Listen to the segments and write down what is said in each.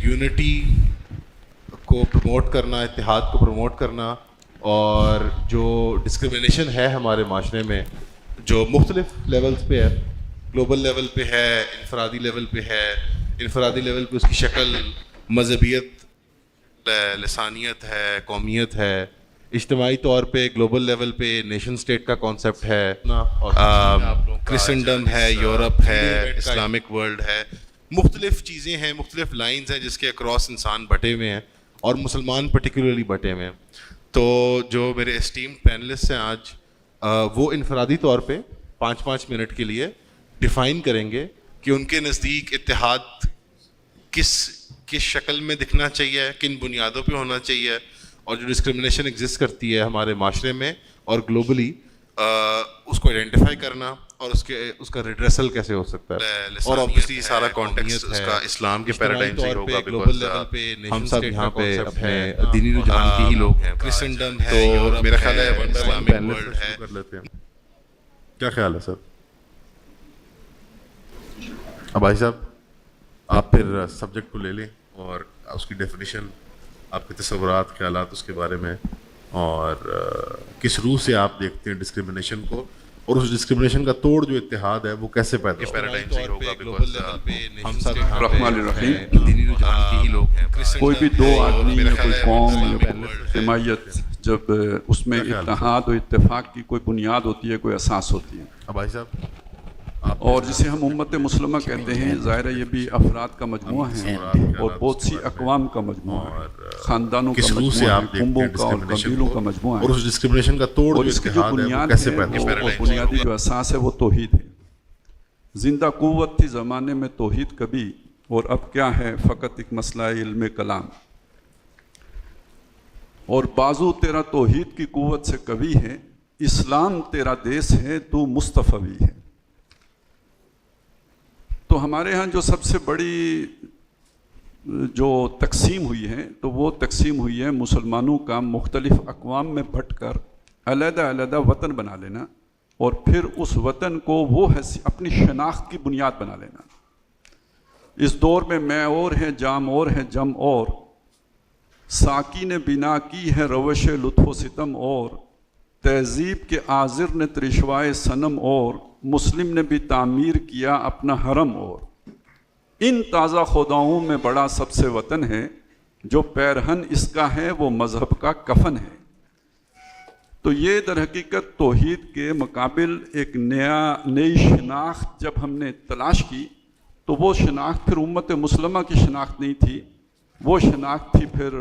Unity کو promote کرنا، اتحاد کو پروموٹ کرنا، اور جو ڈسکرمنیشن ہے ہمارے معاشرے میں جو مختلف لیولز پہ ہے، گلوبل لیول پہ ہے، انفرادی لیول پہ ہے. انفرادی لیول پہ اس کی شکل مذہبیت، لسانیت ہے، قومیت ہے. اجتماعی طور پہ گلوبل لیول پہ نیشن اسٹیٹ کا کانسیپٹ ہے، کرسچنڈم ہے، یورپ ہے، اسلامک ورلڈ ہے. مختلف چیزیں ہیں، مختلف لائنز ہیں جس کے اکراس انسان بٹے ہوئے ہیں، اور مسلمان پرٹیکولرلی بٹے ہوئے ہیں. تو جو میرے اسٹیم پینلسٹ ہیں آج، وہ انفرادی طور پہ 5 منٹ کے لیے ڈیفائن کریں گے کہ ان کے نزدیک اتحاد کس شکل میں دکھنا چاہیے، کن بنیادوں پہ ہونا چاہیے، اور جو ڈسکرمنیشن ایگزسٹ کرتی ہے ہمارے معاشرے میں اور گلوبلی، اس کو آئیڈینٹیفائی کرنا اور اس کا ریڈریسل کیسے ہو سکتا ہے. اور obviously سارا کانٹیکسٹ اس کا اسلام کے پیراڈائم سے ہوگا، گلوبل لیول پہ ہم سب یہاں پہ اپنے دینی رجحان کے ہی لوگ ہیں. کرسچنڈم ہے، یورپ، میرا خیال ہے اسلامک ورلڈ ہے. کر لیتے ہیں، کیا خیال ہے سر؟ اب بھائی صاحب آپ پھر سبجیکٹ کو لے لیں اور اس کی ڈیفینیشن، آپ کے تصورات، خیالات اس کے بارے میں، اور کس روح سے آپ دیکھتے ہیں ڈسکرمنیشن کو، اور اس ڈسکرمنیشن کا توڑ جو اتحاد ہے وہ کیسے پیدا ہوگا. ہم سب الرحمن الرحیم. دینی رجحان کے ہی لوگ ہیں. کوئی بھی دو آدمی یا کوئی قوم یا حمایت، جب اس میں اتحاد و اتفاق کی کوئی بنیاد ہوتی ہے، کوئی اساس ہوتی ہے، بھائی صاحب اور جسے ہم امت مسلمہ کہتے ہیں، ظاہر ہے یہ بھی افراد کا مجموعہ ہے اور بہت سی اقوام کا مجموعہ ہے، خاندانوں کا مجموعہ ہے، کنبوں کا اور قبیلوں کا مجموعہ ہے. اور اس ڈسکرمنیشن کا توڑ اور اس کی جو بنیاد ہے، وہ بنیادی جو اساس ہے وہ توحید ہے. زندہ قوت تھی زمانے میں توحید کبھی، اور اب کیا ہے فقط ایک مسئلہ علم کلام. اور بازو تیرا توحید کی قوت سے کبھی ہے، اسلام تیرا دیس ہے تو مصطفی ہے. تو ہمارے ہاں جو سب سے بڑی جو تقسیم ہوئی ہے، تو وہ تقسیم ہوئی ہے مسلمانوں کا مختلف اقوام میں بٹ کر علیحدہ علیحدہ وطن بنا لینا، اور پھر اس وطن کو وہ اپنی شناخت کی بنیاد بنا لینا. اس دور میں اور ہے، جام اور ہے، جم اور، ساکی نے بنا کی ہے روش لطف و ستم اور، تہذیب کے آذر نے ترشوائے صنم اور، مسلم نے بھی تعمیر کیا اپنا حرم اور. ان تازہ خداؤں میں بڑا سب سے وطن ہے، جو پیرہن اس کا ہے وہ مذہب کا کفن ہے. تو یہ در حقیقت توحید کے مقابل ایک نئی شناخت جب ہم نے تلاش کی، تو وہ شناخت پھر امت مسلمہ کی شناخت نہیں تھی، وہ شناخت تھی پھر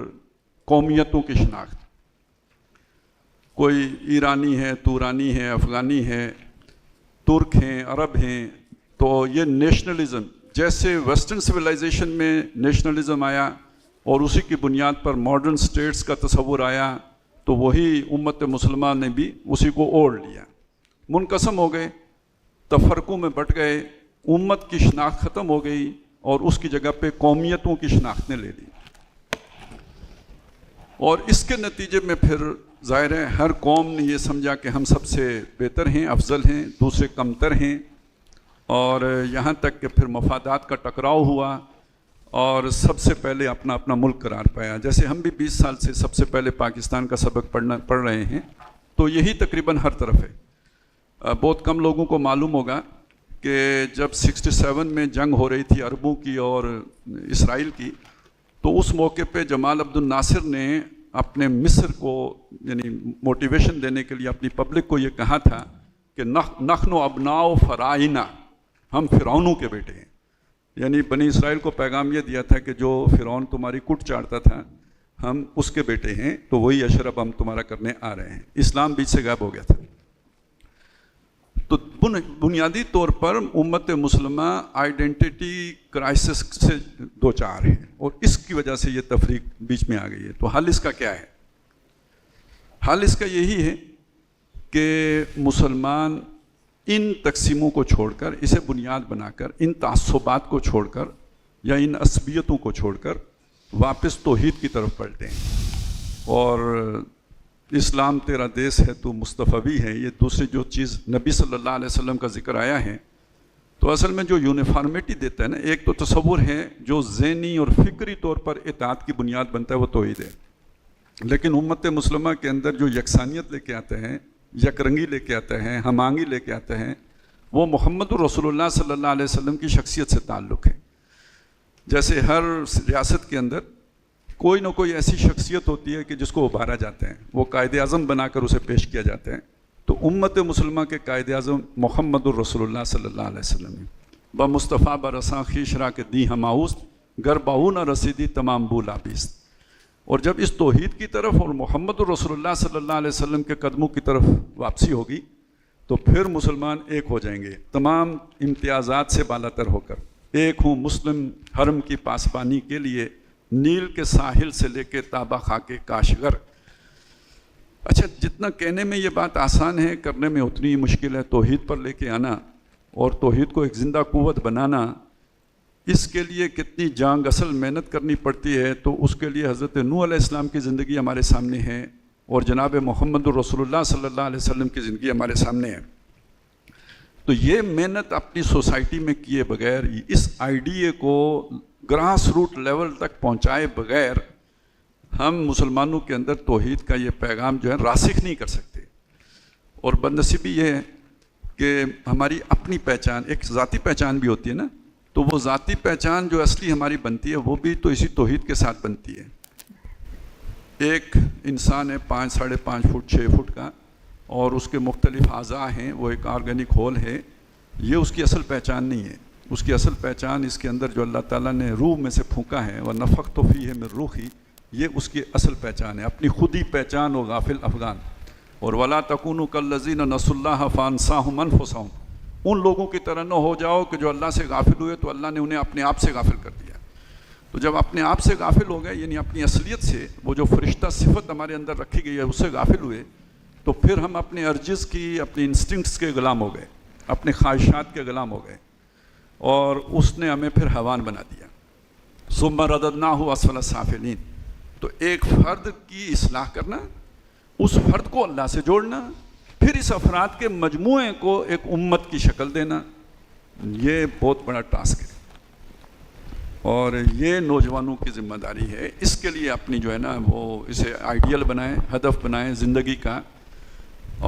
قومیتوں کی شناخت. کوئی ایرانی ہے، تورانی ہے، افغانی ہے، ترک ہیں، عرب ہیں. تو یہ نیشنلزم، جیسے ویسٹرن سویلائزیشن میں نیشنلزم آیا اور اسی کی بنیاد پر ماڈرن سٹیٹس کا تصور آیا، تو وہی امت مسلمہ نے بھی اسی کو اوڑھ لیا. منقسم ہو گئے، تفرقوں میں بٹ گئے، امت کی شناخت ختم ہو گئی، اور اس کی جگہ پہ قومیتوں کی شناخت نے لے لی. اور اس کے نتیجے میں پھر ظاہر ہے ہر قوم نے یہ سمجھا کہ ہم سب سے بہتر ہیں، افضل ہیں، دوسرے کمتر ہیں، اور یہاں تک کہ پھر مفادات کا ٹکراؤ ہوا، اور سب سے پہلے اپنا اپنا ملک قرار پایا. جیسے ہم بھی 20 سال سے سب سے پہلے پاکستان کا سبق پڑھ رہے ہیں، تو یہی تقریباً ہر طرف ہے. بہت کم لوگوں کو معلوم ہوگا کہ جب 67 میں جنگ ہو رہی تھی عربوں کی اور اسرائیل کی، تو اس موقع پہ جمال عبد الناصر نے اپنے مصر کو یعنی موٹیویشن دینے کے لیے اپنی پبلک کو یہ کہا تھا کہ نحن ابناء فرعون، ہم فرعونوں کے بیٹے ہیں. یعنی بنی اسرائیل کو پیغام یہ دیا تھا کہ جو فرعون تمہاری کٹ چاڑتا تھا، ہم اس کے بیٹے ہیں، تو وہی اشرب ہم تمہارا کرنے آ رہے ہیں. اسلام بیچ سے غائب ہو گیا تھا. تو بنیادی طور پر امت مسلمہ آئیڈینٹی کرائسس سے دو چار ہے، اور اس کی وجہ سے یہ تفریق بیچ میں آ گئی ہے. تو حل اس کا کیا ہے؟ حل اس کا یہی ہے کہ مسلمان ان تقسیموں کو چھوڑ کر، اسے بنیاد بنا کر، ان تعصبات کو چھوڑ کر یا ان عصبیتوں کو چھوڑ کر واپس توحید کی طرف پلٹیں. اور اسلام تیرا دیس ہے تو مصطفی ہے، یہ دوسری جو چیز نبی صلی اللہ علیہ وسلم کا ذکر آیا ہے، تو اصل میں جو یونیفارمیٹی دیتا ہے نا، ایک تو تصور ہے جو ذہنی اور فکری طور پر اطاعت کی بنیاد بنتا ہے، وہ توحید ہے. لیکن امت مسلمہ کے اندر جو یکسانیت لے کے آتے ہیں، یک رنگی لے کے آتے ہیں، ہم آہنگی لے کے آتے ہیں، وہ محمد رسول اللہ صلی اللہ علیہ وسلم کی شخصیت سے تعلق ہے. جیسے ہر ریاست کے اندر کوئی نہ کوئی ایسی شخصیت ہوتی ہے کہ جس کو ابھارا جاتا ہے، وہ قائد اعظم بنا کر اسے پیش کیا جاتا ہے. تو امت مسلمہ کے قائد اعظم محمد الرسول اللہ صلی اللہ علیہ وسلم ہے. با مصطفیٰ برساں خیشرا کے دی ہماؤست گر باؤ نہ رسیدی تمام بولابیست. اور جب اس توحید کی طرف اور محمد الرسول اللہ صلی اللہ علیہ وسلم کے قدموں کی طرف واپسی ہوگی تو پھر مسلمان ایک ہو جائیں گے، تمام امتیازات سے بالا تر ہو کر. ایک ہوں مسلم حرم کی پاسبانی کے لیے، نیل کے ساحل سے لے کے تابہ خاک کاشغر. اچھا، جتنا کہنے میں یہ بات آسان ہے، کرنے میں اتنی ہی مشکل ہے. توحید پر لے کے آنا اور توحید کو ایک زندہ قوت بنانا، اس کے لیے کتنی جانگ اصل محنت کرنی پڑتی ہے. تو اس کے لیے حضرت نوح علیہ السلام کی زندگی ہمارے سامنے ہے اور جناب محمد الرسول اللہ صلی اللہ علیہ وسلم کی زندگی ہمارے سامنے ہے. تو یہ محنت اپنی سوسائٹی میں کیے بغیر، اس آئیڈیے کو گراس روٹ لیول تک پہنچائے بغیر، ہم مسلمانوں کے اندر توحید کا یہ پیغام جو ہے راسخ نہیں کر سکتے. اور بدنصیبی یہ ہے کہ ہماری اپنی پہچان، ایک ذاتی پہچان بھی ہوتی ہے نا، تو وہ ذاتی پہچان جو اصلی ہماری بنتی ہے وہ بھی تو اسی توحید کے ساتھ بنتی ہے. ایک انسان ہے 5 ساڑھے 5 فٹ 6 فٹ کا، اور اس کے مختلف اعضاء ہیں، وہ ایک آرگینک ہول ہے. یہ اس کی اصل پہچان نہیں ہے. اس کی اصل پہچان اس کے اندر جو اللہ تعالیٰ نے روح میں سے پھونکا ہے، وَنَفَخْتُ فِيهِ مِن رُوحِي، یہ اس کی اصل پہچان ہے، اپنی خودی پہچان و غافل افغان. اور وَلَا تَكُونُوا كَالَّذِينَ نَسُوا اللَّهَ فَأَنسَاهُمْ أَنفُسَهُمْ. ان لوگوں کی طرح نہ ہو جاؤ کہ جو اللہ سے غافل ہوئے تو اللہ نے انہیں اپنے آپ سے غافل کر دیا. تو جب اپنے آپ سے غافل ہو گئے، یعنی اپنی اصلیت سے، وہ جو فرشتہ صفت ہمارے اندر رکھی گئی ہے اس سے غافل ہوئے، تو پھر ہم اپنے ارجز کی، اپنے انسٹنکٹس کے غلام ہو گئے، اپنے خواہشات کے غلام ہو گئے، اور اس نے ہمیں پھر حیوان بنا دیا. ثم رددناہ اسفل سافلین. تو ایک فرد کی اصلاح کرنا، اس فرد کو اللہ سے جوڑنا، پھر اس افراد کے مجموعے کو ایک امت کی شکل دینا، یہ بہت بڑا ٹاسک ہے. اور یہ نوجوانوں کی ذمہ داری ہے. اس کے لیے اپنی جو ہے نا وہ اسے آئیڈیل بنائیں، ہدف بنائیں زندگی کا.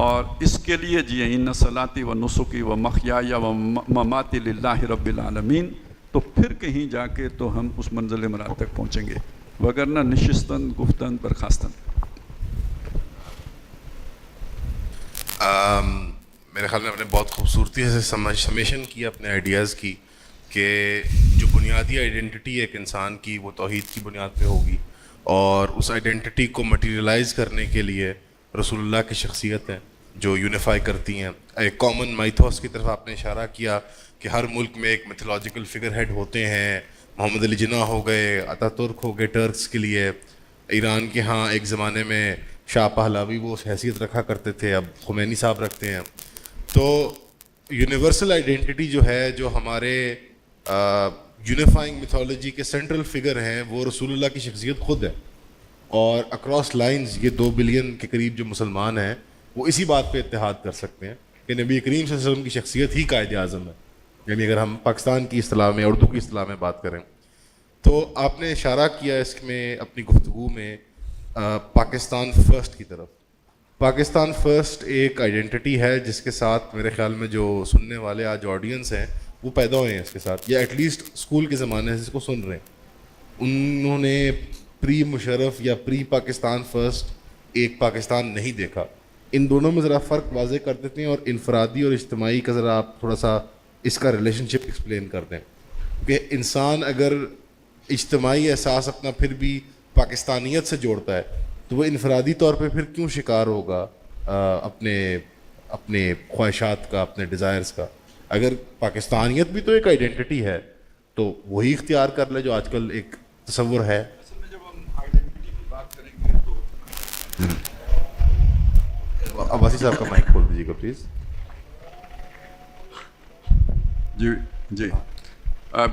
اور اس کے لیے جی ان صلاتی و نسکی و مخیایا و مماتی للہ رب العالمین. تو پھر کہیں جا کے تو ہم اس منزل مراد تک پہنچیں گے، وگرنہ نشستن گفتن برخاستن. میرے خیال میں آپ نے بہت خوبصورتی سے سمیشن کی اپنے آئیڈیاز کی، کہ جو بنیادی آئیڈینٹی ایک انسان کی وہ توحید کی بنیاد پہ ہوگی، اور اس آئیڈینٹی کو مٹیریلائز کرنے کے لیے رسول اللہ کی شخصیت ہے جو یونیفائی کرتی ہیں. ایک کامن مائتھوس کی طرف آپ نے اشارہ کیا کہ ہر ملک میں ایک میتھولوجیکل فگر ہیڈ ہوتے ہیں. محمد علی جناح ہو گئے، اتا ترک ہو گئے ٹرکس کے لیے. ایران کے ہاں ایک زمانے میں شاہ پہلاوی وہ حیثیت رکھا کرتے تھے، اب خمینی صاحب رکھتے ہیں. تو یونیورسل آئیڈینٹی جو ہے، جو ہمارے یونیفائنگ میتھولوجی کے سینٹرل فگر ہیں، وہ رسول اللہ کی شخصیت خود ہے. اور اکراس لائنز یہ 2 بلین کے قریب جو مسلمان ہیں وہ اسی بات پہ اتحاد کر سکتے ہیں کہ نبی کریم صلی اللہ علیہ وسلم کی شخصیت ہی قائد اعظم ہے. یعنی اگر ہم پاکستان کی اصطلاح میں، اردو کی اصطلاح میں بات کریں تو آپ نے اشارہ کیا اس میں اپنی گفتگو میں پاکستان فرسٹ کی طرف. پاکستان فرسٹ ایک آئیڈینٹی ہے جس کے ساتھ میرے خیال میں جو سننے والے آج آڈینس ہیں وہ پیدا ہوئے ہیں اس کے ساتھ، یا ایٹ لیسٹ اسکول کے زمانے سے اس کو سن رہے ہیں. انہوں نے پری مشرف یا پری پاکستان فرسٹ ایک پاکستان نہیں دیکھا. ان دونوں میں ذرا فرق واضح کر دیتے ہیں، اور انفرادی اور اجتماعی کا ذرا آپ تھوڑا سا اس کا ریلیشن شپ ایکسپلین کر دیں کہ انسان اگر اجتماعی احساس اپنا پھر بھی پاکستانیت سے جوڑتا ہے تو وہ انفرادی طور پہ پھر کیوں شکار ہوگا اپنے خواہشات کا، اپنے ڈیزائرز کا. اگر پاکستانیت بھی تو ایک آئیڈینٹی ہے تو وہی اختیار کر لے جو آج کل ایک تصور ہے. اصل میں جب ہم آئیڈینٹی کی بات کریں گے تو عباسی صاحب کا مائک کھول دیجیے گا پلیز. جی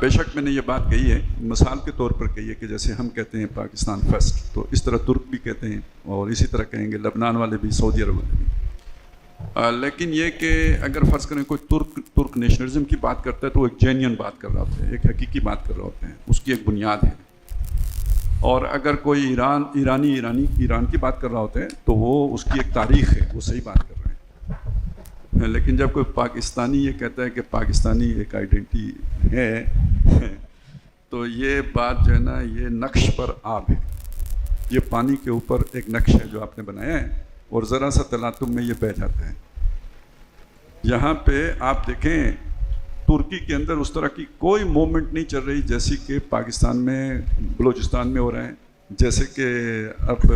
بے شک میں نے یہ بات کہی ہے، مثال کے طور پر کہی ہے کہ جیسے ہم کہتے ہیں پاکستان فرسٹ، تو اس طرح ترک بھی کہتے ہیں، اور اسی طرح کہیں گے لبنان والے بھی، سعودی عرب والے بھی. لیکن یہ کہ اگر فرض کریں کوئی ترک نیشنلزم کی بات کرتا ہے تو وہ ایک جینین بات کر رہا ہوتا ہے، ایک حقیقی بات کر رہا ہوتے ہیں، اس کی ایک بنیاد ہے. اور اگر کوئی ایران کی بات کر رہا ہوتا ہے تو وہ اس کی ایک تاریخ ہے، وہ صحیح بات کر رہے ہیں. لیکن جب کوئی پاکستانی یہ کہتا ہے کہ پاکستانی ایک آئیڈینٹی ہے تو یہ بات جو ہے نا یہ نقش پر آب ہے، یہ پانی کے اوپر ایک نقش ہے جو آپ نے بنایا ہے اور ذرا سا تلاطم میں یہ بہہ جاتا ہے. یہاں پہ آپ دیکھیں ترکی کے اندر اس طرح کی کوئی موومنٹ نہیں چل رہی جیسی کہ پاکستان میں بلوچستان میں ہو رہا ہے، جیسے کہ اب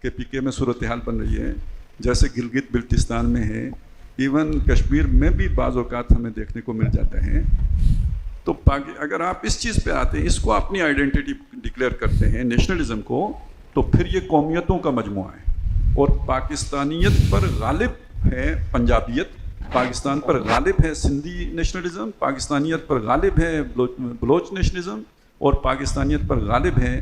KPK میں صورتحال بن رہی ہے، جیسے گلگت بلتستان میں ہے، ایون کشمیر میں بھی بعض اوقات ہمیں دیکھنے کو مل جاتا ہے. تو اگر آپ اس چیز پہ آتے ہیں، اس کو اپنی آئیڈینٹی ڈکلیئر کرتے ہیں نیشنلزم کو، تو پھر یہ قومیتوں کا مجموعہ ہے اور پاکستانیت پر غالب ہے پنجابیت، پاکستان پر غالب ہے سندھی نیشنلزم، پاکستانیت پر غالب ہے بلوچ نیشنلزم اور پاکستانیت پر غالب ہے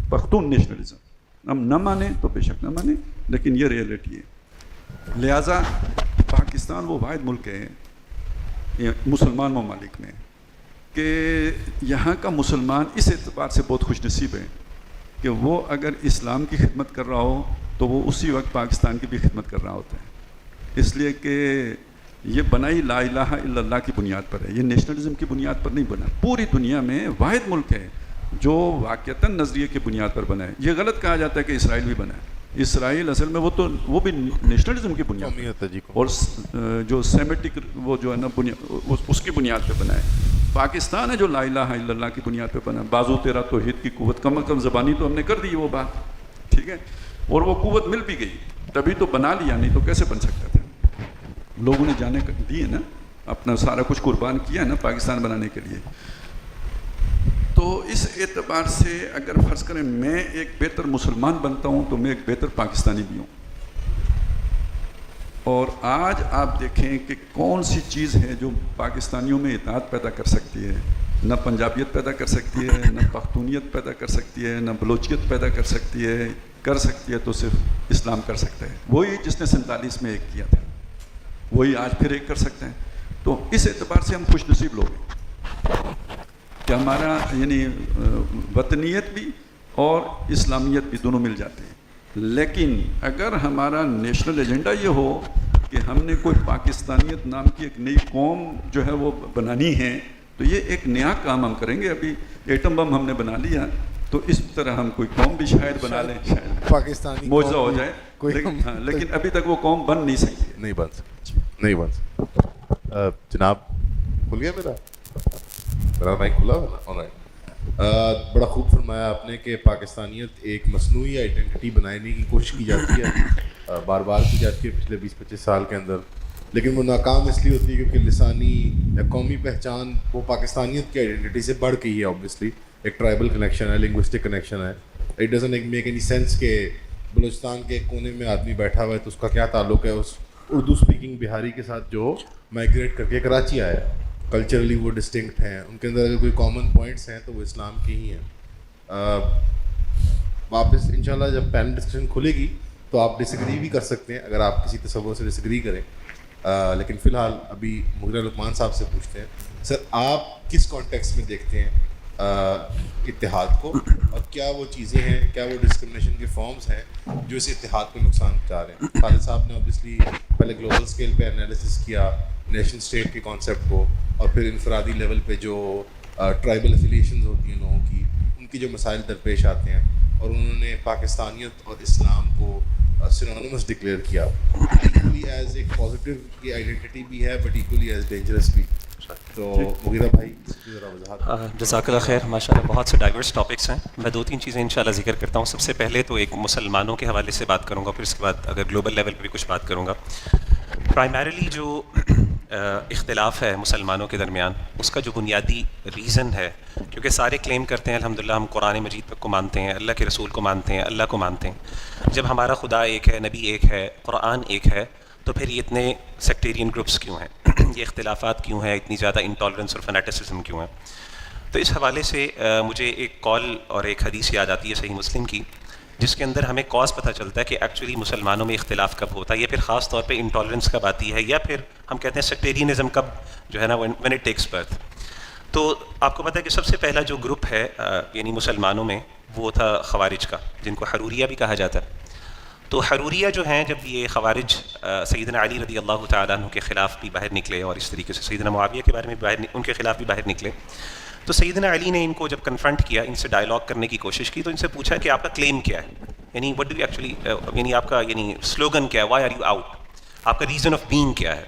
پختون نیشنلزم. ہم نہ مانیں تو بے شک نہ مانیں، لیکن یہ ریئلٹی ہے. لہٰذا پاکستان وہ واحد ملک ہے مسلمان ممالک میں کہ یہاں کا مسلمان اس اعتبار سے بہت خوش نصیب ہے کہ وہ اگر اسلام کی خدمت کر رہا ہو تو وہ اسی وقت پاکستان کی بھی خدمت کر رہا ہوتا ہے. اس لیے کہ یہ بنائی لا الہ الا اللہ کی بنیاد پر ہے، یہ نیشنلزم کی بنیاد پر نہیں بنا. پوری دنیا میں واحد ملک ہے جو واقعتاً نظریے کی بنیاد پر بنا ہے. یہ غلط کہا جاتا ہے کہ اسرائیل بھی بنا ہے. اسرائیل اصل میں وہ بھی نیشنلزم کی بنیاد پر اور جو سیمیٹک وہ جو ہے نا اس کی بنیاد پہ بنا ہے. پاکستان ہے جو لا الہ الا اللہ کی بنیاد پہ بنا. بازو تیرا توحید کی قوت، کم از کم زبانی تو ہم نے کر دی وہ بات، ٹھیک ہے، اور وہ قوت مل بھی گئی تبھی تو بنا لیا، نہیں تو کیسے بن سکتا تھا. لوگوں نے جانے دی ہے نا، اپنا سارا کچھ قربان کیا ہے نا پاکستان بنانے کے لیے. تو اس اعتبار سے اگر فرض کریں میں ایک بہتر مسلمان بنتا ہوں تو میں ایک بہتر پاکستانی بھی ہوں. اور آج آپ دیکھیں کہ کون سی چیز ہے جو پاکستانیوں میں اطاعت پیدا کر سکتی ہے. نہ پنجابیت پیدا کر سکتی ہے، نہ پختونیت پیدا کر سکتی ہے، نہ بلوچیت پیدا کر سکتی ہے تو صرف اسلام کر سکتا ہے. وہی جس نے 47 میں ایک کیا تھا وہی آج پھر ایک کر سکتے ہیں. تو اس اعتبار سے ہم خوش نصیب لوگ ہیں کہ ہمارا یعنی وطنیت بھی اور اسلامیت بھی دونوں مل جاتے ہیں. لیکن اگر ہمارا نیشنل ایجنڈا یہ ہو کہ ہم نے کوئی پاکستانیت نام کی ایک نئی قوم جو ہے وہ بنانی ہے تو یہ ایک نیا کام ہم کریں گے. ابھی ایٹم بم ہم نے بنا لیا تو اس طرح ہم کوئی قوم بھی شاید بنا لیں، شاید پاکستانی معجزہ ہو جائے. لیکن ابھی تک وہ قوم بن نہیں سکتی، نہیں بن سکتی. جناب کھل گیا میرا مائک کھلا ہوا نا. بڑا خوب فرمایا آپ نے کہ پاکستانیت ایک مصنوعی آئیڈینٹی بنانے کی کوشش کی جاتی ہے، بار بار کی جاتی ہے پچھلے 20-25 سال کے اندر، لیکن وہ ناکام اس لیے ہوتی ہے کیونکہ لسانی یا قومی پہچان وہ پاکستانیت کی آئیڈینٹی سے بڑھ گئی ہے. اوبویسلی ایک ٹرائبل کنیکشن ہے، لنگوسٹک کنیکشن ہے. It doesn't make any sense کہ بلوچستان کے ایک کونے میں آدمی بیٹھا ہوا ہے تو اس کا کیا تعلق ہے اس اردو اسپیکنگ بہاری کے ساتھ جو مائگریٹ کر کے کراچی آیا. کلچرلی وہ ڈسٹنکٹ ہیں، ان کے اندر اگر کوئی کامن پوائنٹس ہیں تو وہ اسلام کے ہی ہیں. واپس انشاءاللہ جب پینل ڈسکشن کھلے گی تو آپ ڈس ایگری بھی کر سکتے ہیں اگر آپ کسی تصور سے ڈس ایگری کریں. لیکن فی الحال ابھی مغیرہ لقمان صاحب سے پوچھتے ہیں، سر آپ کس کانٹیکس میں دیکھتے ہیں اتحاد کو، اور کیا وہ چیزیں ہیں، کیا وہ ڈسکرمنیشن کے فارمز ہیں جو اس اتحاد کو نقصان پہنچا رہے ہیں؟ خالد صاحب نے اوبیسلی پہلے گلوبل اسکیل پہ انالیسس کیا نیشن اسٹیٹ کے کانسیپٹ کو، اور پھر انفرادی لیول پہ جو ٹرائبل افیلیشنز ہوتی ہیں لوگوں کی، ان کی جو مسائل درپیش آتے ہیں، اور انہوں نے پاکستانیت اور اسلام کو سینونیمس ڈکلیئر کیا. ایکولی ایز ایک پازیٹیو کی آئیڈینٹی بھی ہے بٹ ایکولی ایز ڈینجرس بھی. تو مغیرہ بھائی ذرا وضاحت. جزاک اللہ خیر. ماشاءاللہ بہت سے ڈائیورس ٹاپکس ہیں. میں 2-3 چیزیں انشاءاللہ ذکر کرتا ہوں. سب سے پہلے تو ایک مسلمانوں کے حوالے سے بات کروں گا، پھر اس کے بعد اگر گلوبل لیول پہ بھی کچھ بات کروں گا. پرائمریلی جو اختلاف ہے مسلمانوں کے درمیان، اس کا جو بنیادی ریزن ہے، کیونکہ سارے کلیم کرتے ہیں الحمدللہ ہم قرآن مجید کو مانتے ہیں، اللہ کے رسول کو مانتے ہیں، اللہ کو مانتے ہیں. جب ہمارا خدا ایک ہے، نبی ایک ہے، قرآن ایک ہے، تو پھر یہ اتنے سیکٹیرین گروپس کیوں ہیں؟ یہ اختلافات کیوں ہیں؟ اتنی زیادہ انٹالرنس اور فنیٹسزم کیوں ہیں؟ تو اس حوالے سے مجھے ایک قول اور ایک حدیث یاد آتی ہے صحیح مسلم کی جس کے اندر ہمیں کاز پتہ چلتا ہے کہ ایکچولی مسلمانوں میں اختلاف کب ہوتا ہے، یا پھر خاص طور پہ انٹالرنس کب آتی ہے، یا پھر ہم کہتے ہیں سیکٹیرینزم کب جو ہے نا when it takes birth. تو آپ کو پتہ ہے کہ سب سے پہلا جو گروپ ہے یعنی مسلمانوں میں وہ تھا خوارج کا، جن کو حروریہ بھی کہا جاتا ہے. تو حروریہ جو ہیں جب یہ خوارج سیدنا علی رضی اللہ تعالیٰ عنہ کے خلاف بھی باہر نکلے اور اس طریقے سے سیدنا معاویہ کے بارے میں ان کے خلاف بھی باہر نکلے، تو سیدنا علی نے ان کو جب کنفرنٹ کیا، ان سے ڈائلاگ کرنے کی کوشش کی، تو ان سے پوچھا کہ آپ کا کلیم کیا ہے، یعنی وٹ ڈو یو ایکچولی، یعنی آپ کا یعنی سلوگن کیا ہے، وائی آر یو آؤٹ، آپ کا ریزن آف بینگ کیا ہے.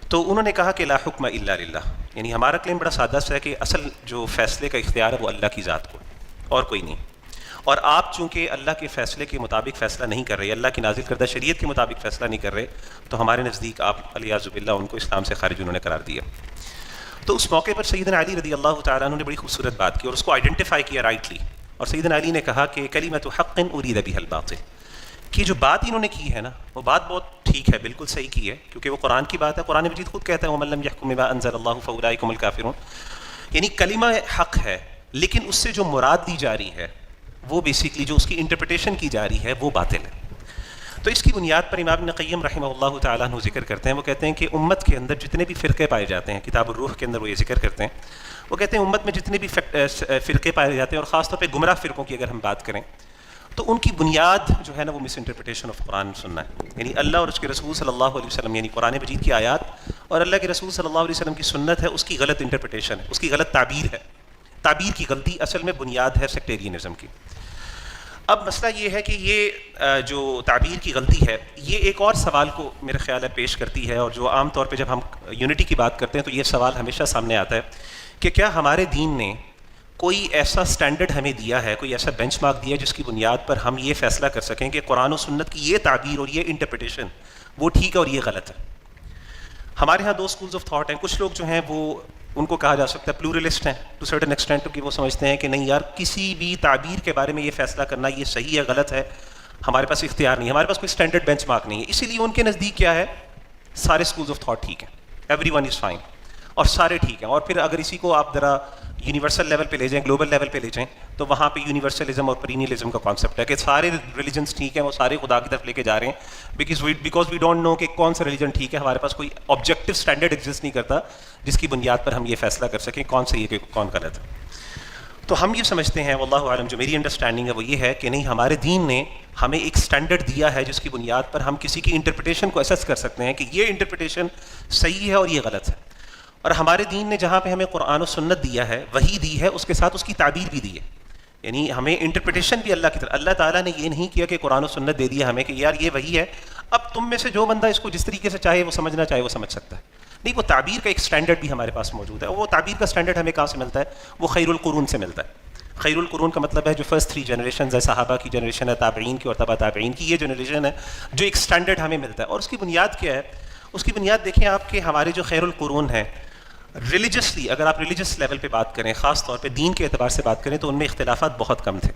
تو انہوں نے کہا کہ لا حکم الا للہ، یعنی ہمارا کلیم بڑا سادہ سا ہے کہ اصل جو فیصلے کا اختیار ہے وہ اللہ کی ذات کو، اور کوئی نہیں. اور آپ چونکہ اللہ کے فیصلے کے مطابق فیصلہ نہیں کر رہے، اللہ کی نازل کردہ شریعت کے مطابق فیصلہ نہیں کر رہے، تو ہمارے نزدیک آپ الیاذ باللہ ان کو اسلام سے خارج انہوں نے قرار دیا. تو اس موقع پر سیدنا علی رضی اللہ تعالیٰ عنہ نے بڑی خوبصورت بات کی اور اس کو آئیڈینٹیفائی کیا رائٹلی. اور سیدنا علی نے کہا کہ کلمۃ حق ارید بها الباطل، کہ جو بات انہوں نے کی ہے نا وہ بات بہت ٹھیک ہے، بالکل صحیح کی ہے، کیونکہ وہ قرآن کی بات ہے. قرآن مجید خود کہتا ہے وَمَن لَّمْ يَحْكُم بِمَا أَنزَلَ اللَّهُ فَأُولَٰئِكَ هُمُ الْكَافِرُونَ، یعنی کلمہ حق ہے، لیکن اس سے جو مراد دی جا رہی ہے وہ بیسیکلی جو اس کی انٹرپریٹیشن کی جا رہی ہے وہ باطل ہے. تو اس کی بنیاد پر امام ابن قیم رحمہ اللہ تعالیٰ عنہ ذکر کرتے ہیں، وہ کہتے ہیں کہ امت کے اندر جتنے بھی فرقے پائے جاتے ہیں، کتاب الروح کے اندر وہ یہ ذکر کرتے ہیں، وہ کہتے ہیں امت میں جتنے بھی فرقے پائے جاتے ہیں، اور خاص طور پہ گمراہ فرقوں کی اگر ہم بات کریں، تو ان کی بنیاد جو ہے نا وہ مس انٹرپریٹیشن آف قرآن سننا ہے. یعنی اللہ اور اس کے رسول صلی اللہ علیہ وسلم، یعنی قرآن مجید کی آیات اور اللہ کے رسول صلی اللہ علیہ وسلم کی سنت ہے، اس کی غلط انٹرپریٹیشن ہے، اس کی غلط تعبیر ہے. تعبیر کی غلطی اصل میں بنیاد ہے سیکٹیرینزم کی. اب مسئلہ یہ ہے کہ یہ جو تعبیر کی غلطی ہے یہ ایک اور سوال کو میرے خیال ہے پیش کرتی ہے، اور جو عام طور پہ جب ہم یونٹی کی بات کرتے ہیں تو یہ سوال ہمیشہ سامنے آتا ہے کہ کیا ہمارے دین نے کوئی ایسا سٹینڈرڈ ہمیں دیا ہے، کوئی ایسا بینچ مارک دیا ہے جس کی بنیاد پر ہم یہ فیصلہ کر سکیں کہ قرآن و سنت کی یہ تعبیر اور یہ انٹرپریٹیشن وہ ٹھیک ہے اور یہ غلط ہے. ہمارے ہاں دو اسکولز آف تھاٹ ہیں. کچھ لوگ جو ہیں وہ ان کو کہا جا سکتا ہے پلورلسٹ ہیں ٹو سرٹن ایکسٹینٹ، کہ وہ سمجھتے ہیں کہ نہیں یار کسی بھی تعبیر کے بارے میں یہ فیصلہ کرنا یہ صحیح ہے غلط ہے، ہمارے پاس اختیار نہیں ہے، ہمارے پاس کوئی اسٹینڈرڈ بینچ مارک نہیں ہے. اسی لیے ان کے نزدیک کیا ہے، سارے اسکولز آف تھاٹ ٹھیک ہیں، ایوری ون از فائن، اور سارے ٹھیک ہیں. اور پھر اگر اسی کو آپ ذرا یونیورسل لیول پہ لے جائیں، گلوبل لیول پہ لے جائیں، تو وہاں پہ یونیورسلزم اور پرینیلزم کا کانسیپٹ ہے کہ سارے ریلیجنس ٹھیک ہیں، وہ سارے خدا کی طرف لے کے جا رہے ہیں، بیکاز وی ڈونٹ نو کہ کون سا ریلیجن ٹھیک ہے. ہمارے پاس کوئی آبجیکٹیو اسٹینڈرڈ ایگزسٹ نہیں کرتا جس کی بنیاد پر ہم یہ فیصلہ کر سکیں کون صحیح ہے کون غلط ہے. تو ہم یہ سمجھتے ہیں واللہ عالم، جو میری انڈرسٹینڈنگ ہے وہ یہ ہے کہ نہیں، ہمارے دین نے ہمیں ایک اسٹینڈرڈ دیا ہے جس کی بنیاد پر ہم کسی کی انٹرپریٹیشن کو اسیس کر سکتے ہیں کہ یہ انٹرپریٹیشن صحیح ہے اور یہ غلط ہے. اور ہمارے دین نے جہاں پہ ہمیں قرآن و سنت دیا ہے، وہی دی ہے، اس کے ساتھ اس کی تعبیر بھی دی ہے. یعنی ہمیں انٹرپریٹیشن بھی اللہ کی طرف، اللہ تعالیٰ نے یہ نہیں کیا کہ قرآن و سنت دے دیا ہمیں کہ یار یہ وہی ہے، اب تم میں سے جو بندہ اس کو جس طریقے سے چاہے وہ سمجھنا چاہے وہ سمجھ سکتا ہے. نہیں، وہ تعبیر کا ایک اسٹینڈرڈ بھی ہمارے پاس موجود ہے. وہ تعبیر کا اسٹینڈرڈ ہمیں کہاں سے ملتا ہے؟ وہ خیر القرون سے ملتا ہے. خیر القرون کا مطلب ہے جو فرسٹ 3 جنریشنز ہے، صحابہ کی جنریشن ہے، تابعین کی اور تبع تابعین کی، یہ جنریشن ہے جو ایک اسٹینڈرڈ ہمیں ملتا ہے. اور اس کی بنیاد کیا ہے؟ اس کی بنیاد دیکھیں آپ کہ ہمارے جو خیر القرون ہیں، ریلیجسلی اگر آپ ریلیجس لیول پہ بات کریں، خاص طور پہ دین کے اعتبار سے بات کریں، تو ان میں اختلافات بہت کم تھے.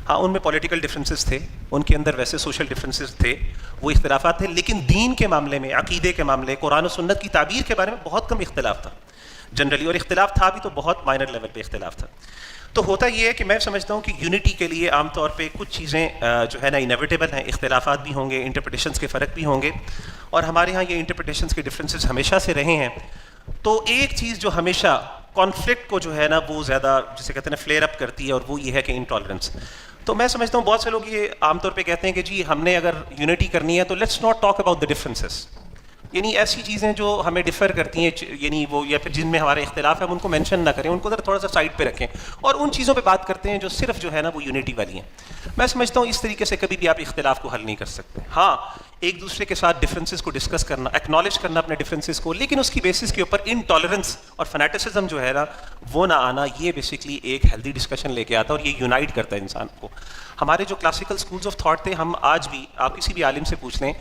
ہاں ان میں پولیٹیکل ڈفرینسز تھے، ان کے اندر ویسے سوشل ڈفرینسز تھے، وہ اختلافات تھے، لیکن دین کے معاملے میں، عقیدے کے معاملے، قرآن و سنت کی تعبیر کے بارے میں بہت کم اختلاف تھا جنرلی. اور اختلاف تھا بھی تو بہت مائنر لیول پہ اختلاف تھا. تو ہوتا یہ ہے کہ میں سمجھتا ہوں کہ یونٹی کے لیے عام طور پہ کچھ چیزیں جو ہے نا انیویٹیبل ہیں، اختلافات بھی ہوں گے، انٹرپریٹیشنس کے فرق بھی ہوں گے، اور ہمارے ہاں یہ انٹرپریٹیشنس کے ڈفرینسز ہمیشہ سے رہے ہیں. تو ایک چیز جو ہمیشہ کانفلکٹ کو جو ہے نا وہ زیادہ جسے کہتے ہیں فلیئر اپ کرتی ہے، اور وہ یہ ہے کہ انٹالرنس. تو میں سمجھتا ہوں بہت سے لوگ یہ عام طور پہ کہتے ہیں کہ جی ہم نے اگر یونٹی کرنی ہے تو let's not talk about the differences, یعنی ایسی چیزیں جو ہمیں ڈفر کرتی ہیں، یعنی وہ یا پھر جن میں ہمارے اختلاف ہے ہم ان کو مینشن نہ کریں، ان کو ذرا تھوڑا سا سائڈ پہ رکھیں، اور ان چیزوں پہ بات کرتے ہیں جو صرف جو ہے نا وہ یونٹی والی ہیں. میں سمجھتا ہوں اس طریقے سے کبھی بھی آپ اختلاف کو حل نہیں کر سکتے. ہاں ایک دوسرے کے ساتھ ڈفرینسز کو ڈسکس کرنا، ایکنالج کرنا اپنے ڈفرینسز کو، لیکن اس کی بیسس کے اوپر انٹالرنس اور فنیٹسزم جو ہے نا وہ نہ آنا، یہ بیسکلی ایک ہیلدی ڈسکشن لے کے آتا ہے اور یہ یونائٹ کرتا ہے انسان کو. ہمارے جو کلاسیکل اسکولز آف تھاٹ تھے، ہم آج بھی آپ کسی بھی عالم سے پوچھ لیں،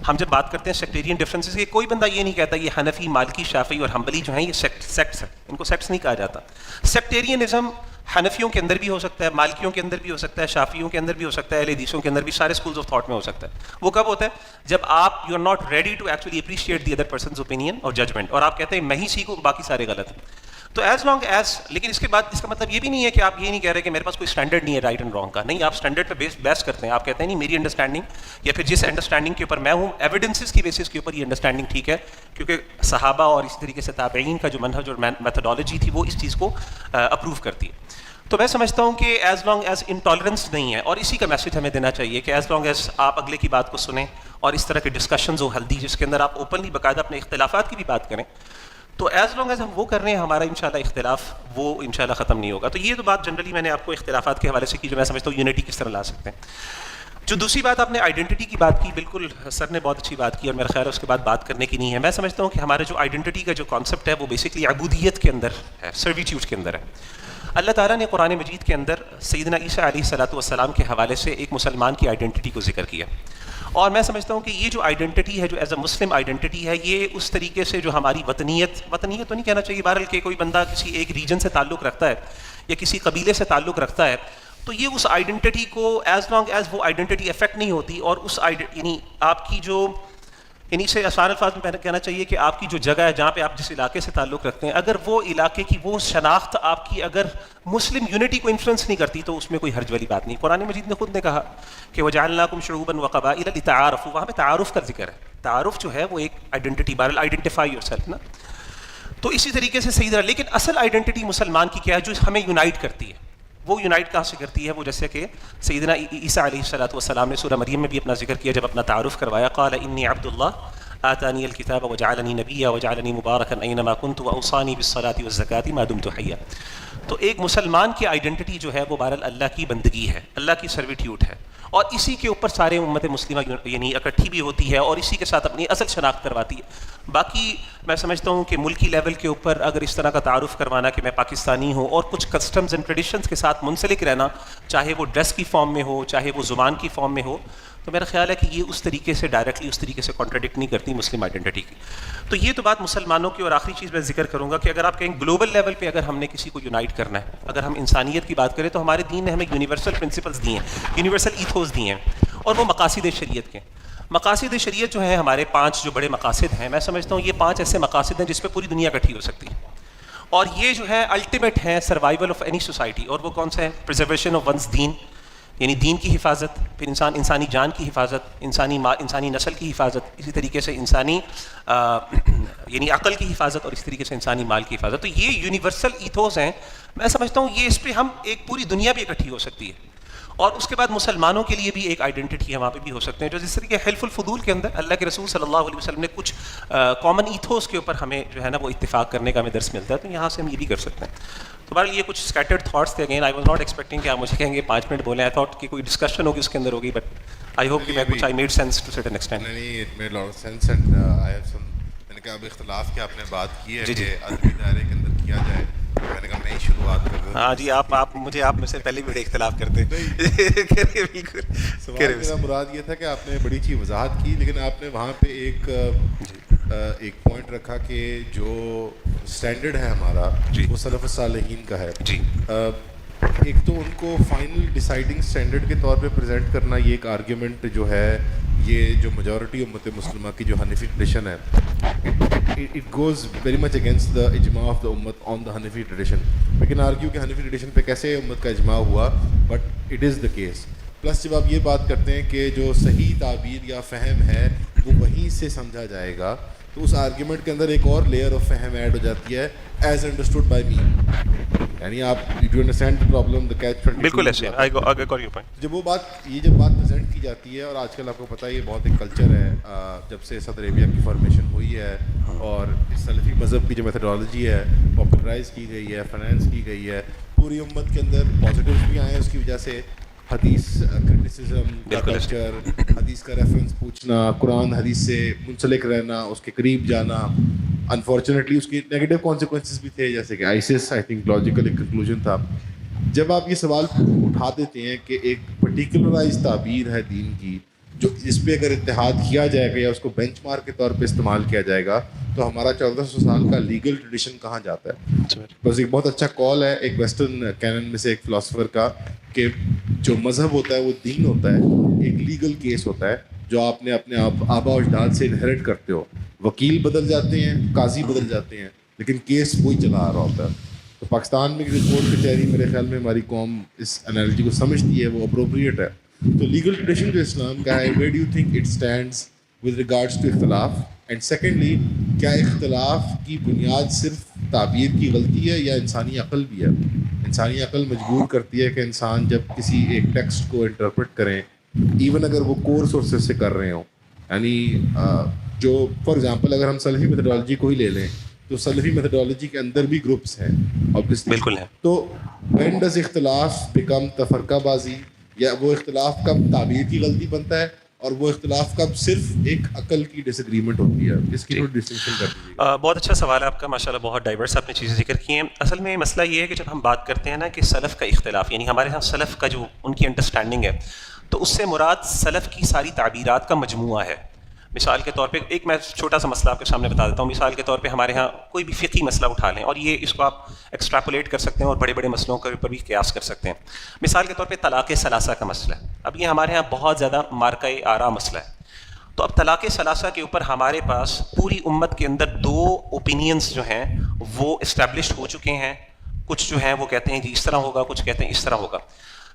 ہم جب بات کرتے ہیں سیکٹیرین ڈفرینسز کے، کوئی بندہ یہ نہیں کہتا یہ حنفی، مالکی، شافعی اور حنبلی جو ہیں یہ سیکٹس ہیں. ان کو سیکٹس نہیں کہا جاتا. سیکٹیرینزم حنفیوں کے اندر بھی ہو سکتا ہے، مالکیوں کے اندر بھی ہو سکتا ہے، شافعیوں کے اندر بھی ہو سکتا ہے، اہل حدیثوں کے اندر بھی، سارے اسکولز آف تھاٹ میں ہو سکتا ہے. وہ کب ہوتا ہے؟ جب آپ you are not ready to actually appreciate the other persons opinion اور ججمنٹ، اور آپ کہتے ہیں میں ہی سیکھوں باقی سارے غلط ہیں. تو ایز لانگ ایز، لیکن اس کے بعد اس کا مطلب یہ بھی نہیں ہے کہ آپ یہ نہیں کہہ رہے کہ میرے پاس کوئی اسٹینڈرڈ نہیں ہے رائٹ اینڈ رانگ کا. نہیں، آپ اسٹینڈرڈ پہ بیس کرتے ہیں. آپ کہتے ہیں نہیں میری انڈرسٹینڈنگ یا پھر جس انڈرسٹینڈنگ کے اوپر میں ہوں ایویڈنسز کی بیسس کے اوپر یہ انڈرسٹینڈنگ ٹھیک ہے، کیونکہ صحابہ اور اسی طریقے سے تابعین کا جو منہج اور میتھڈالوجی تھی وہ اس چیز کو اپروو کرتی ہے. تو میں سمجھتا ہوں کہ ایز لانگ ایز انٹالرنس نہیں ہے، اور اسی کا میسج ہمیں دینا چاہیے کہ ایز لانگ ایز آپ اگلے کی بات کو سنیں اور اس طرح کے ڈسکشنز ہو ہلدی جس کے اندر آپ اوپنلی باقاعدہ اپنے اختلافات کی بھی بات کریں، تو ایز لانگ ایز ہم وہ کر رہے ہیں ہمارا انشاءاللہ اختلاف وہ انشاءاللہ ختم نہیں ہوگا. تو یہ تو بات جنرلی میں نے آپ کو اختلافات کے حوالے سے کی جو میں سمجھتا ہوں یونٹی کس طرح لا سکتے ہیں. جو دوسری بات آپ نے آئیڈینٹی کی بات کی، بالکل سر نے بہت اچھی بات کی اور میرا خیال ہے اس کے بعد بات کرنے کی نہیں ہے. میں سمجھتا ہوں کہ ہمارا جو آئیڈینٹی کا جو کانسیپٹ ہے وہ بیسکلی عبودیت کے اندر ہے، سرویٹیوڈ کے اندر ہے. اللہ تعالیٰ نے قرآن مجید کے اندر سیدنا عیسیٰ علیہ الصلوۃ والسلام کے حوالے سے ایک مسلمان کی آئیڈینٹی کو ذکر کیا، اور میں سمجھتا ہوں کہ یہ جو آئیڈینٹی ہے جو ایز اے مسلم آئیڈینٹی ہے، یہ اس طریقے سے جو ہماری وطنیت تو نہیں کہنا چاہیے بہرحال کہ کوئی بندہ کسی ایک ریجن سے تعلق رکھتا ہے یا کسی قبیلے سے تعلق رکھتا ہے، تو یہ اس آئیڈینٹی کو ایز لانگ ایز وہ آئیڈینٹی افیکٹ نہیں ہوتی، اور اس یعنی آپ کی جو یعنی سے آسان الفاظ میں کہنا چاہیے کہ آپ کی جو جگہ ہے جہاں پہ آپ جس علاقے سے تعلق رکھتے ہیں، اگر وہ علاقے کی وہ شناخت آپ کی اگر مسلم یونٹی کو انفلوئنس نہیں کرتی تو اس میں کوئی حرج والی بات نہیں. قرآن مجید نے خود نے کہا کہ وَجَعَلْنَاكُمْ شُعُوبًا وَقَبَائِلَ لِتَعَارَفُوا، وہاں پہ تعارف کا ذکر ہے. تعارف جو ہے وہ ایک آئیڈینٹی، بہرحال آئیڈینٹیفائی یور سیلف نا. تو اسی طریقے سے سیدنا، لیکن اصل آئیڈینٹی مسلمان کی کیا ہے جو ہمیں یونائٹ کرتی ہے؟ وہ یونائٹ کہاں سے کرتی ہے؟ وہ جیسے کہ سیدنا عیسیٰ علیہ الصلوۃ والسلام نے سورہ مریم میں بھی اپنا ذکر کیا جب اپنا تعارف کروایا، قال انی عبد اللہ آتانی الکتاب وجعلنی نبیا وجعلنی مبارکا اینما کنت واوصانی بالصلاۃ والزکاۃ ما دمت حیا. تو ایک مسلمان کی آئیڈینٹی جو ہے وہ بہرحال اللہ کی بندگی ہے، اللہ کی سرویٹیوڈ ہے، اور اسی کے اوپر سارے امت مسلمہ یعنی اکٹھی بھی ہوتی ہے اور اسی کے ساتھ اپنی اصل شناخت کرواتی ہے. باقی میں سمجھتا ہوں کہ ملکی لیول کے اوپر اگر اس طرح کا تعارف کروانا کہ میں پاکستانی ہوں اور کچھ کسٹمز اینڈ ٹریڈیشنز کے ساتھ منسلک رہنا، چاہے وہ ڈریس کی فارم میں ہو چاہے وہ زبان کی فارم میں ہو، تو میرا خیال ہے کہ یہ اس طریقے سے ڈائریکٹلی اس طریقے سے کانٹراڈکٹ نہیں کرتی مسلم آئیڈینٹی کی. تو یہ تو بات مسلمانوں کی. اور آخری چیز میں ذکر کروں گا کہ اگر آپ کہیں گلوبل لیول پہ اگر ہم نے کسی کو یونائٹ کرنا ہے، اگر ہم انسانیت کی بات کریں تو ہمارے دین نے ہمیں یونیورسل پرنسپلز دی ہیں، یونیورسل ایتھوز دیے ہیں، اور وہ مقاصد شریعت کے. مقاصد شریعت جو ہیں ہمارے 5 جو بڑے مقاصد ہیں، میں سمجھتا ہوں یہ 5 ایسے مقاصد ہیں جس پہ پوری دنیا اکٹھی ہو سکتی ہے، اور یہ جو ہے الٹیمیٹ ہیں سروائیول آف اینی سوسائٹی. اور وہ کون سے ہیں؟ پرزرویشن آف ونس دین، یعنی دین کی حفاظت، پھر انسانی جان کی حفاظت، انسانی نسل کی حفاظت، اسی طریقے سے انسانی یعنی عقل کی حفاظت، اور اسی طریقے سے انسانی مال کی حفاظت. تو یہ یونیورسل ایتھوز ہیں. میں سمجھتا ہوں یہ اس پہ ہم ایک پوری دنیا بھی اکٹھی ہو سکتی ہے. اور اس کے بعد مسلمانوں کے لیے بھی ایک آئیڈینٹی ہے، وہاں پہ بھی ہو سکتے ہیں. جو جس طریقے حلف الفضول کے اندر اللہ کے رسول صلی اللہ علیہ وسلم نے کچھ کامن ایتھوس کے اوپر ہمیں جو ہے نا وہ اتفاق کرنے کا ہمیں درس ملتا ہے، تو یہاں سے ہم یہ بھی کر سکتے ہیں. تو بہرحال یہ کچھ اسکیٹرڈ تھاٹس تھے. Again I was not expecting کہ آپ مجھے کہیں گے 5 منٹ بولیں. آئی تھاٹ کہ کوئی ڈسکشن ہوگی اس کے اندر ہوگی، بٹ آئی ہوپ کہ میں کچھ I made sense to certain extent. نہیں، it made lot of sense and I have some. میں نے کہا اب اختلاف کی آپ نے بات کی ہے کہ ادبی دائرے کے اندر کیا جائے. میں نے کہا میں ہی شروعات کر دوں. ہاں جی، آپ مجھ سے پہلے بھی بڑے اختلاف کرتے بالکل. میرا مراد یہ تھا کہ آپ نے بڑی اچھی وضاحت کی، لیکن آپ نے وہاں پہ ایک پوائنٹ رکھا کہ جو اسٹینڈرڈ ہے ہمارا وہ سلف الصالحین کا ہے. ایک تو ان کو فائنل ڈیسائیڈنگ اسٹینڈرڈ کے طور پہ پریزنٹ کرنا، یہ ایک آرگیومنٹ جو ہے، یہ جو میجورٹی امت مسلمہ کی جو حنفی ٹریڈیشن ہے، it goes very much against the اجماع of the امت on the Hanafi tradition. we can argue کہ حنفی ٹریڈیشن پہ کیسے امت کا اجماع ہوا، but it is the case. Plus جب آپ یہ بات کرتے ہیں کہ جو صحیح تعبیر یا فہم ہے وہ وہیں سے سمجھا جائے گا، تو اس آرگیومنٹ کے اندر ایک اور لیئر آف فہم ایڈ ہو جاتی ہے، ایز انڈرسٹوڈ بائی می. یعنی آپ you understand the problem, the catch 22. بالکل ایسے جب وہ بات پریزنٹ کی جاتی ہے، اور آج کل آپ کو پتہ ہے یہ بہت ایک کلچر ہے، جب سے سعودی عربیہ کی فارمیشن ہوئی ہے اور سلفی مذہب کی جو میتھڈالوجی ہے پاپولرائز کی گئی ہے، فائنینس کی گئی ہے، پوری امت کے اندر پازیٹیوز بھی آئے ہیں اس کی وجہ سے. حدیث کرٹیسزم کا کلچر، حدیث کا ریفرنس پوچھنا، قرآن حدیث سے منسلک رہنا، اس کے قریب جانا. انفارچونیٹلی اس کی نیگیٹو کانسیکوینسز بھی تھے، جیسے کہ آئیسس آئی تھنک لاجیکل ایک کنکلوژن تھا. جب آپ یہ سوال اٹھا دیتے ہیں کہ ایک پرٹیکولرائز تعبیر ہے دین کی، جو اس پہ اگر اتحاد کیا جائے گا یا اس کو بینچ مارک کے طور پہ استعمال کیا جائے گا، تو ہمارا 1400 سال کا لیگل ٹریڈیشن کہاں جاتا ہے؟ بس ایک بہت اچھا کال ہے ایک ویسٹرن کینن میں سے ایک فلاسفر کا، کہ جو مذہب ہوتا ہے وہ دین ہوتا ہے، ایک لیگل کیس ہوتا ہے جو آپ نے اپنے آبا و اجداد سے انہیرٹ کرتے ہو. وکیل بدل جاتے ہیں، قاضی بدل جاتے ہیں، لیکن کیس وہی چلا آ رہا ہوتا ہے. تو پاکستان میں جو کورٹ کچہری میرے خیال میں ہماری قوم اس انالوجی کو سمجھتی ہے وہ اپروپریٹ ہے. تو لیگل ٹریڈیشن جو اسلام کا ہے where do you think it stands with regards to اختلاف؟ اینڈ سیکنڈلی کیا اختلاف کی بنیاد صرف تعبیر کی غلطی ہے یا انسانی عقل بھی ہے؟ انسانی عقل مجبور کرتی ہے کہ انسان جب کسی ایک ٹیکسٹ کو انٹرپریٹ کریں ایون اگر وہ کور سورسز سے کر رہے ہوں, یعنی جو فار ایگزامپل اگر ہم سلفی میتھڈالوجی کو ہی لے لیں تو سلفی میتھڈالوجی کے اندر بھی گروپس ہیں بالکل ہے. تو وین ڈز اختلاف بیکم تفرقہ بازی, یا وہ اختلاف کب تعبیر کی غلطی بنتا ہے اور وہ اختلاف کب صرف ایک عقل کی ڈس ایگریمنٹ ہوتی ہے؟ اس کی تھوڑی ڈسٹنکشن کر دیجیے. بہت اچھا سوال ہے آپ کا ماشاءاللہ, بہت ڈائیورس آپ نے چیزیں ذکر کی ہیں. اصل میں مسئلہ یہ ہے کہ جب ہم بات کرتے ہیں نا کہ سلف کا اختلاف, یعنی ہمارے یہاں سلف کا جو ان کی انڈرسٹینڈنگ ہے, تو اس سے مراد سلف کی ساری تعبیرات کا مجموعہ ہے. مثال کے طور پہ ایک میں چھوٹا سا مسئلہ آپ کے سامنے بتا دیتا ہوں. مثال کے طور پہ ہمارے ہاں کوئی بھی فقہی مسئلہ اٹھا لیں, اور یہ اس کو آپ ایکسٹراپولیٹ کر سکتے ہیں اور بڑے بڑے مسئلوں کے اوپر بھی قیاس کر سکتے ہیں. مثال کے طور پہ طلاق ثلاثہ کا مسئلہ ہے. اب یہ ہمارے ہاں بہت زیادہ مارکہ آرا مسئلہ ہے. تو اب طلاق ثلاثہ کے اوپر ہمارے پاس پوری امت کے اندر 2 اوپینینز جو ہیں وہ اسٹیبلشڈ ہو چکے ہیں. کچھ جو ہیں وہ کہتے ہیں جی اس طرح ہوگا, کچھ کہتے ہیں اس طرح ہوگا.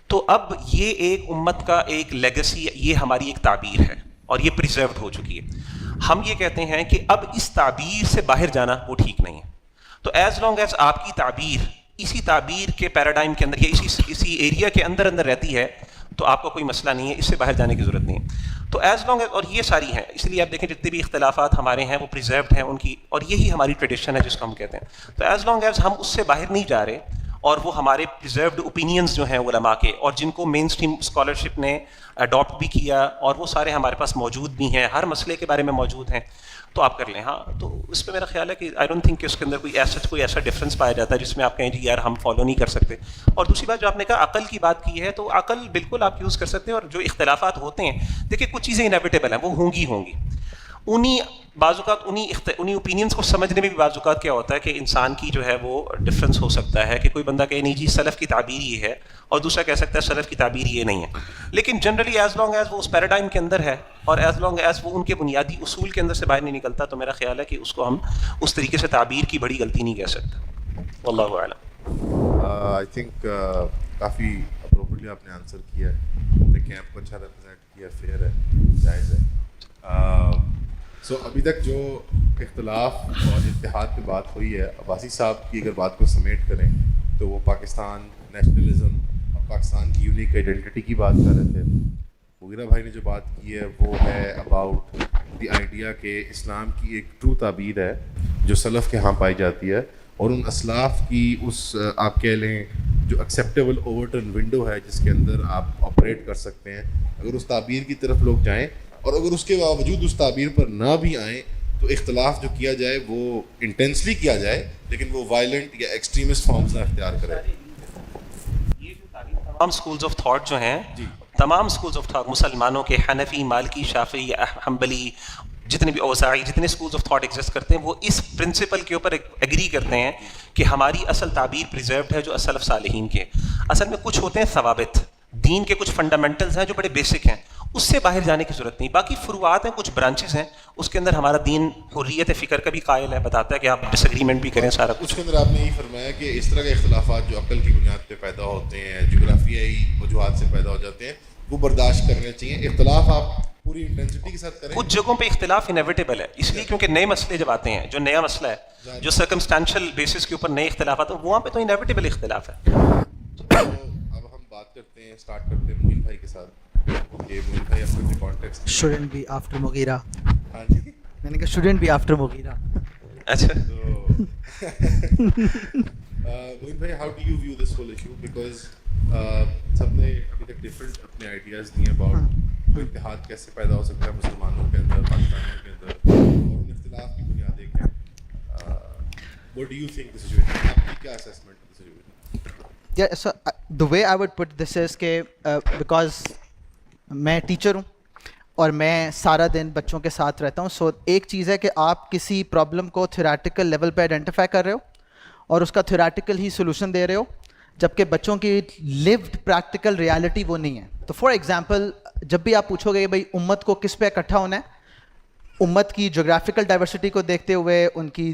تو اب یہ ایک امت کا ایک لیگسی, یہ ہماری ایک تعبیر ہے اور یہ پریزروڈ ہو چکی ہے. ہم یہ کہتے ہیں کہ اب اس تعبیر سے باہر جانا وہ ٹھیک نہیں ہے. تو ایز لانگ ایز آپ کی تعبیر اسی تعبیر کے پیراڈائم کے اندر یا اسی ایریا کے اندر رہتی ہے تو آپ کو کوئی مسئلہ نہیں ہے, اس سے باہر جانے کی ضرورت نہیں ہے. تو ایز لانگ ایز, اور یہ ساری ہیں, اس لیے آپ دیکھیں جتنے بھی اختلافات ہمارے ہیں وہ پریزروڈ ہیں ان کی, اور یہی ہماری ٹریڈیشن ہے جس کو ہم کہتے ہیں. تو ایز لانگ ایز ہم اس سے باہر نہیں جا رہے اور وہ ہمارے پریزروڈ اوپینینز جو ہیں علماء کے, اور جن کو مین اسٹریم اسکالرشپ نے اڈاپٹ بھی کیا, اور وہ سارے ہمارے پاس موجود بھی ہیں, ہر مسئلے کے بارے میں موجود ہیں, تو آپ کر لیں. ہاں, تو اس پہ میرا خیال ہے کہ آئی ڈونٹ تھنک کہ اس کے اندر کوئی ایسا ڈفرینس پایا جاتا ہے جس میں آپ کہیں جی یار ہم فالو نہیں کر سکتے. اور دوسری بات جو آپ نے کہا عقل کی بات کی ہے, تو عقل بالکل آپ یوز کر سکتے ہیں. اور جو اختلافات ہوتے ہیں, دیکھیں کچھ چیزیں انیویٹیبل ہیں, وہ ہوں گی. انہیں بعض اوقات انہیں اوپینینس کو سمجھنے میں بھی بعض اوقات کیا ہوتا ہے کہ انسان کی جو ہے وہ ڈفرینس ہو سکتا ہے, کہ کوئی بندہ کہے نہیں جی سلف کی تعبیر یہ ہے, اور دوسرا کہہ سکتا ہے سلف کی تعبیر یہ نہیں ہے. لیکن جنرلی ایز لانگ ایز وہ اس پیراڈائم کے اندر ہے اور ایز لانگ ایز وہ ان کے بنیادی اصول کے اندر سے باہر نہیں نکلتا, تو میرا خیال ہے کہ اس کو ہم اس طریقے سے تعبیر کی بڑی غلطی نہیں کہہ سکتے. واللہ اعلم. آئی تھنک کافی اپروپریٹلی آپ نے آنسر کیا ہے, کیمپ کو اچھا ریپرزینٹ کیا, فیئر ہے, جائز ہے. سو ابھی تک جو اختلاف اور اتحاد پہ بات ہوئی ہے, عباسی صاحب کی اگر بات کو سمیٹ کریں تو وہ پاکستان, نیشنلزم اور پاکستان کی یونیک آئیڈینٹی کی بات کر رہے تھے. مغیرہ بھائی نے جو بات کی ہے وہ ہے اباؤٹ دی آئیڈیا کہ اسلام کی ایک ٹرو تعبیر ہے جو سلف کے ہاں پائی جاتی ہے, اور ان اسلاف کی اس آپ کہہ لیں جو ایکسیپٹیبل اوورٹرن ونڈو ہے جس کے اندر آپ آپریٹ کر سکتے ہیں, اگر اس تعبیر کی طرف لوگ جائیں, اور اگر اس کے باوجود اس تعبیر پر نہ بھی آئیں تو اختلاف جو کیا جائے وہ انٹینسلی کیا جائے, لیکن وہ وائلنٹ یا ایکسٹریمسٹ فارمز نہ اختیار کرے. یہ جو تمام اسکولز آف تھاٹ جو ہیں, تمام اسکولز آف تھاٹ مسلمانوں کے, حنفی, مالکی, شافعی, حنبلی, جتنے بھی اوزاعی, جتنے اسکولز آف تھاٹ ایگزسٹ کرتے ہیں, وہ اس پرنسپل کے اوپر ایگری کرتے ہیں کہ ہماری اصل تعبیر پریزروڈ ہے جو سلف صالحین کے. اصل میں کچھ ہوتے ہیں ثوابت, دین کے کچھ فنڈامنٹلز ہیں جو بڑے بیسک ہیں, اس سے باہر جانے کی ضرورت نہیں. باقی فروعات ہیں, کچھ برانچز ہیں, اس کے اندر ہمارا دین حریت فکر کا بھی قائل ہے, بتاتا ہے کہ آپ ڈس ایگریمنٹ بھی کریں سارا کچھ. اس کے اندر آپ نے یہ فرمایا کہ اس طرح کے اختلافات جو عقل کی بنیاد پہ پیدا ہوتے ہیں, جغرافیائی وجوہات سے پیدا ہو جاتے ہیں, وہ برداشت کرنے چاہیے. اختلاف آپ پوری انٹینسٹی کے ساتھ کریں. کچھ جگہوں پہ اختلاف انیویٹیبل ہے, اس لیے کیونکہ نئے مسئلے جب آتے ہیں, جو نیا مسئلہ ہے جو سرکمسٹانشل بیسس کے اوپر نئے اختلافات ہیں, وہاں پہ تو انیویٹیبل اختلاف ہے. اب ہم بات کرتے ہیں, اسٹارٹ کرتے ہیں معین بھائی کے ساتھ. Shouldn't be after Mughira. ہاں جی, میں نے کہا shouldn't be after Mughira. اچھا, معین بھائی, how do you view this whole issue? Because سب نے ابھی تک ڈفرینٹ اپنے آئیڈیاز دیے اباؤٹ اتحاد کیسے پیدا ہو سکتا ہے مسلمانوں کے اندر, پاکستانیوں کے اندر, اور ان اختلاف کی بنیادیں کیا ہیں. What do you think the situation? آپ کی کیا assessment ہے the situation? Yeah, so the way I would put this is کہ because میں ٹیچر ہوں اور میں سارا دن بچوں کے ساتھ رہتا ہوں. سو ایک چیز ہے کہ آپ کسی پرابلم کو تھیوریٹیکل لیول پہ آئیڈینٹیفائی کر رہے ہو اور اس کا تھیوریٹیکل ہی سولوشن دے رہے ہو, جبکہ بچوں کی لیوڈ پریکٹیکل ریالٹی وہ نہیں ہے. تو فار ایگزامپل جب بھی آپ پوچھو گے کہ بھائی امت کو کس پہ اکٹھا ہونا ہے, امت کی جغرافیکل ڈائیورسٹی کو دیکھتے ہوئے, ان کی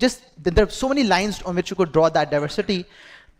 just there are so many lines on which you could draw that diversity.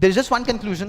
there is just one conclusion,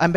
And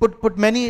put many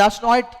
that's not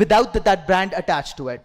without that brand attached to it.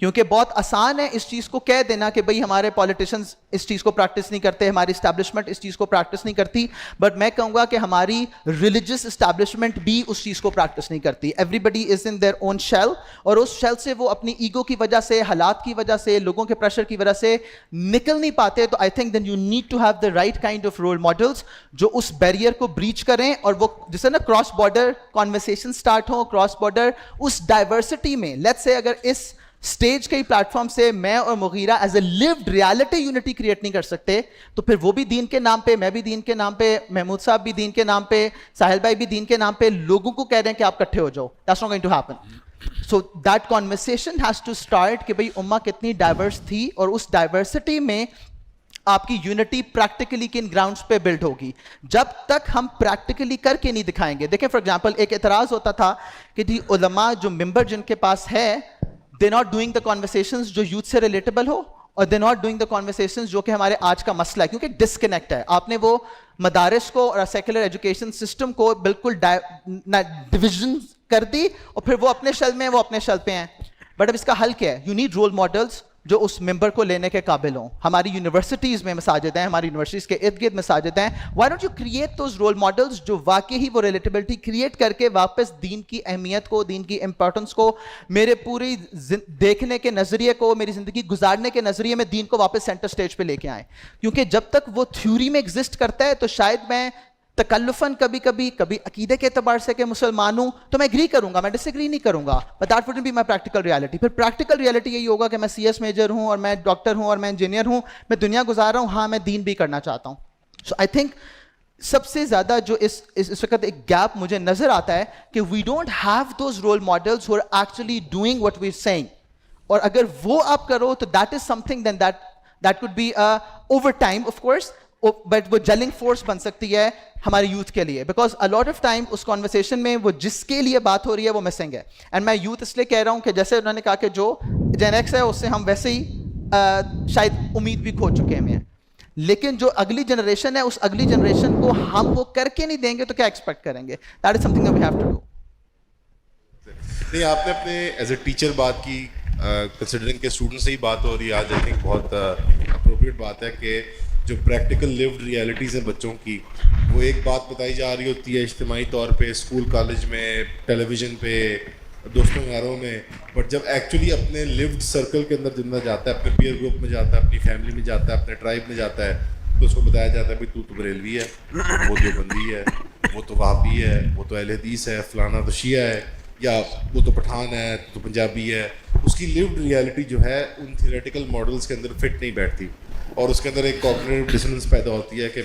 کیونکہ بہت آسان ہے اس چیز کو کہہ دینا کہ بھئی ہمارے پولیٹیشنز اس چیز کو پریکٹس نہیں کرتے, ہماری اسٹیبلشمنٹ اس چیز کو پریکٹس نہیں کرتی, بٹ میں کہوں گا کہ ہماری ریلیجس اسٹیبلشمنٹ بھی اس چیز کو پریکٹس نہیں کرتی. Everybody is in their own shell, اور اس شیل سے وہ اپنی ایگو کی وجہ سے, حالات کی وجہ سے, لوگوں کے پریشر کی وجہ سے نکل نہیں پاتے. تو I think then you need to have the right kind of role models جو اس بیریئر کو بریچ کریں, اور وہ جسے نا کراس بارڈر کانورسیشن اسٹارٹ ہو, کراس بارڈر اس ڈائیورسٹی میں. لیٹس سے اگر اس اسٹیج کے پلیٹ فارم سے میں اور Mughira as a lived reality unity create نہیں کر سکتے, تو پھر وہ بھی دین کے نام پہ, میں بھی دین کے نام پہ, محمود صاحب بھی دین کے نام پہ, ساحل بھائی بھی دین کے نام پہ لوگوں کو کہہ رہے ہیں کہ آپ کٹھے ہو جاؤ. That's not going to happen. So that conversation has to start کہ بھئی امہ کتنی ڈائیورس تھی, اور اس ڈائیورسٹی میں آپ کی یونٹی پریکٹیکلی کن گراؤنڈز پہ بلڈ ہوگی. جب تک ہم پریکٹیکلی کر کے نہیں دکھائیں گے. دیکھیں فار ایگزامپل ایک اعتراض ہوتا تھا کہ جی علماء جو ممبر جن کے پاس ہے, they're not doing the conversations جو یوتھ سے ریلیٹیبل ہو, اور they're not doing the conversations جو کہ ہمارے آج کا مسئلہ ہے, کیونکہ ڈسکنیکٹ ہے. آپ نے وہ مدارس کو اور سیکولر ایجوکیشن سسٹم کو بالکل ڈویژن کر دی, اور پھر وہ اپنے شل میں, وہ اپنے شل پہ ہیں. بٹ اب اس کا حل کیا ہے؟ یو نیڈ رول ماڈلس جو اس ممبر کو لینے کے قابل ہوں. ہماری یونیورسٹیز میں مساجد ہیں, ہماری یونیورسٹیز کے ارد گرد مساجد ہیں. Why don't you create those role models جو واقعی ہی وہ ریلیٹیبلٹی کریٹ کر کے واپس دین کی اہمیت کو, دین کی امپورٹنس کو, میرے پوری دیکھنے کے نظریے کو, میری زندگی گزارنے کے نظریے میں دین کو واپس سینٹر سٹیج پہ لے کے آئیں. کیونکہ جب تک وہ تھیوری میں ایگزسٹ کرتا ہے تو شاید میں تکلفاً کبھی عقیدے کے اعتبار سے کہ مسلمان ہوں تو میں اگری کروں گا, میں ڈس ایگری نہیں کروں گا, but that wouldn't be my practical reality. پھر پریکٹیکل ریالٹی یہی ہوگا کہ میں سی ایس میجر ہوں, اور میں ڈاکٹر ہوں, اور میں انجینئر ہوں, میں دنیا گزار رہا ہوں, ہاں میں دین بھی کرنا چاہتا ہوں. سو آئی تھنک سب سے زیادہ جو اس وقت ایک گیپ مجھے نظر آتا ہے کہ we don't have those role models who are actually doing what we are seeing. اور اگر وہ آپ کرو تو that is something then that could be over time of course, but وہ جیلنگ فورس بن سکتی ہے ہمارے یوتھ کے لیے, because a lot of time اس کانورسیشن میں وہ جس کے لیے بات ہو رہی ہے وہ مسنگ ہے. اینڈ میں یوتھ اس لیے کہہ رہا ہوں کہ جیسے انہوں نے کہا کہ جو جین ایکس ہے اس سے ہم ویسے ہی شاید امید بھی کھو چکے ہیں, لیکن جو اگلی جنریشن ہے اس اگلی جنریشن کو ہم وہ کر کے نہیں دیں گے تو کیا ایکسپیکٹ کریں گے. That is something we have to do. نہیں, آپ نے اپنے ایز اے ٹیچر بات کی, کنسیڈرنگ کہ اسٹوڈنٹ سے ہی بات ہو رہی ہے آج, آئی تھنک بہت اپروپریٹ بات ہے کہ جو پریکٹیکل لیوڈ ریالٹیز ہیں بچوں کی, وہ ایک بات بتائی جا رہی ہوتی ہے اجتماعی طور پہ اسکول کالج میں, ٹیلی ویژن پہ, دوستوں یاروں میں, بٹ جب ایکچولی اپنے لیوڈ سرکل کے اندر جنہ جاتا ہے, اپنے پیئر گروپ میں جاتا ہے, اپنی فیملی میں جاتا ہے, اپنے ٹرائب میں جاتا ہے, تو اس کو بتایا جاتا ہے بھائی تو بریلوی ہے, وہ دیوبندی ہے, وہ تو وہابی ہے, وہ تو اہل حدیث ہے, فلانا تو شیعہ ہے, یا وہ تو پٹھان ہے, تو پنجابی ہے. اس کی لیوڈ ریالٹی جو ہے ان تھیوریٹیکل ماڈلس کے اندر فٹ نہیں بیٹھتی, اور اس کے اندر ایک کوگنیٹو ڈسوننس پیدا ہوتی ہے کہ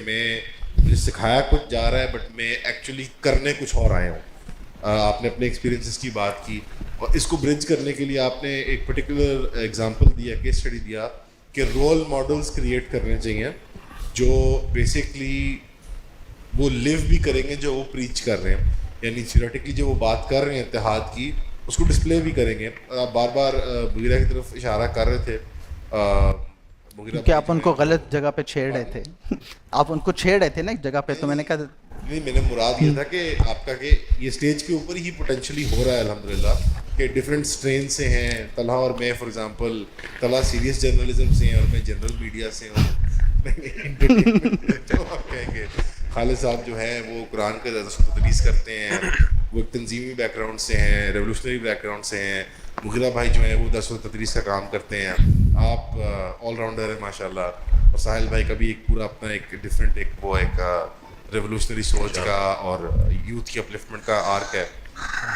مجھے سکھایا کچھ جا رہا ہے بٹ میں ایکچولی کرنے کچھ اور آیا ہوں. آپ نے اپنے ایکسپیرینسز کی بات کی, اور اس کو برج کرنے کے لیے آپ نے ایک پرٹیکولر ایگزامپل دیا, کیس اسٹڈی دیا کہ رول ماڈلس کریٹ کرنے چاہیے جو بیسکلی وہ لیو بھی کریں گے جو وہ پریچ کر رہے ہیں, یعنی تھیوریٹیکلی جو وہ بات کر رہے ہیں اتحاد کی اس کو ڈسپلے بھی کریں گے. آپ بار بار مغیرہ کی طرف اشارہ کر رہے تھے کہ آپ ان کو غلط جگہ پہ چھیڑ رہے تھے, آپ ان کو چھیڑ رہے تھے نا ایک جگہ پہ, تو میں نے کہا نہیں, میں نے مراد یہ تھا کہ آپ کا کہ یہ اسٹیج کے اوپر ہی پوٹینشلی ہو رہا ہے الحمدللہ کہ ڈفرینٹ اسٹرین سے ہیں. طلحہ اور میں for example, Talha serious journalism سے ہیں اور میں جنرل میڈیا سے ہوں. کہیں گے خالد صاحب جو ہیں وہ قرآن کا درس و تدریس کرتے ہیں, وہ ایک تنظیمی بیک گراؤنڈ سے ہیں, ریولوشنری بیک گراؤنڈ سے ہیں. مغیرہ بھائی جو ہیں وہ درس و تدریس کا کام کرتے ہیں. آپ آل راؤنڈر ہیں ماشاء اللہ, اور ساحل بھائی کا بھی ایک پورا اپنا ایک ڈفرینٹ ایک ریولوشنری سوچ کا اور یوتھ کی اپلفٹمنٹ کا آرک ہے.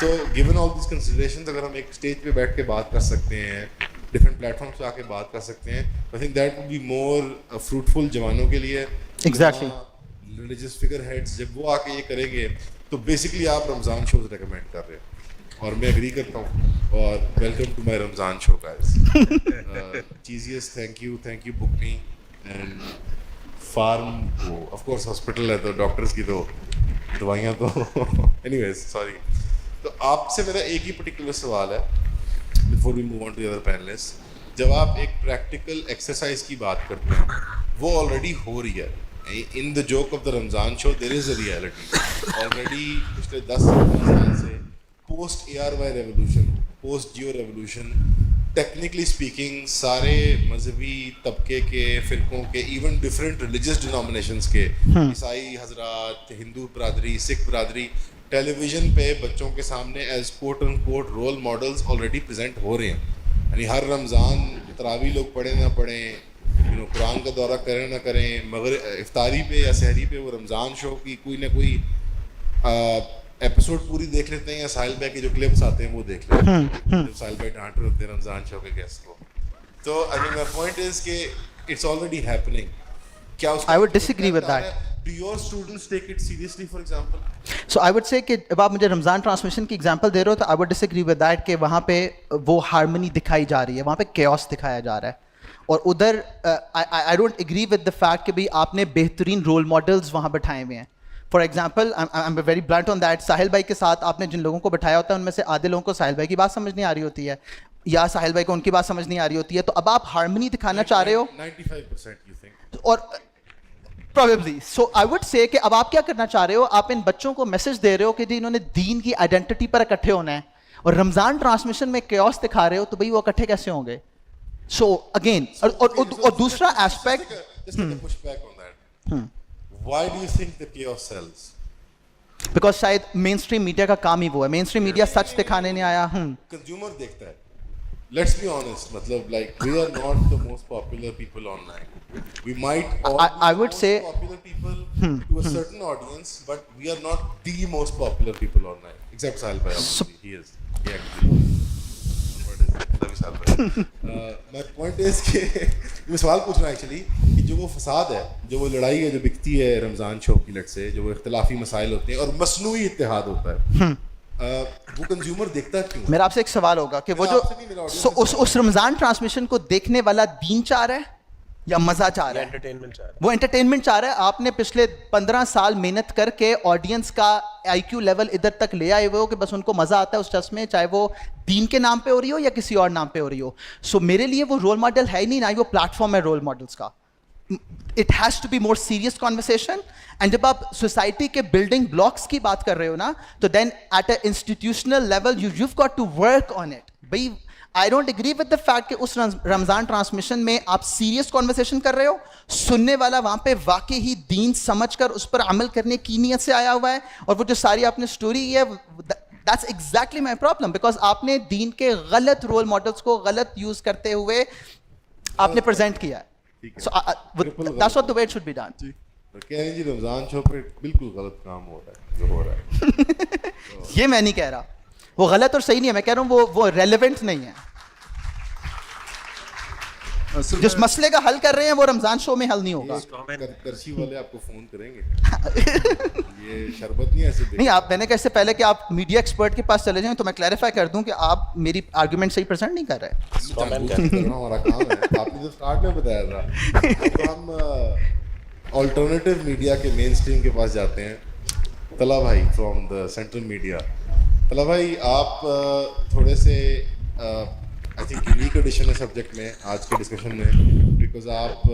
تو گیون آل دیز کنسیڈریشنز اگر ہم ایک اسٹیج پہ بیٹھ کے بات کر سکتے ہیں, ڈفرینٹ پلیٹ فارمس پہ آ کے بات کر سکتے ہیں, I think that would be more fruitful جوانوں کے لیے. ایگزیکٹلی ریلیجیس فگر ہیڈس جب وہ آ کے یہ کریں گے تو بیسکلی آپ رمضان شوز ریکمینڈ کر رہے ہیں, اور میں اگری کرتا ہوں. اور welcome to my Ramzan show guys. چیزیس thank you book me. And from of course hospital ہے تو ڈاکٹرس کی تو دوائیاں تو اینی ویز سوری. تو آپ سے میرا ایک ہی پرٹیکولر سوال ہے before we move on to the other panelist. جب آپ ایک پریکٹیکل ایکسرسائز کی بات کرتے ہیں وہ آلریڈی ہو رہی ہے. In the joke of the Ramzan show, there is a reality. Already پچھلے 10 سال سے post ARY revolution, post Geo revolution, technically speaking سارے مذہبی طبقے کے فرقوں کے ایون ڈفرینٹ ریلیجیس ڈینومینیشنس کے عیسائی حضرات, ہندو برادری, سکھ برادری ٹیلی ویژن پہ بچوں کے سامنے as quote and quote role models already present ہو رہے ہیں. یعنی ہر رمضان تراویح لوگ پڑھیں نہ پڑھیں, قرآن کا دورہ کریں نہ کریں, مغرب افطاری پہ یا سحری پہ وہ رمضان شو کی کوئی نہ کوئی ایپیسوڈ پوری دیکھ لیتے ہیں, یا ساحل بھائی کے جو کلپس آتے ہیں وہ دیکھ لیتے ہیں جب ساحل بھائی ڈانٹ رہے ہوتے ہیں رمضان شو کے گیسٹ کو. تو I mean my point is کہ it's already happening. کیا اس I would disagree with that. Do your students take it seriously, for example? So I would say کہ اب آپ مجھے رمضان ٹرانسمیشن کی ایگزامپل دے رہے ہو تو I would disagree with that کہ وہاں پہ وہ ہارمنی دکھائی جا رہی ہے, وہاں پہ chaos دکھایا جا رہا ہے. اور ادھر I don't agree with the fact کہ بھائی آپ نے بہترین رول ماڈلز وہاں بٹھائے ہوئے ہیں. For example I'm very blunt on that, ساحل بھائی کے ساتھ آپ نے جن لوگوں کو بٹھایا ہوتا ہے ان میں سے آدھے لوگوں کو ساحل بھائی کی بات سمجھ نہیں آ رہی ہوتی ہے, یا ساحل بھائی کو ان کی بات سمجھ نہیں آ رہی ہوتی ہے. تو اب آپ ہارمنی دکھانا چاہ رہے ہو 95% you think. اور probably so I would say کہ اب آپ کیا کرنا چاہ رہے ہو, آپ ان بچوں کو میسج دے رہے ہو کہ جی انہوں نے دین کی آئیڈینٹی پر اکٹھے ہونا ہے, اور رمضان ٹرانسمیشن میں کیوس دکھا رہے ہو, تو بھائی وہ اکٹھے کیسے ہوں گے. سو اگین اور دوسرا aspect, Just like a pushback on that. Why do you think the chaos sells? Because شاید مین اسٹریم میڈیا کا کام ہی وہ ہے, مین اسٹریم میڈیا سچ دکھانے نہیں آیا. Consumer دیکھتا ہے. Let's be honest, matlab like we are not the most popular people online. We might all be I the would most say popular people to a certain audience, but we are not the most popular people online. Except Sahil bhai, obviously. He is. He actually is. What is it? That is Sahil bhai. My point is کہ میں سوال پوچھ رہا ہوں actually کہ جو وہ فساد ہے, جو وہ لڑائی ہے جو بکتی ہے رمضان شو کی لٹ سے, جو وہ اختلافی مسائل ہوتے ہیں اور مصنوعی اتحاد ہوتا ہے, وہ کنزیومر دیکھتا کیوں؟ میرا آپ سے ایک سوال ہوگا کہ وہ جو اس رمضان ٹرانسمیشن کو دیکھنے والا دین چاہ رہا ہے یا مزہ چاہ رہا ہے؟ وہ انٹرٹینمنٹ چاہ رہا ہے. آپ نے پچھلے 15 سال محنت کر کے آڈینس کا آئی کیو لیول ادھر تک لے آئے ہوئے ہو کہ بس ان کو مزہ آتا ہے اس چس میں, چاہے وہ دین کے نام پہ ہو رہی ہو یا کسی اور نام پہ ہو رہی ہو. سو میرے لیے وہ رول ماڈل ہے ہی نہیں, نہ ہی وہ پلیٹ فارم ہے رول ماڈلس کا. It has to be more serious conversation. And جب آپ سوسائٹی کے بلڈنگ بلاکس کی بات کر رہے ہو نا, تو then at a institutional level you got to work on it. بھائی I don't agree with the fact کہ اس رمضان ٹرانسمیشن میں آپ سیریس کانورسیشن کر رہے ہو, سننے والا وہاں پہ واقعی ہی دین سمجھ کر اس پر عمل کرنے کی نیت سے آیا ہوا ہے. اور وہ جو ساری آپ نے اسٹوری ہے, that's exactly my problem, because آپ نے دین کے غلط رول ماڈلس کو غلط یوز کرتے ہوئے آپ نے پریزنٹ کیا ہے. So that's what the way it should be done. کہہ رہے ہیں جی رمضان شو پہ بالکل غلط کام ہو رہا ہے جو ہو رہا ہے. یہ میں نہیں کہہ رہا وہ غلط اور صحیح نہیں ہے, میں کہہ رہا ہوں وہ ریلیونٹ نہیں ہے. جس مسئلے کا حل کر رہے ہیں وہ رمضان شو میں حل نہیں ہوگا. کرچی والے آپ کو فون کریں گے, یہ شربت نہیں ایسے نہیں. آپ میں نے کہا اس سے پہلے کہ آپ میڈیا ایکسپرٹ کے پاس چلے جائیں تو میں کلیریفائی کر دوں کہ آپ میری آرگومنٹ صحیح پریزنٹ نہیں کر رہے. ہمارا کام ہے, آپ نے جو اسٹارٹ میں بتایا تھا, تو ہم آلٹرنیٹیو میڈیا کے مین اسٹریم کے پاس جاتے ہیں. طلحہ بھائی from the central media. Talha بھائی آپ تھوڑے سے آئی تھنک یونیک ایڈیشن ہے سبجیکٹ میں آج کے ڈسکشن میں, بیکاز آپ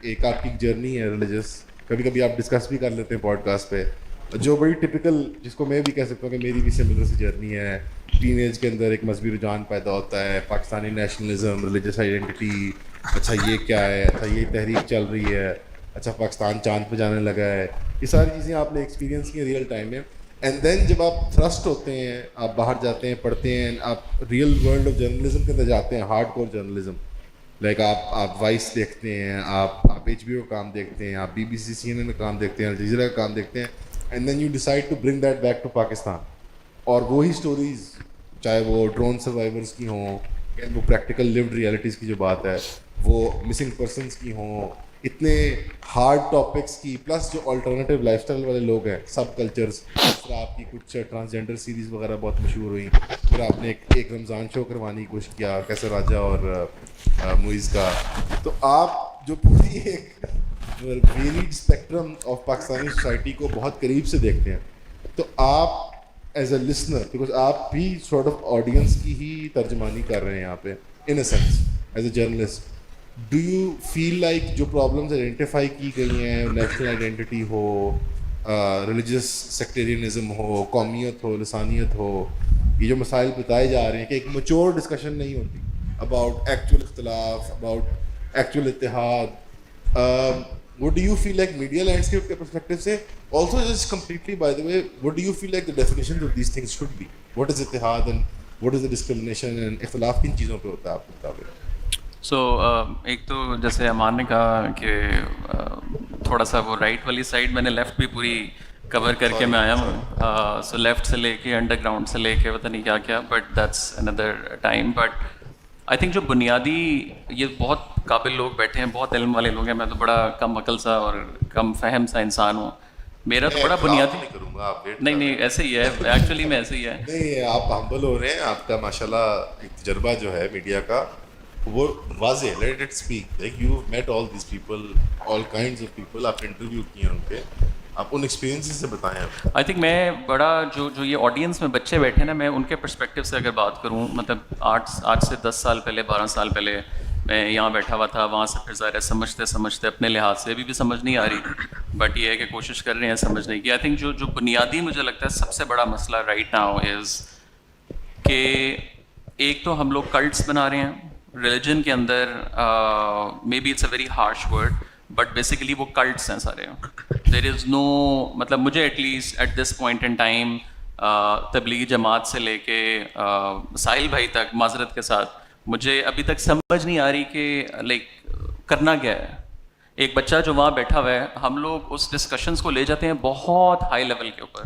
ایک آپ کی جرنی ہے ریلیجس, کبھی کبھی آپ ڈسکس بھی کر لیتے ہیں پوڈ کاسٹ پہ, جو بڑی ٹپکل, جس کو میں بھی کہہ سکتا ہوں کہ میری بھی سملر سی جرنی ہے. ٹین ایج کے اندر ایک مذہبی رجحان پیدا ہوتا ہے, پاکستانی نیشنلزم, ریلیجس آئیڈینٹی, اچھا یہ کیا ہے, اچھا یہ تحریک چل رہی ہے, اچھا پاکستان چاند پہ جانے لگا ہے. یہ ساری چیزیں آپ نے ایکسپیرینس کی ریئل ٹائم میں. اینڈ دین جب آپ تھرسٹ ہوتے ہیں, آپ باہر جاتے ہیں, پڑھتے ہیں, آپ ریئل ورلڈ آف جرنلزم کے اندر جاتے ہیں, ہارڈ کور جرنلزم, لائک آپ وائس دیکھتے ہیں, آپ ایچ بی او کا کام دیکھتے ہیں, آپ B B C C N N کا کام دیکھتے ہیں, الجزیرہ کا کام دیکھتے ہیں, and then you decide to bring that back to Pakistan. اور وہی اسٹوریز, چاہے وہ ڈرون سروائیورس کی ہوں, وہ پریکٹیکل لیوڈ ریئلٹیز کی جو بات ہے, وہ مسنگ پرسنس کی ہوں, اتنے ہارڈ ٹاپکس کی, پلس جو آلٹرنیٹیو لائف اسٹائل والے لوگ ہیں, سب کلچرز, پھر آپ کی کچھ ٹرانسجینڈر سیریز وغیرہ بہت مشہور ہوئیں, پھر آپ نے ایک رمضان شو کروانے کی کوشش کیا کیسر راجہ اور معیز کا. تو آپ جو پوری ایک varied spectrum of Pakistani society کو بہت قریب سے دیکھتے ہیں, تو آپ ایز اے لسنر, بیکاز آپ بھی سارٹ آف آڈینس کی ہی ترجمانی کر رہے ہیں یہاں پہ in a sense as a journalist, do you feel like جو پرابلمس آئیڈینٹیفائی کی گئی ہیں, نیشنل آئیڈینٹی ہو, ریلیجیس سیکٹیرینزم ہو, قومیت ہو, لسانیت ہو, یہ جو مسائل بتائے جا رہے ہیں کہ ایک میچور ڈسکشن نہیں ہوتی, about actual اختلاف, about actual اتحاد. What do you feel like media landscape کے perspective سے, also just completely by the way, what do you feel like the definitions of these things should be? What is اتحاد and what is the discrimination, and اختلاف کن چیزوں پہ ہوتا ہے آپ کے مطابق؟ سو ایک تو جیسے امان نے کہا کہ تھوڑا سا وہ رائٹ والی سائڈ میں نے لیفٹ بھی پوری کور کر کے میں آیا ہوں. سو لیفٹ سے لے کے انڈر گراؤنڈ سے لے کے پتہ نہیں کیا کیا, but that's another time. But I think جو بنیادی, یہ بہت قابل لوگ بیٹھے ہیں, بہت علم والے لوگ ہیں, میں تو بڑا کم عقل سا اور کم فہم سا انسان ہوں. میرا تو بڑا بنیادی نہیں ایسے ہی ہے, ایکچولی میں ایسے ہی ہے. نہیں, آپ ہمبل ہو رہے ہیں, آپ کا ماشاءاللہ ایک تجربہ جو ہے میڈیا کا وہ واضح ہے. Late it speak, like you meet all these people, all kinds of people, آپ انٹرویو کیے ہیں ان کے, آپ ان ایکسپیرینسز سے بتائیں. آئی تھنک میں بڑا جو یہ آڈینس میں بچے بیٹھے نا, میں ان کے پرسپیکٹیو سے اگر بات کروں, مطلب آج سے 10 سال پہلے 12 سال پہلے میں یہاں بیٹھا ہوا تھا, وہاں سے پھر ظاہر سمجھتے اپنے لحاظ سے بھی سمجھ نہیں آ رہی, بٹ یہ ہے کہ کوشش کر رہے ہیں سمجھنے کی. آئی تھنک جو بنیادی مجھے لگتا ہے سب سے بڑا مسئلہ رائٹ ناؤ از کہ ایک تو ہم لوگ کلٹس بنا رہے ہیں ریلیجن کے اندر. Maybe it's a very harsh word, but basically وہ کلٹس ہیں سارے. دیر از نو, مطلب مجھے at least at this point in time Tablighi Jamaat سے لے کے ساحل بھائی تک, معذرت کے ساتھ, مجھے ابھی تک سمجھ نہیں آ رہی کہ لائک کرنا کیا ہے. ایک بچہ جو وہاں بیٹھا ہوا ہے, ہم لوگ اس ڈسکشنس کو لے جاتے ہیں بہت ہائی لیول کے اوپر.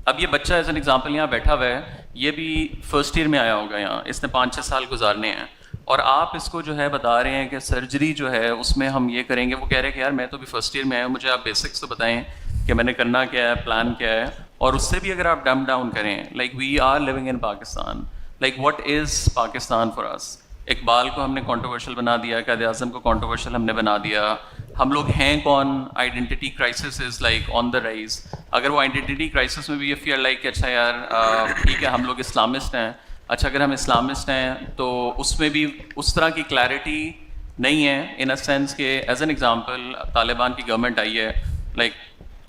اب یہ بچہ ایز این ایگزامپل یہاں بیٹھا ہوا ہے, یہ بھی فرسٹ ایئر میں آیا ہوگا یہاں, اس نے 5-6 سال گزارنے ہیں, اور آپ اس کو جو ہے بتا رہے ہیں کہ سرجری جو ہے اس میں ہم یہ کریں گے. وہ کہہ رہے ہیں کہ یار میں تو ابھی فرسٹ ایئر میں آیا ہوں, مجھے آپ بیسکس تو بتائیں کہ میں نے کرنا کیا ہے, پلان کیا ہے. اور اس سے بھی اگر آپ ڈم ڈاؤن کریں, like we are living in Pakistan, like what is Pakistan for us. Iqbal کو ہم نے کانٹروورشل بنا دیا, قائد اعظم کو کانٹروورشل ہم نے بنا دیا. ہم لوگ ہیں کون؟ Identity crisis is like on the rise. اگر وہ آئیڈینٹی کرائسس میں بھی یہ فیئر لائک کہ اچھا یار ٹھیک ہے ہم لوگ اسلامسٹ ہیں, اچھا اگر ہم اسلامسٹ ہیں تو اس میں بھی اس طرح کی کلیئرٹی نہیں ہے, ان اے سینس کہ ایز این ایگزامپل طالبان کی گورنمنٹ آئی ہے, like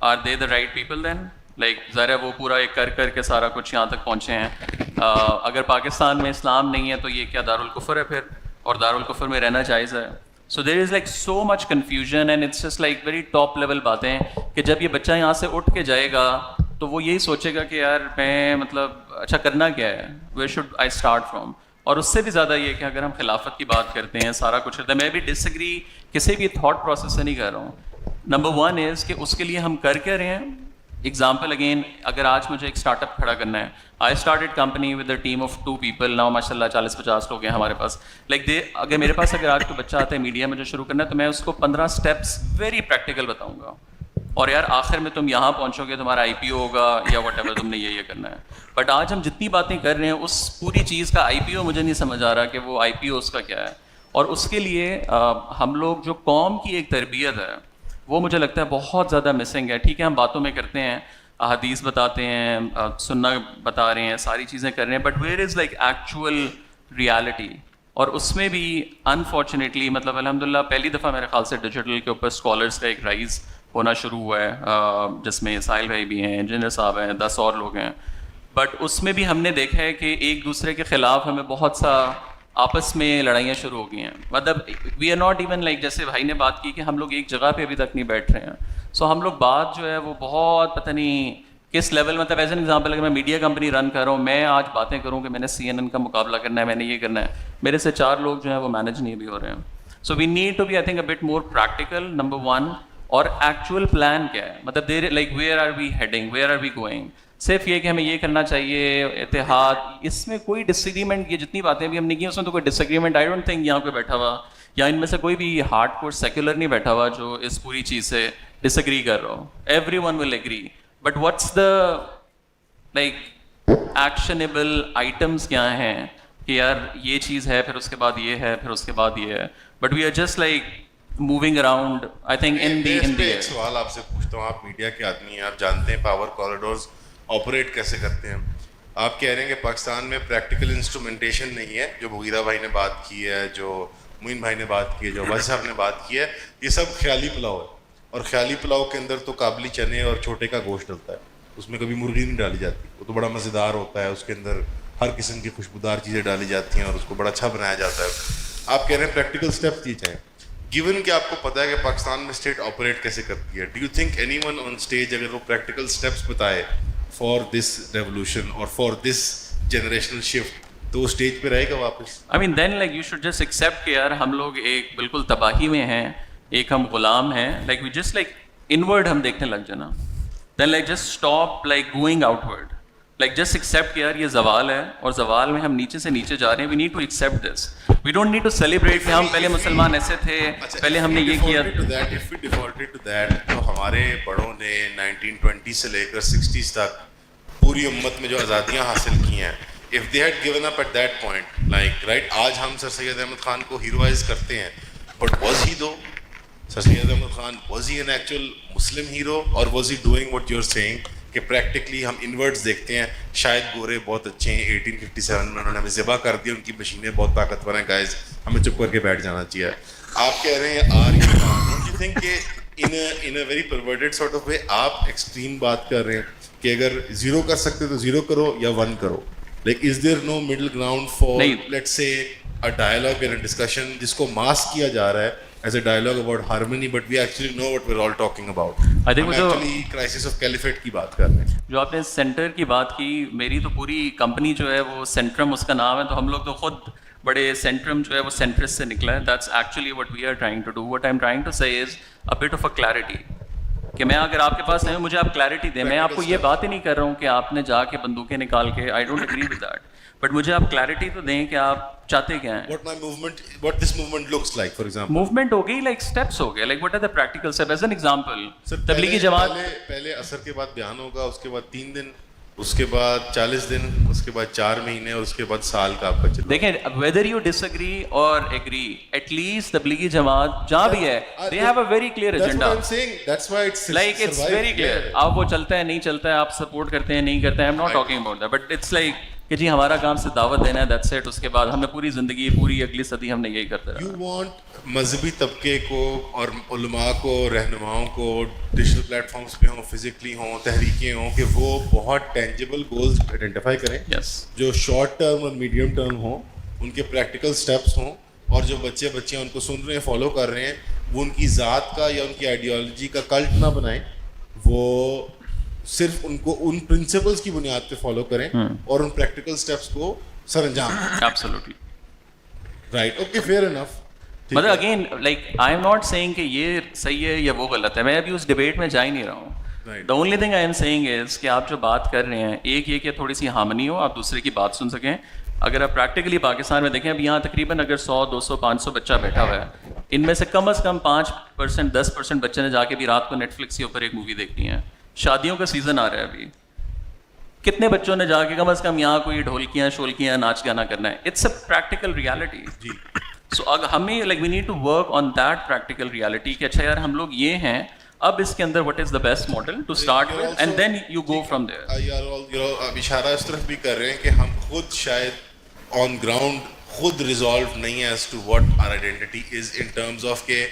are they the right people then? Like ظاہر ہے وہ پورا ایک کر کے سارا کچھ یہاں تک پہنچے ہیں. اگر پاکستان میں اسلام نہیں ہے تو یہ کیا دارالکفر ہے پھر, اور دارالکفر میں رہنا جائز ہے. So there is like so much confusion and it's just like very top level باتیں کہ جب یہ بچہ یہاں سے اٹھ کے جائے گا تو وہ یہی سوچے گا کہ یار میں مطلب اچھا کرنا کیا ہے, where should I start from. اور اس سے بھی زیادہ یہ کہ اگر ہم خلافت کی بات کرتے ہیں, سارا کچھ کرتے ہیں, میں بھی ڈس ایگری کسی بھی تھاٹ پروسیس سے نہیں کر رہا ہوں. نمبر 1 از کہ اس کے لیے ہم کر کے رہے ہیں. ایگزامپل اگین, اگر آج مجھے ایک اسٹارٹ اپ کھڑا کرنا ہے, I started company with a team of 2 people, now ماشاء اللہ 40-50 لوگ ہیں ہمارے پاس. لائک اگر میرے پاس اگر آج کوئی بچہ آتا ہے میڈیا میں جو شروع کرنا ہے, تو میں اس کو 15 اسٹیپس ویری پریکٹیکل بتاؤں گا, اور یار آخر میں تم یہاں پہنچو گے, تمہارا IPO ہوگا یا واٹ ایور, تم نے یہ کرنا ہے. بٹ آج ہم جتنی باتیں کر رہے ہیں اس پوری چیز کا IPO مجھے نہیں سمجھ آ رہا کہ وہ IPO اس کا کیا ہے. اور اس کے لیے ہم لوگ جو قوم کی ایک تربیت ہے وہ مجھے لگتا ہے بہت زیادہ مسنگ ہے. ٹھیک ہے ہم باتوں میں کرتے ہیں, احادیث بتاتے ہیں, سننا بتا رہے ہیں, ساری چیزیں کر رہے ہیں, but where is like actual reality. اور اس میں بھی انفارچونیٹلی مطلب الحمدللہ پہلی دفعہ میرے خیال سے ڈیجیٹل کے اوپر اسکالرس کا ایک رائز ہونا شروع ہوا ہے, جس میں ساحل بھائی بھی ہیں, انجینئر صاحب ہیں, 10 اور لوگ ہیں. بٹ اس میں بھی ہم نے دیکھا ہے کہ ایک دوسرے کے خلاف ہمیں بہت سا آپس میں لڑائیاں شروع ہو گئی ہیں. مطلب we are not even like, جیسے بھائی نے بات کی کہ ہم لوگ ایک جگہ پہ ابھی تک نہیں بیٹھ رہے ہیں. سو ہم لوگ بات جو ہے وہ بہت پتہ نہیں کس لیول, مطلب ایز این ایگزامپل اگر میں میڈیا کمپنی رن کر رہا ہوں, میں آج باتیں کروں کہ میں نے CNN کا مقابلہ کرنا ہے, میں نے یہ کرنا ہے, میرے سے 4 لوگ جو ہیں وہ مینیج نہیں بھی ہو رہے ہیں. So we need to be I think a bit more practical, number 1. اور ایکچوئل پلان کیا ہے, مطلب there like where are we heading, where are we going. صرف یہ کہ ہمیں یہ کرنا چاہیے, اتحاد, اس میں کوئی ڈس ایگریمنٹ, یہ جتنی باتیں بھی ہم نے کی اس میں تو کوئی ڈس ایگریمنٹ آئی ڈونٹ تھنک یہاں پہ بیٹھا ہوا یا ان میں سے کوئی بھی ہارڈ کور سیکولر نہیں بیٹھا ہوا جو اس پوری چیز سے ڈس ایگری کر رہا ہو. Everyone will agree, but what's the like actionable items کیا ہیں کہ یار یہ چیز ہے, پھر اس کے بعد یہ ہے, پھر اس کے بعد یہ ہے. But we are just like moving around I think in the ایک سوال آپ سے پوچھتا ہوں, آپ میڈیا کے آدمی ہیں, آپ جانتے ہیں پاور کوریڈورز آپریٹ کیسے کرتے ہیں. آپ کہہ رہے ہیں کہ پاکستان میں پریکٹیکل انسٹرومنٹیشن نہیں ہے, جو مغیرہ بھائی نے بات کی ہے, جو معین بھائی نے بات کی ہے, جو عباس صاحب نے بات کی ہے, یہ سب خیالی پلاؤ ہے. اور خیالی پلاؤ کے اندر تو کابلی چنے اور چھوٹے کا گوشت ڈلتا ہے, اس میں کبھی مرغی نہیں ڈالی جاتی, وہ تو بڑا مزیدار ہوتا ہے, اس کے اندر ہر قسم کی خوشبودار چیزیں ڈالی جاتی ہیں اور اس کو بڑا اچھا بنایا جاتا ہے. آپ کہہ رہے ہیں پریکٹیکل اسٹیپس دیے جائیں. گیون کہ آپ کو پتہ ہے کہ پاکستان میں اسٹیٹ آپریٹ کیسے کرتی ہے, do you think any one on stage اگر وہ پریکٹیکل اسٹیپس بتائے فار دس ریولیوشن اور فار دس جنریشنل شفٹ, تو وہ اسٹیج پہ رہے گا واپس؟ I mean then like you should just accept کہ یار ہم لوگ ایک بالکل تباہی میں ہیں, ایک ہم غلام ہیں, like we just like inward ہم دیکھنے لگ جانا, then like just stop like going outward, like just accept کہ یار یہ زوال ہے اور زوال میں ہم نیچے سے نیچے جا رہے ہیں. we need to accept this, we don't need to celebrate کہ ہم پہلے مسلمان ایسے تھے, پہلے ہم نے یہ کیا. if we defaulted to that, تو ہمارے بڑوں نے 1920 سے لے کر 60s تک پوری امت میں جو آزادیاں حاصل کی ہیں, if they had given up at that point, like right, آج ہم سر سید احمد خان کو ہیروائز کرتے ہیں, but was he though? Sir Syed Ahmad Khan was he an actual Muslim hero or was he doing what you're saying کہ پریکٹیکلی ہم انورڈز دیکھتے ہیں, شاید گورے بہت اچھے ہیں, 1857 میں انہوں نے ہمیں ذبح کر دیا, ان کی مشینیں بہت طاقتور ہیں, گائز ہمیں چپ کر کے بیٹھ جانا چاہیے. آپ کہہ رہے ہیں آر یو تھنک کہ in a very perverted sort of way آپ ایکسٹریم بات کر رہے ہیں کہ اگر زیرو کر سکتے تو زیرو کرو یا ون کرو, like is there no middle ground for let's say a dialogue and a discussion جس کو ماسک کیا جا رہا ہے as a dialogue about harmony, but we actually know what we're all talking about. I think ہم actually crisis of caliphate کی بات کر رہے ہیں. جو آپ نے سینٹر کی بات کی, میری تو پوری کمپنی جو ہے وہ سینٹرم اس کا نام ہے, تو ہم لوگ تو خود بڑے سینٹرم جو ہے وہ سینٹرس سے نکلا ہے. That's actually what we are trying to do. What I am trying to say is a bit of a clarity, کہ میں اگر آپ کے پاس نہیں ہوں مجھے آپ کلیئرٹی دیں. میں آپ کو یہ بات ہی نہیں کر رہا ہوں کہ آپ نے جا کے بندوقیں نکال کے, I don't agree with that, but مجھے آپ کلیئرٹی تو دیں کہ آپ چاہتے کیا ہیں. what this movement looks like, for example. Movement ہو گئی, لائک اسٹیپس ہو گئے, like what are the practical step. As an example Tablighi Jamaat پہلے عصر کے بعد بیان ہوگا, اس کے بعد 3 دن, اس کے بعد 40 دن, اس کے بعد 4 مہینے, اور اس کے بعد سال کا آپ کا چلے. دیکھیں whether you disagree or agree, at least Tablighi Jamaat جہاں بھی ہے they have a very clear agenda, like it's very clear. آپ وہ چلتا ہے نہیں چلتا ہے, آپ سپورٹ کرتے ہیں نہیں کرتے ہیں, I am not talking about that, but it's like کہ جی ہمارا کام سے دعوت دینا ہے, دیٹس اٹ. اس کے بعد ہم نے پوری زندگی, پوری اگلی صدی ہم نے یہی کرتے رہا. یو وانٹ مذہبی طبقے کو اور علماء کو, رہنماؤں کو, ڈیجیٹل پلیٹ فارمس پہ ہوں, فزیکلی ہوں, تحریکیں ہوں, کہ وہ بہت ٹینجیبل گولز آئیڈینٹیفائی کریں, جو شارٹ ٹرم اور میڈیم ٹرم ہوں, ان کے پریکٹیکل اسٹیپس ہوں, اور جو بچے بچیاں ان کو سن رہے ہیں, فالو کر رہے ہیں, وہ ان کی ذات کا یا ان کی آئیڈیالوجی کا کلٹ نہ بنائیں, وہ صرف ان کو ان پرنسپلس کی بنیاد پہ فالو کریں اور ان پریکٹیکل اسٹیپس کو سر انجام دیں. Absolutely right, okay, fair enough. مطلب again like I am not seeing کہ یہ صحیح ہے یا وہ غلط ہے, میں ابھی اس ڈبیٹ میں جا ہی نہیں رہا ہوں. The only thing I am seeing is کہ آپ جو بات کر رہے ہیں, ایک یہ کہ تھوڑی سی ہارمنی ہو, آپ دوسرے کی بات سن سکیں. اگر آپ پریکٹیکلی پاکستان میں دیکھیں, اب یہاں تقریباً اگر 100 200 500 بچہ بیٹھا ہوا ہے, ان میں سے کم از کم 5% 10% بچے نے جا کے بھی رات کو نیٹ فلکس کے اوپر ایک مووی دیکھنی ہے. شادیوں کا سیزن آ رہا ہے ابھی, کتنے بچوں نے جا کے کم از کم یہاں کوئی ڈھولکیاں شولکیاں ناچ گانا کرنا ہے. It's a practical reality. So اگر ہمیں like we need to work on that practical reality کہ اچھا یار ہم لوگ یہ ہیں, اب اس کے اندر what is the best model to start with and then you go from there. اب اشارہ اس طرف بھی کر رہے ہیں کہ ہم خود شاید آن گراؤنڈ خود ریزالو نہیں ہے as to what are identity is in terms of کہ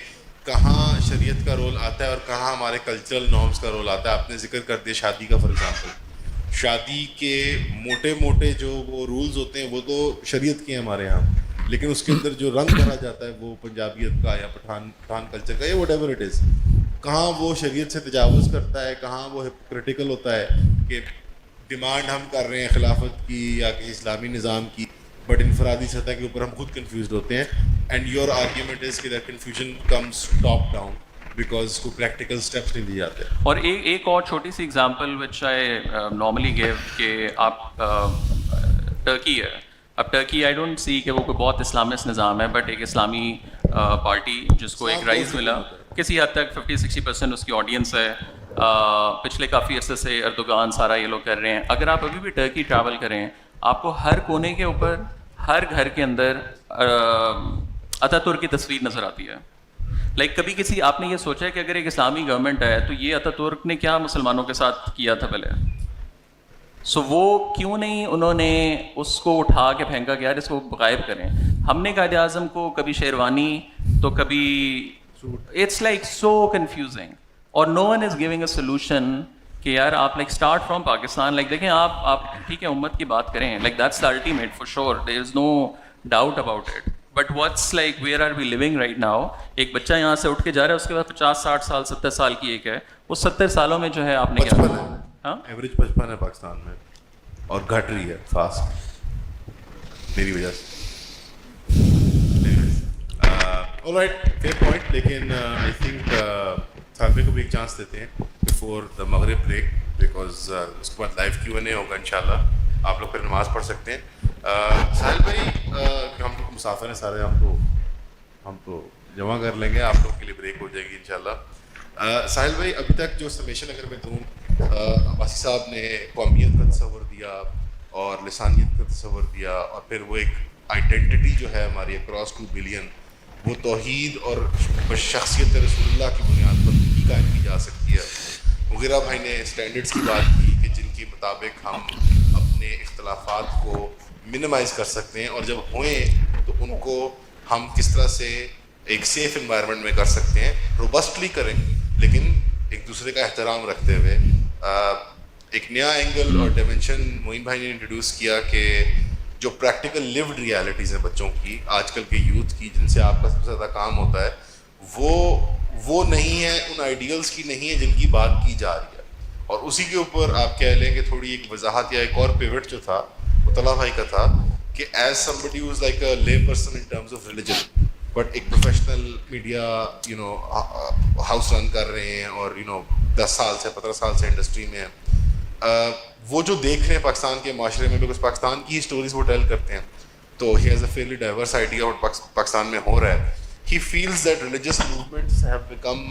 کہاں شریعت کا رول آتا ہے اور کہاں ہمارے کلچرل نارمس کا رول آتا ہے. آپ نے ذکر کر دیا شادی کا, فار ایگزامپل شادی کے موٹے موٹے جو وہ رولز ہوتے ہیں وہ تو شریعت کے ہیں ہمارے یہاں, لیکن اس کے اندر جو رنگ بھرا جاتا ہے وہ پنجابیت کا یا پٹھان کلچر کا یا وٹ ایور اٹ از, کہاں وہ شریعت سے تجاوز کرتا ہے, کہاں وہ ہپوکریٹیکل ہوتا ہے کہ ڈیمانڈ ہم کر رہے ہیں خلافت کی یا کسی اسلامی نظام کی, بٹ انفرادی سطح کے اوپر ہم خود کنفیوزڈ ہوتے ہیں. اینڈ یور آرگیومنٹ از کہ that confusion comes top down because کوئی پریکٹیکل اسٹیپس نہیں لیے جاتے. اور ایک اور چھوٹی سی example which I normally give کہ آپ ٹرکی ہے, اب ٹرکی آئی ڈونٹ سی کہ وہ کوئی بہت اسلامسٹ نظام ہے, بٹ ایک اسلامی پارٹی جس کو ایک رائز ملا, کسی حد تک 50-60% اس کی آڈینس ہے. پچھلے کافی عرصے سے اردوغان سارا یہ لوگ کر رہے ہیں. اگر آپ ابھی بھی ٹرکی ٹریول کریں, آپ کو ہر کونے کے اوپر, ہر گھر کے اندر اتا ترک کی تصویر نظر آتی ہے. لائک کبھی کسی آپ نے یہ سوچا ہے کہ اگر ایک اسلامی گورنمنٹ ہے تو یہ اتا ترک نے کیا مسلمانوں کے ساتھ کیا تھا پہلے, سو وہ کیوں نہیں انہوں نے اس کو اٹھا کے پھینکا کہ یار اس کو غائب کریں. ہم نے قائد اعظم کو کبھی شیروانی تو کبھی, اٹس لائک سو کنفیوزنگ, اور no one is giving a solution کہ یار آپ like start from Pakistan, like دیکھیں آپ ٹھیک ہے امت کی بات کریں, like that's the ultimate for sure, there is no doubt about it, but what's like where are we living right now. ایک بچہ یہاں سے اٹھ کے جا رہا ہے, اس کے بعد 50 60 سال 70 سال کی ایک ہے, اس 70 سالوں میں جو ہے آپ نے کیا 55 ہے, ہاں ایوریج 55 ہے پاکستان میں, اور گھٹ رہی ہے فاسٹ میری وجہ سے. آلرائٹ, فیئر پوائنٹ, لیکن آئی تھنک سالفے کو بھی ایک چانس دیتے ہیں بفور دا مغرب بریک, بیکاز اس کے بعد لائیو کیو این اے ہوگا انشاءاللہ, آپ لوگ پھر نماز پڑھ سکتے ہیں. ساحل بھائی, ہم لوگ مسافر ہیں سارے, ہم تو جمع کر لیں گے, آپ لوگ کے لیے بریک ہو جائے گی انشاءاللہ. ساحل بھائی, ابھی تک جو سمیشن اگر میں دوں, عباسی صاحب نے قومیت کا تصور دیا اور لسانیت کا تصور دیا, اور پھر وہ ایک آئیڈینٹی جو ہے ہماری اکراس 2 بلین, وہ توحید اور شخصیت رسول اللہ کی بنیاد پر بھی قائم کی جا سکتی ہے. مغیرہ بھائی نے اسٹینڈرڈس کی بات کی کہ جن کے مطابق ہم اپنے اختلافات کو منیمائز کر سکتے ہیں, اور جب ہوئیں تو ان کو ہم کس طرح سے ایک سیف انوائرمنٹ میں کر سکتے ہیں, روبسٹلی کریں لیکن ایک دوسرے کا احترام رکھتے ہوئے. ایک نیا اینگل اور ڈائمنشن معین بھائی نے انٹروڈیوس کیا کہ جو پریکٹیکل لیوڈ ریالٹیز ہیں بچوں کی, آج کل کے یوتھ کی, جن سے آپ کا سب سے زیادہ کام ہوتا ہے, وہ نہیں ہے, ان آئیڈیلس کی نہیں ہے جن کی بات کی جا رہی ہے. اور اسی کے اوپر آپ کہہ لیں کہ تھوڑی ایک وضاحت یا ایک اور پیوٹ جو تھا وہ طلحہ بھائی کا تھا کہ as somebody who is like a lay person in terms of religion, but ایک پروفیشنل میڈیا ہاؤس رن کر رہے ہیں, اور 10 سال سے 15 سال سے انڈسٹری میں ہیں, وہ جو دیکھ رہے ہیں پاکستان کے معاشرے میں, بیکاز پاکستان کی اسٹوریز وہ ٹیل کرتے ہیں, تو he has a fairly diverse idea اور پاکستان میں ہو رہا ہے. He feels that religious movements have become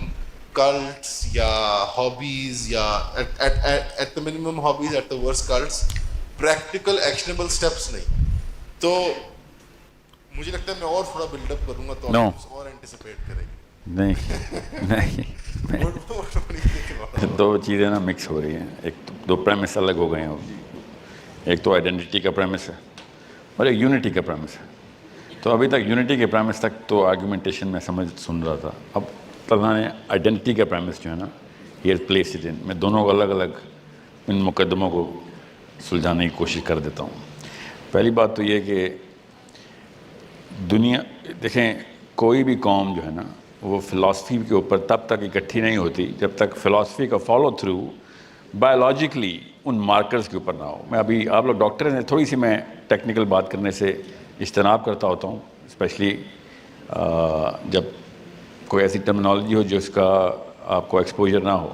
cults یا hobbies, یا at the minimum hobbies, at the worst cults, practical actionable steps نہیں. تو مجھے لگتا ہے میں اور تھوڑا بلڈ اپ کروں گا تو اور اینٹیسپیٹ کریں گے. نہیں دو چیزیں نا مکس ہو رہی ہیں. ایک تو دو پریمس الگ ہو گئے ہیں. ایک تو آئیڈینٹی کا پریمس ہے اور ایک یونٹی کا پریمس ہے. تو ابھی تک یونٹی کے پریمس تک تو آرگومنٹیشن میں سن رہا تھا. اب طلحہ نے آئیڈینٹی کا پریمس جو ہے نا, he has place it in, میں دونوں کو الگ الگ ان مقدموں کو سلجھانے کی کوشش کر دیتا ہوں. پہلی بات تو یہ کہ دنیا دیکھیں, کوئی بھی قوم جو ہے نا وہ فلاسفی کے اوپر تب تک اکٹھی نہیں ہوتی جب تک فلاسفی کا فالو تھرو بایولوجیکلی ان مارکرز کے اوپر نہ ہو. میں ابھی آپ لوگ ڈاکٹر ہیں, تھوڑی سی میں ٹیکنیکل بات کرنے سے اجتناب کرتا ہوتا ہوں, اسپیشلی جب کوئی ایسی ٹرمنالوجی ہو جو اس کا آپ کو ایکسپوجر نہ ہو.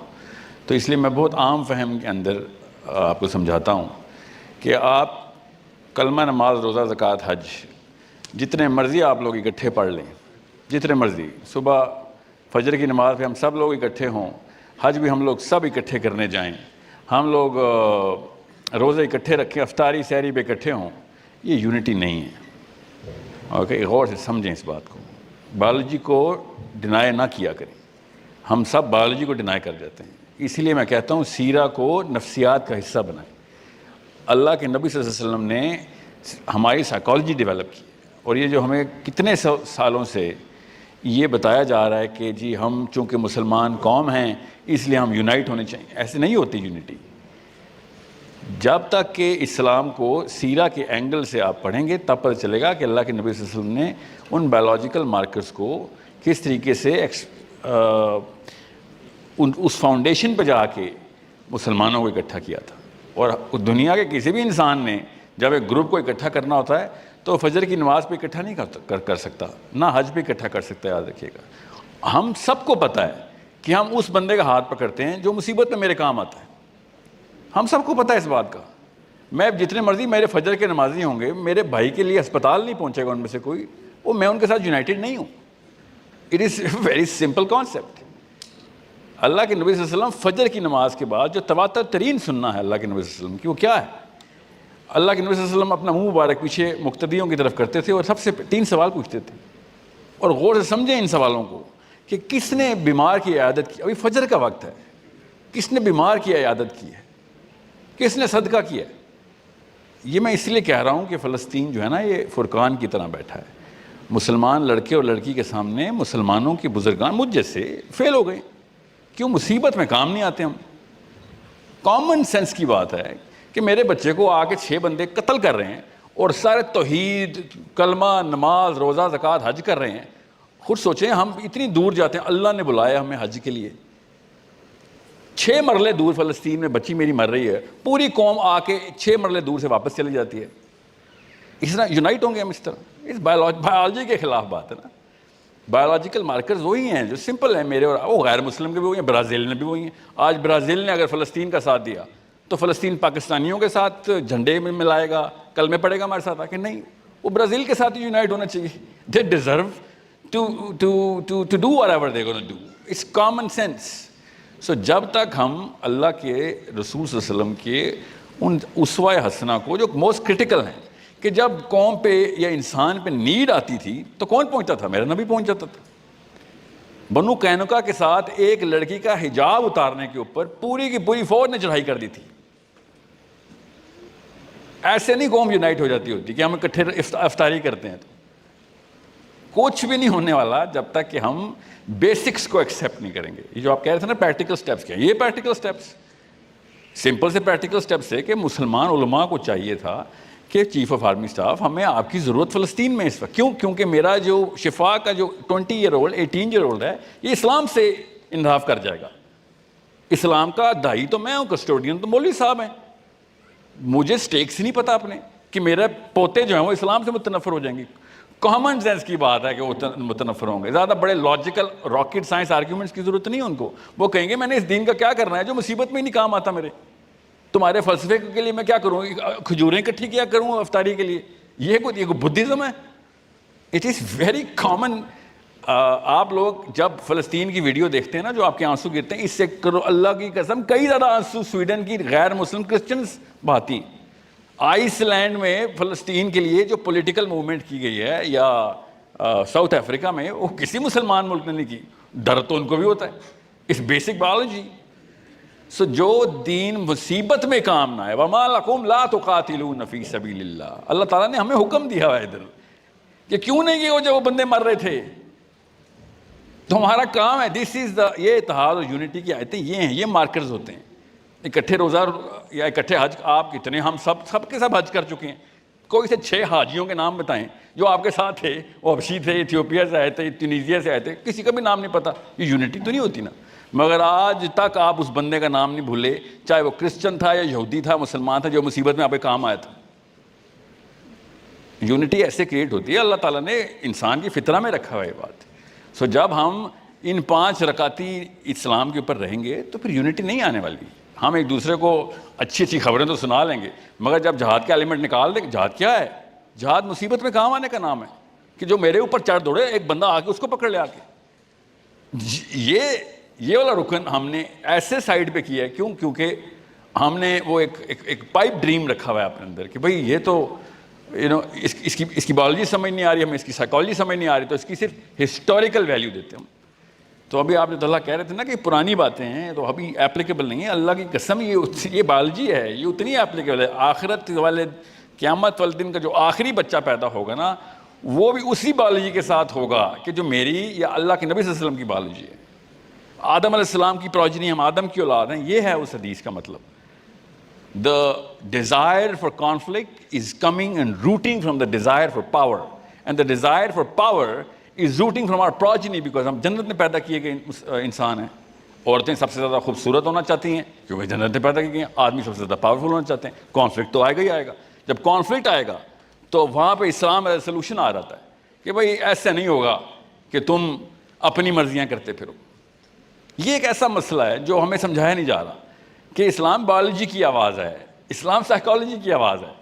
تو اس لیے میں بہت عام فہم کے اندر آپ کو سمجھاتا ہوں کہ آپ کلمہ, نماز, روزہ, زکوٰۃ, حج جتنے مرضی آپ لوگ اکٹھے پڑھ لیں, جتنے مرضی, صبح فجر کی نماز پہ ہم سب لوگ اکٹھے ہوں, حج بھی ہم لوگ سب اکٹھے کرنے جائیں, ہم لوگ روزے اکٹھے رکھیں, افطاری سحری پہ اکٹھے ہوں, یہ یونٹی نہیں ہے. اوکے, غور سے سمجھیں اس بات کو. بایولوجی کو ڈینائی نہ کیا کریں. ہم سب بایولوجی کو ڈینائی کر دیتے ہیں. اسی لیے میں کہتا ہوں سیرہ کو نفسیات کا حصہ بنائیں. اللہ کے نبی صلی اللہ علیہ وسلم نے ہماری سائیکالوجی ڈیولپ کی, اور یہ جو ہمیں کتنے سالوں سے یہ بتایا جا رہا ہے کہ جی ہم چونکہ مسلمان قوم ہیں اس لیے ہم یونائٹ ہونے چاہیے. ایسے نہیں ہوتی یونٹی. جب تک کہ اسلام کو سیرہ کے اینگل سے آپ پڑھیں گے تب پتہ چلے گا کہ اللہ کے نبی صلی اللہ علیہ وسلم نے ان بایولوجیکل مارکرز کو کس طریقے سے اس فاؤنڈیشن پہ جا کے مسلمانوں کو اکٹھا کیا تھا. اور دنیا کے کسی بھی انسان نے جب ایک گروپ کو اکٹھا کرنا ہوتا ہے تو فجر کی نماز پہ اکٹھا نہیں کر سکتا, نہ حج پہ اکٹھا کر سکتا. یاد رکھیے گا, ہم سب کو پتہ ہے کہ ہم اس بندے کا ہاتھ پکڑتے ہیں جو مصیبت میں میرے کام آتا ہے. ہم سب کو پتہ ہے اس بات کا. میں جتنے مرضی میرے فجر کے نمازی ہوں گے, میرے بھائی کے لیے ہسپتال نہیں پہنچے گا ان میں سے کوئی, وہ میں ان کے ساتھ یونائٹڈ نہیں ہوں. It is very simple concept. اللہ کے نبی صلی اللہ علیہ وسلم فجر کی نماز کے بعد جو تواتر ترین سننا ہے اللہ کے نبی صلی اللہ علیہ وسلم کی, وہ کیا ہے؟ اللہ کے نبی صلی اللہ علیہ وسلم اپنا منہ مبارک پیچھے مقتدیوں کی طرف کرتے تھے اور سب سے 3 سوال پوچھتے تھے. اور غور سے سمجھیں ان سوالوں کو کہ کس نے بیمار کی عیادت کی؟ ابھی فجر کا وقت ہے. کس نے بیمار کی عیادت کی ہے؟ کس نے صدقہ کیا ہے؟ یہ میں اس لیے کہہ رہا ہوں کہ فلسطین جو ہے نا یہ فرقان کی طرح بیٹھا ہے. مسلمان لڑکے اور لڑکی کے سامنے مسلمانوں کے بزرگان مجھ جیسے فیل ہو گئے. کیوں؟ مصیبت میں کام نہیں آتے ہم. کامن سینس کی بات ہے کہ میرے بچے کو آ کے 6 بندے قتل کر رہے ہیں اور سارے توحید، کلمہ، نماز، روزہ، زکوٰۃ، حج کر رہے ہیں. خود سوچیں ہم اتنی دور جاتے ہیں، اللہ نے بلایا ہمیں حج کے لیے. 6 مرلے دور فلسطین میں بچی میری مر رہی ہے، پوری قوم آ کے 6 مرلے دور سے واپس چلی جاتی ہے. اس طرح یونائٹ ہوں گے ہم اس طرح؟ اس بایولوجی کے خلاف بات ہے نا. بایولوجیکل مارکرز وہی ہیں جو سمپل ہیں میرے اور وہ غیر مسلم کے بھی وہی ہیں، برازیل نے بھی وہی ہیں. آج برازیل نے اگر فلسطین کا ساتھ دیا تو فلسطین پاکستانیوں کے ساتھ جھنڈے میں ملائے گا، کلمے پڑے گا ہمارے ساتھ آ کے؟ نہیں، وہ برازیل کے ساتھ یونائٹ ہونا چاہیے. They deserve to do whatever they're going to do. It's common sense. So جب تک ہم اللہ کے رسول صلی اللہ علیہ وسلم کے ان اسوہ حسنہ کو جو موسٹ کرٹیکل ہیں کہ جب قوم پہ یا انسان پہ نیڈ آتی تھی تو کون پہنچتا تھا؟ میرا نبی پہنچ جاتا تھا. بنو قینقاع کے ساتھ ایک لڑکی کا حجاب اتارنے کے اوپر پوری کی پوری فوج نے چڑھائی کر دی تھی. ایسے نہیں قوم یونائٹ ہو جاتی ہوتی کہ ہم اکٹھے افطاری کرتے ہیں. تو کچھ بھی نہیں ہونے والا جب تک کہ ہم بیسکس کو ایکسیپٹ نہیں کریں گے. یہ جو آپ کہہ رہے تھے نا پریکٹیکل سٹیپس کیا، یہ پریکٹیکل سٹیپس سمپل سے پریکٹیکل سٹیپس ہے کہ مسلمان علماء کو چاہیے تھا کہ چیف آف آرمی اسٹاف ہمیں آپ کی ضرورت فلسطین میں اس وقت. کیوں؟ کیونکہ میرا جو شفا کا جو 20 ایئر اولڈ 18 ایئر اولڈ ہے یہ اسلام سے انحراف کر جائے گا. اسلام کا داعی تو میں ہوں، کسٹوڈین تو مولوی صاحب ہیں. مجھے سٹیکس نہیں پتا اپنے کہ میرے پوتے جو ہیں وہ اسلام سے متنفر ہو جائیں گے. کامن سینس کی بات ہے کہ وہ متنفر ہوں گے. زیادہ بڑے لاجیکل راکٹ سائنس آرگیومنٹس کی ضرورت نہیں ہے ان کو. وہ کہیں گے میں نے اس دین کا کیا کرنا ہے جو مصیبت میں ہی نہیں کام آتا میرے. تمہارے فلسفے کے لیے میں کیا کروں، کھجوریں اکٹھی کیا کروں افطاری کے لیے؟ یہ کوئی بدھزم ہے؟ It is very common. آپ لوگ جب فلسطین کی ویڈیو دیکھتے ہیں نا جو آپ کے آنسو گرتے ہیں، اس سے کرو اللہ کی قسم کئی زیادہ آنسو سویڈن کی غیر مسلم کرسچنز بہاتی. آئس لینڈ میں فلسطین کے لیے جو پولیٹیکل موومنٹ کی گئی ہے یا ساؤتھ افریقہ میں، وہ کسی مسلمان ملک نے نہیں کی. ڈر تو ان کو بھی ہوتا ہے. اس بیسک بایولوجی. سو جو دین مصیبت میں کام نہ ہے، وَمَا لَكُمْ لَا تُقَاتِلُونَ فِي سَبِيلِ اللَّهِ، اللہ تعالیٰ نے ہمیں حکم دیا ہے ادھر کہ کیوں نہیں کیا جب وہ بندے مر رہے تھے. تو ہمارا کام ہے. دس از دا، یہ اتحاد اور یونٹی کی آیتیں یہ ہیں، یہ مارکرز ہوتے ہیں. اکٹھے روزہ یا اکٹھے حج، آپ کتنے، ہم سب کے سب حج کر چکے ہیں. کوئی سے 6 حاجیوں کے نام بتائیں جو آپ کے ساتھ تھے، وہ حبشی تھے، ایتھیوپیا سے آئے تھے، ٹونیزیا سے آئے تھے، کسی کا بھی نام نہیں پتا. یہ یونٹی تو نہیں ہوتی نا. مگر آج تک آپ اس بندے کا نام نہیں بھولے، چاہے وہ کرسچن تھا یا یہودی تھا، مسلمان تھا، جو مصیبت میں آپ کے کام آیا تھا. یونٹی ایسے کریٹ ہوتی ہے. اللہ تعالیٰ نے انسان کی فطرہ میں رکھا ہوا یہ بات. سو جب ہم ان 5 رکعتی اسلام کے اوپر رہیں گے تو پھر یونٹی نہیں آنے والی. ہم ایک دوسرے کو اچھی اچھی خبریں تو سنا لیں گے، مگر جب جہاد کا ایلیمنٹ نکال دیں، جہاد کیا ہے؟ جہاد مصیبت میں کام آنے کا نام ہے کہ جو میرے اوپر چڑھ دوڑے، ایک بندہ آ کے اس کو پکڑ لے آ کے. یہ والا رکن ہم نے ایسے سائڈ پہ کیا ہے. کیونکہ ہم نے وہ ایک پائپ ڈریم رکھا ہوا ہے اپنے اندر کہ بھئی یہ تو اس کی بایولوجی سمجھ نہیں آ رہی، ہمیں اس کی سائیکالوجی سمجھ نہیں آ رہی، تو اس کی صرف ہسٹوریکل ویلیو دیتے ہیں. تو ابھی آپ نے اللہ کہہ رہے تھے نا کہ پرانی باتیں ہیں تو ابھی اپلیکیبل نہیں ہے. اللہ کی قسم یہ بایولوجی ہے، یہ اتنی اپلیکیبل ہے. آخرت والے قیامت والے دن کا جو آخری بچہ پیدا ہوگا نا، وہ بھی اسی بایولوجی کے ساتھ ہوگا کہ جو میری یا اللہ کے نبی صلی اللہ علیہ وسلم کی بایولوجی ہے. آدم علیہ السلام کی پروجنی، ہم آدم کی اولاد ہیں. یہ ہے اس حدیث کا مطلب. The desire for conflict is coming and rooting from the desire for power, and the desire for power is rooting from our progeny, because ہم جنت میں پیدا کیے گئے انسان ہیں. عورتیں سب سے زیادہ خوبصورت ہونا چاہتی ہیں کیونکہ جنت میں پیدا کیے گئے ہیں. آدمی سب سے زیادہ پاورفل ہونا چاہتے ہیں. کانفلکٹ تو آئے گا ہی آئے گا. جب کانفلکٹ آئے گا تو وہاں پہ اسلام ایز سولوشن آ جاتا ہے کہ بھائی ایسا نہیں ہوگا کہ تم اپنی مرضیاں کرتے پھرو. یہ ایک ایسا مسئلہ ہے جو ہمیں سمجھایا نہیں جا رہا کہ اسلام بایولوجی کی آواز ہے، اسلام سائیکالوجی کی آواز ہے.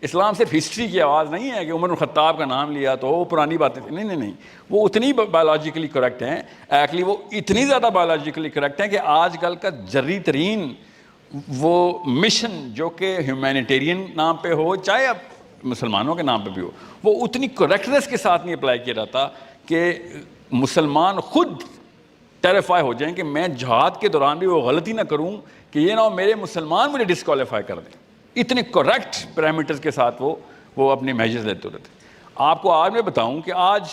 اسلام صرف ہسٹری کی آواز نہیں ہے کہ عمر بن خطاب کا نام لیا تو وہ پرانی باتیں تھیں. نہیں، وہ اتنی بایولوجیکلی کریکٹ ہیں. ایکچولی وہ اتنی زیادہ بایولوجیکلی کریکٹ ہیں کہ آج کل کا جری ترین وہ مشن جو کہ ہیومینیٹیرین نام پہ ہو، چاہے اب مسلمانوں کے نام پہ بھی ہو، وہ اتنی کریکٹنس کے ساتھ نہیں اپلائی کیا جاتا کہ مسلمان خود ٹیریفائی ہو جائیں کہ میں جہاد کے دوران بھی وہ غلطی نہ کروں کہ یہ نہ ہو میرے مسلمان مجھے ڈسکوالیفائی کر دیں. اتنے کریکٹ پیرامیٹرز کے ساتھ وہ اپنے میجرز لیتے رہتے. آپ کو آج میں بتاؤں کہ آج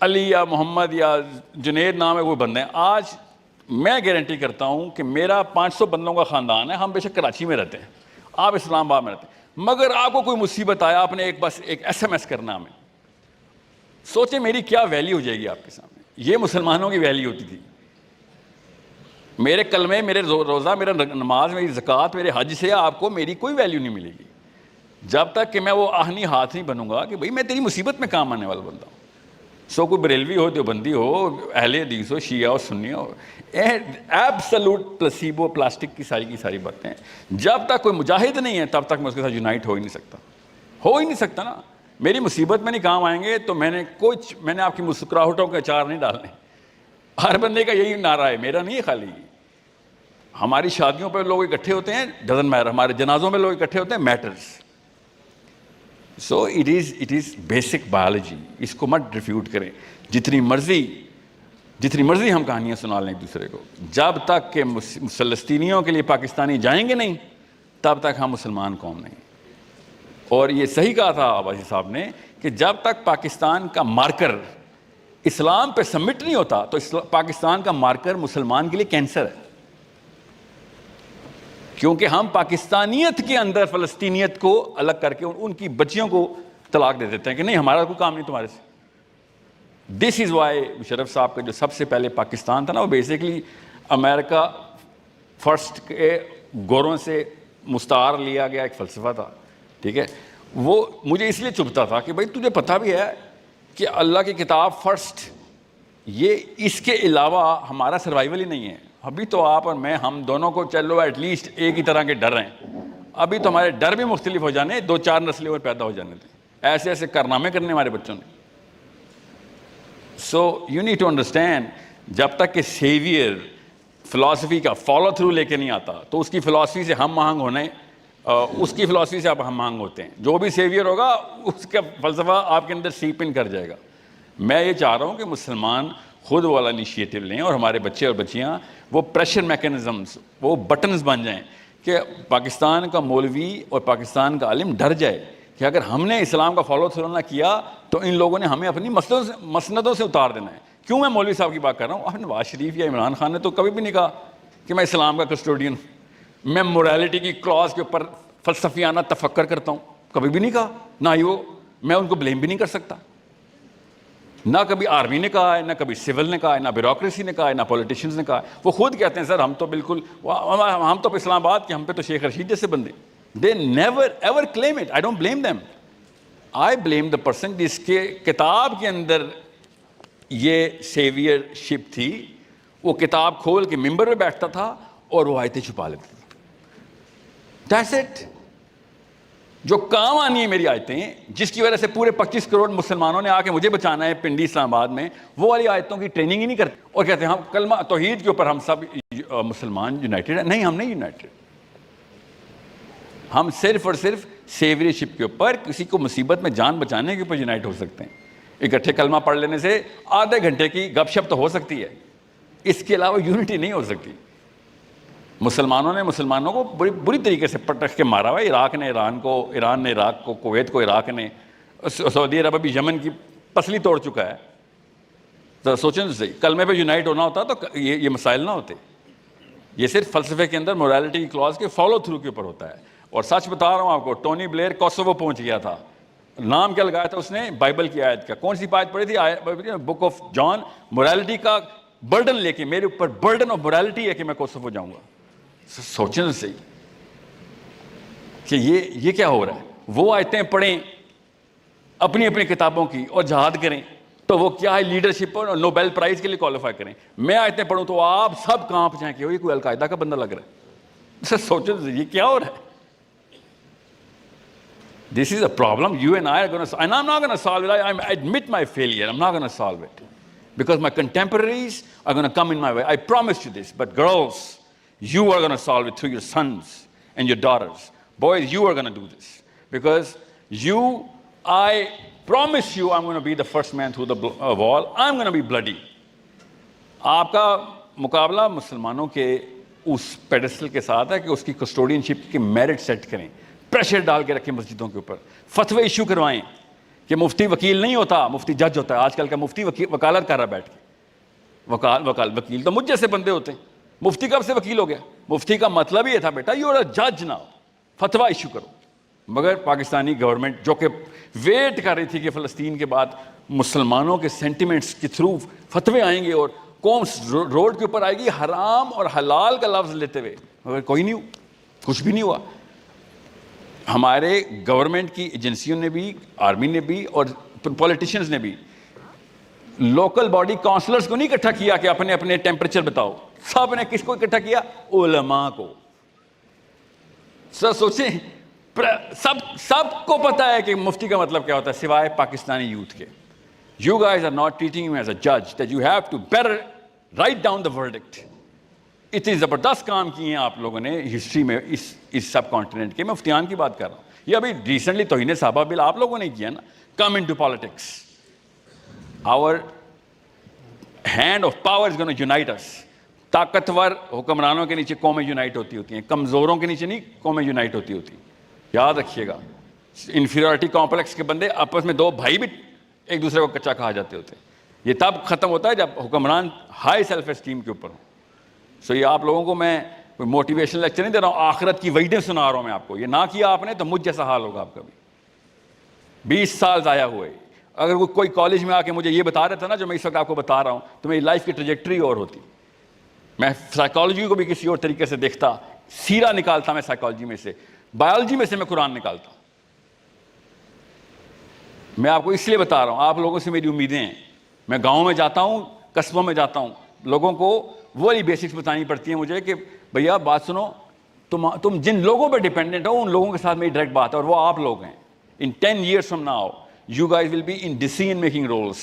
علی یا محمد یا جنید نام ہے وہ بندے ہیں، آج میں گارنٹی کرتا ہوں کہ میرا 500 بندوں کا خاندان ہے, ہم بے شک کراچی میں رہتے ہیں, آپ اسلام آباد میں رہتے ہیں, مگر آپ کو کوئی مصیبت آیا, آپ نے بس ایک SMS کرنا ہمیں, سوچیں میری کیا ویلیو ہو جائے گی آپ کے سامنے. یہ مسلمانوں کی ویلیو ہوتی تھی. میرے کلمے, میرے روزہ, میرا نماز, میری زکوٰۃ, میرے حج سے آپ کو میری کوئی ویلیو نہیں ملے گی جب تک کہ میں وہ آہنی ہاتھ نہیں بنوں گا کہ بھئی میں تیری مصیبت میں کام آنے والا بندہ ہوں. سو کوئی بریلوی ہو, دیوبندی ہو, اہل حدیث ہو, شیعہ ہو, سنی ہو, ایبسلوٹ پلاسیبو پلاسٹک کی ساری باتیں. جب تک کوئی مجاہد نہیں ہے تب تک میں اس کے ساتھ یونائٹ ہو ہی نہیں سکتا نا. میری مصیبت میں نہیں کام آئیں گے تو میں نے آپ کی مسکراہٹوں کے اچار نہیں ڈالنے. ہر بندے کا یہی نعرہ ہے, میرا نہیں ہے خالی. ہماری شادیوں پہ لوگ اکٹھے ہوتے ہیں, ڈزنٹ میٹر. ہمارے جنازوں میں لوگ اکٹھے ہوتے ہیں, matters. So it is basic biology. اس کو مت ریفیوٹ کریں. جتنی مرضی ہم کہانیاں سنا لیں ایک دوسرے کو, جب تک کہ فلسطینیوں کے لیے پاکستانی جائیں گے نہیں تب تک ہم مسلمان قوم نہیں. اور یہ صحیح کہا تھا عباسی صاحب نے کہ جب تک پاکستان کا مارکر اسلام پہ سبمٹ نہیں ہوتا تو پاکستان کا مارکر مسلمان کے لیے کینسر ہے. کیونکہ ہم پاکستانیت کے اندر فلسطینیت کو الگ کر کے ان کی بچیوں کو طلاق دے دیتے ہیں کہ نہیں ہمارا کوئی کام نہیں تمہارے سے. دس از وائی مشرف صاحب کا جو سب سے پہلے پاکستان تھا نا, وہ بیسکلی امریکہ فرسٹ کے گوروں سے مستعار لیا گیا ایک فلسفہ تھا. ٹھیک ہے, وہ مجھے اس لیے چبھتا تھا کہ بھائی تجھے پتہ بھی ہے کہ اللہ کی کتاب فرسٹ, یہ اس کے علاوہ ہمارا سروائیول ہی نہیں ہے. ابھی تو آپ اور میں, ہم دونوں کو چلو ایٹ لیسٹ ایک ہی طرح کے ڈر ہیں. ابھی تو ہمارے ڈر بھی مختلف ہو جانے, 2-4 نسلیں اور پیدا ہو جانے تھے. ایسے کارنامے کرنے ہمارے بچوں نے. So you need to understand, جب تک کہ سیویئر فلاسفی کا فالو تھرو لے کے نہیں آتا تو اس کی فلاسفی سے ہم آہنگ ہونے, اس کی فلاسفی سے آپ ہم آہنگ ہوتے ہیں. جو بھی سیویئر ہوگا اس کا فلسفہ آپ کے اندر سیپ ان کر جائے گا. میں یہ چاہ رہا ہوں کہ مسلمان خود والا انیشیٹو لیں اور ہمارے بچے اور بچیاں وہ پریشر میکینزمز, وہ بٹنز بن جائیں کہ پاکستان کا مولوی اور پاکستان کا عالم ڈر جائے کہ اگر ہم نے اسلام کا فالو تھرو نہ کیا تو ان لوگوں نے ہمیں اپنی مسندوں سے اتار دینا ہے. کیوں میں مولوی صاحب کی بات کر رہا ہوں؟ نواز شریف یا عمران خان نے تو کبھی بھی نہیں کہا کہ میں اسلام کا کسٹوڈین ہوں, میں موریلٹی کی کلاز کے اوپر فلسفیانہ تفکر کرتا ہوں, کبھی بھی نہیں کہا. نہ ہی وہ, میں ان کو بلیم بھی نہیں کر سکتا. نہ کبھی آرمی نے کہا ہے, نہ کبھی سول نے کہا ہے, نہ بیوروکریسی نے کہا ہے, نہ پولیٹیشینز نے کہا ہے. وہ خود کہتے ہیں سر ہم تو بالکل, ہم تو اسلام آباد کے, ہم پہ تو شیخ رشید جیسے بندے. They never ever claim it. I don't blame them. I blame the person جس کے کتاب کے اندر یہ سیویئر شپ تھی. وہ کتاب کھول کے ممبر پہ بیٹھتا تھا اور وہ آیتیں چھپا لیتا تھا. That's it. جو کام آنی ہے میری آیتیں, جس کی وجہ سے پورے 25 کروڑ مسلمانوں نے آ کے مجھے بچانا ہے پنڈی اسلام آباد میں, وہ والی آیتوں کی ٹریننگ ہی نہیں کرتے اور کہتے ہیں ہم کلمہ توحید کے اوپر ہم سب مسلمان یونائٹڈ ہیں. نہیں, ہم نہیں یونائٹڈ. ہم صرف اور صرف سیوری شپ کے اوپر کسی کو مصیبت میں جان بچانے کے اوپر یونائٹ ہو سکتے ہیں. اکٹھے کلمہ پڑھ لینے سے آدھے گھنٹے کی گپ شپ تو ہو سکتی ہے, اس کے علاوہ یونٹی نہیں ہو سکتی. مسلمانوں نے مسلمانوں کو بری طریقے سے پٹخ کے مارا ہوا ہے. عراق نے ایران کو, ایران نے عراق کو, کویت کو عراق نے, سعودی عرب ابھی یمن کی پسلی توڑ چکا ہے. ذرا سوچیں تو صحیح, کلمے پہ یونائٹ ہونا ہوتا تو یہ مسائل نہ ہوتے. یہ صرف فلسفے کے اندر موریلٹی کی کلاز کے فالو تھرو کے اوپر ہوتا ہے. اور سچ بتا رہا ہوں آپ کو, ٹونی بلیئر کوسوو پہنچ گیا تھا. نام کیا لگایا تھا اس نے؟ بائبل کی آیت کا. کون سی آیت پڑھی تھی؟ Book of John. موریلٹی کا برڈن لے کے, میرے اوپر برڈن آف موریلٹی ہے کہ میں کوسوو جاؤں گا. سوچیں تو صحیح کہ یہ کیا ہو رہا ہے. وہ آیتیں پڑھیں اپنی اپنی کتابوں کی اور جہاد کریں تو وہ کیا ہے, لیڈرشپ اور نوبیل پرائز کے لیے کوالیفائی کریں. میں آیتیں پڑھوں تو آپ سب کانپ جائیں کہ یہ کوئی القاعدہ کا بندہ لگ رہا ہے. سوچیں تو یہ کیا ہو رہا ہے. This is a problem you and I are going to, and I'm not going to solve it. I admit my failure. I'm not going to solve it because my contemporaries are going to come in my way. I promise you this. But girls, you are going to solve it through your sons and your daughters. Boys, you are going to do this because I promise you, I'm going to be the first man through the wall. I'm going to be bloody. آپ کا مقابلہ مسلمانوں کے اس pedestal کے ساتھ ہے کہ اس کی کسٹوڈین شپ کی میرٹ سیٹ کریں, پریشر ڈال کے رکھیں مسجدوں کے اوپر, فتوے ایشو کروائیں کہ مفتی وکیل نہیں ہوتا, مفتی جج ہوتا ہے. آج کل کا مفتی وکالت کر رہا بیٹھ کے. وکیل تو مجھ جیسے بندے ہوتے ہیں. مفتی کب سے وکیل ہو گیا؟ مفتی کا مطلب یہ تھا بیٹا یو آر اے جج ناؤ، فتویٰ ایشو کرو. مگر پاکستانی گورنمنٹ جو کہ ویٹ کر رہی تھی کہ فلسطین کے بعد مسلمانوں کے سینٹیمنٹس کے تھرو فتوے آئیں گے اور قوم روڈ کے اوپر آئے گی حرام اور حلال کا لفظ لیتے ہوئے، مگر کوئی نہیں ہوا، کچھ بھی نہیں ہوا. ہمارے گورنمنٹ کی ایجنسیوں نے بھی، آرمی نے بھی اور پولیٹیشنز نے بھی لوکل باڈی کاؤنسلرز کو نہیں اکٹھا کیا کہ اپنے اپنے ٹیمپریچر بتاؤ. سب نے کس کو اکٹھا کیا؟ علماء کو. سر سوچیں، سب کو پتا ہے کہ مفتی کا مطلب کیا ہوتا ہے سوائے پاکستانی یوتھ کے. You guys are not treating him as a judge that you have to better write down the verdict. اتنی زبردست کام کیے ہیں آپ لوگوں نے ہسٹری میں اس سب کانٹیننٹ کے. میں مفتیان کی بات کر رہا ہوں. یہ ابھی ریسنٹلی توہین صحابہ بل آپ لوگوں نے کیا نا. Come into politics. Our hand of power is going to unite us. طاقتور حکمرانوں کے نیچے قومیں یونائٹ ہوتی ہیں، کمزوروں کے نیچے نہیں قومیں یونائٹ ہوتی. یاد رکھیے گا، انفیریورٹی کمپلیکس کے بندے آپس میں دو بھائی بھی ایک دوسرے کو کچا کہا جاتے ہوتے ہیں. یہ تب ختم ہوتا ہے جب حکمران ہائی سیلف اسٹیم کے اوپر ہوں. سو یہ آپ لوگوں کو میں کوئی موٹیویشن لیکچر نہیں دے رہا ہوں، آخرت کی وعدیں سنا رہا ہوں میں آپ کو. یہ نہ کیا آپ نے تو مجھ جیسا حال ہوگا آپ کا بھی. 20 سال ضائع ہوئے. اگر وہ کوئی کالج میں آ کے مجھے یہ بتا رہا تھا نا جو میں اس وقت آپ کو بتا رہا ہوں تو میری لائف کی ٹریجیکٹری اور ہوتی. میں سائیکالوجی کو بھی کسی اور طریقے سے دیکھتا، سیرا نکالتا میں سائیکالوجی میں سے، بایولوجی میں سے میں قرآن نکالتا ہوں. میں آپ کو اس لیے بتا رہا ہوں، آپ لوگوں سے میری امیدیں ہیں. میں گاؤں میں جاتا ہوں، قصبوں میں جاتا ہوں، لوگوں کو وہی بیسکس بتانی پڑتی ہیں مجھے کہ بھیا بات سنو، تم جن لوگوں پہ ڈیپینڈنٹ ہو ان لوگوں کے ساتھ میری ڈائریکٹ بات ہے اور وہ آپ لوگ ہیں. ان 10 years from now you guys will be in decision making roles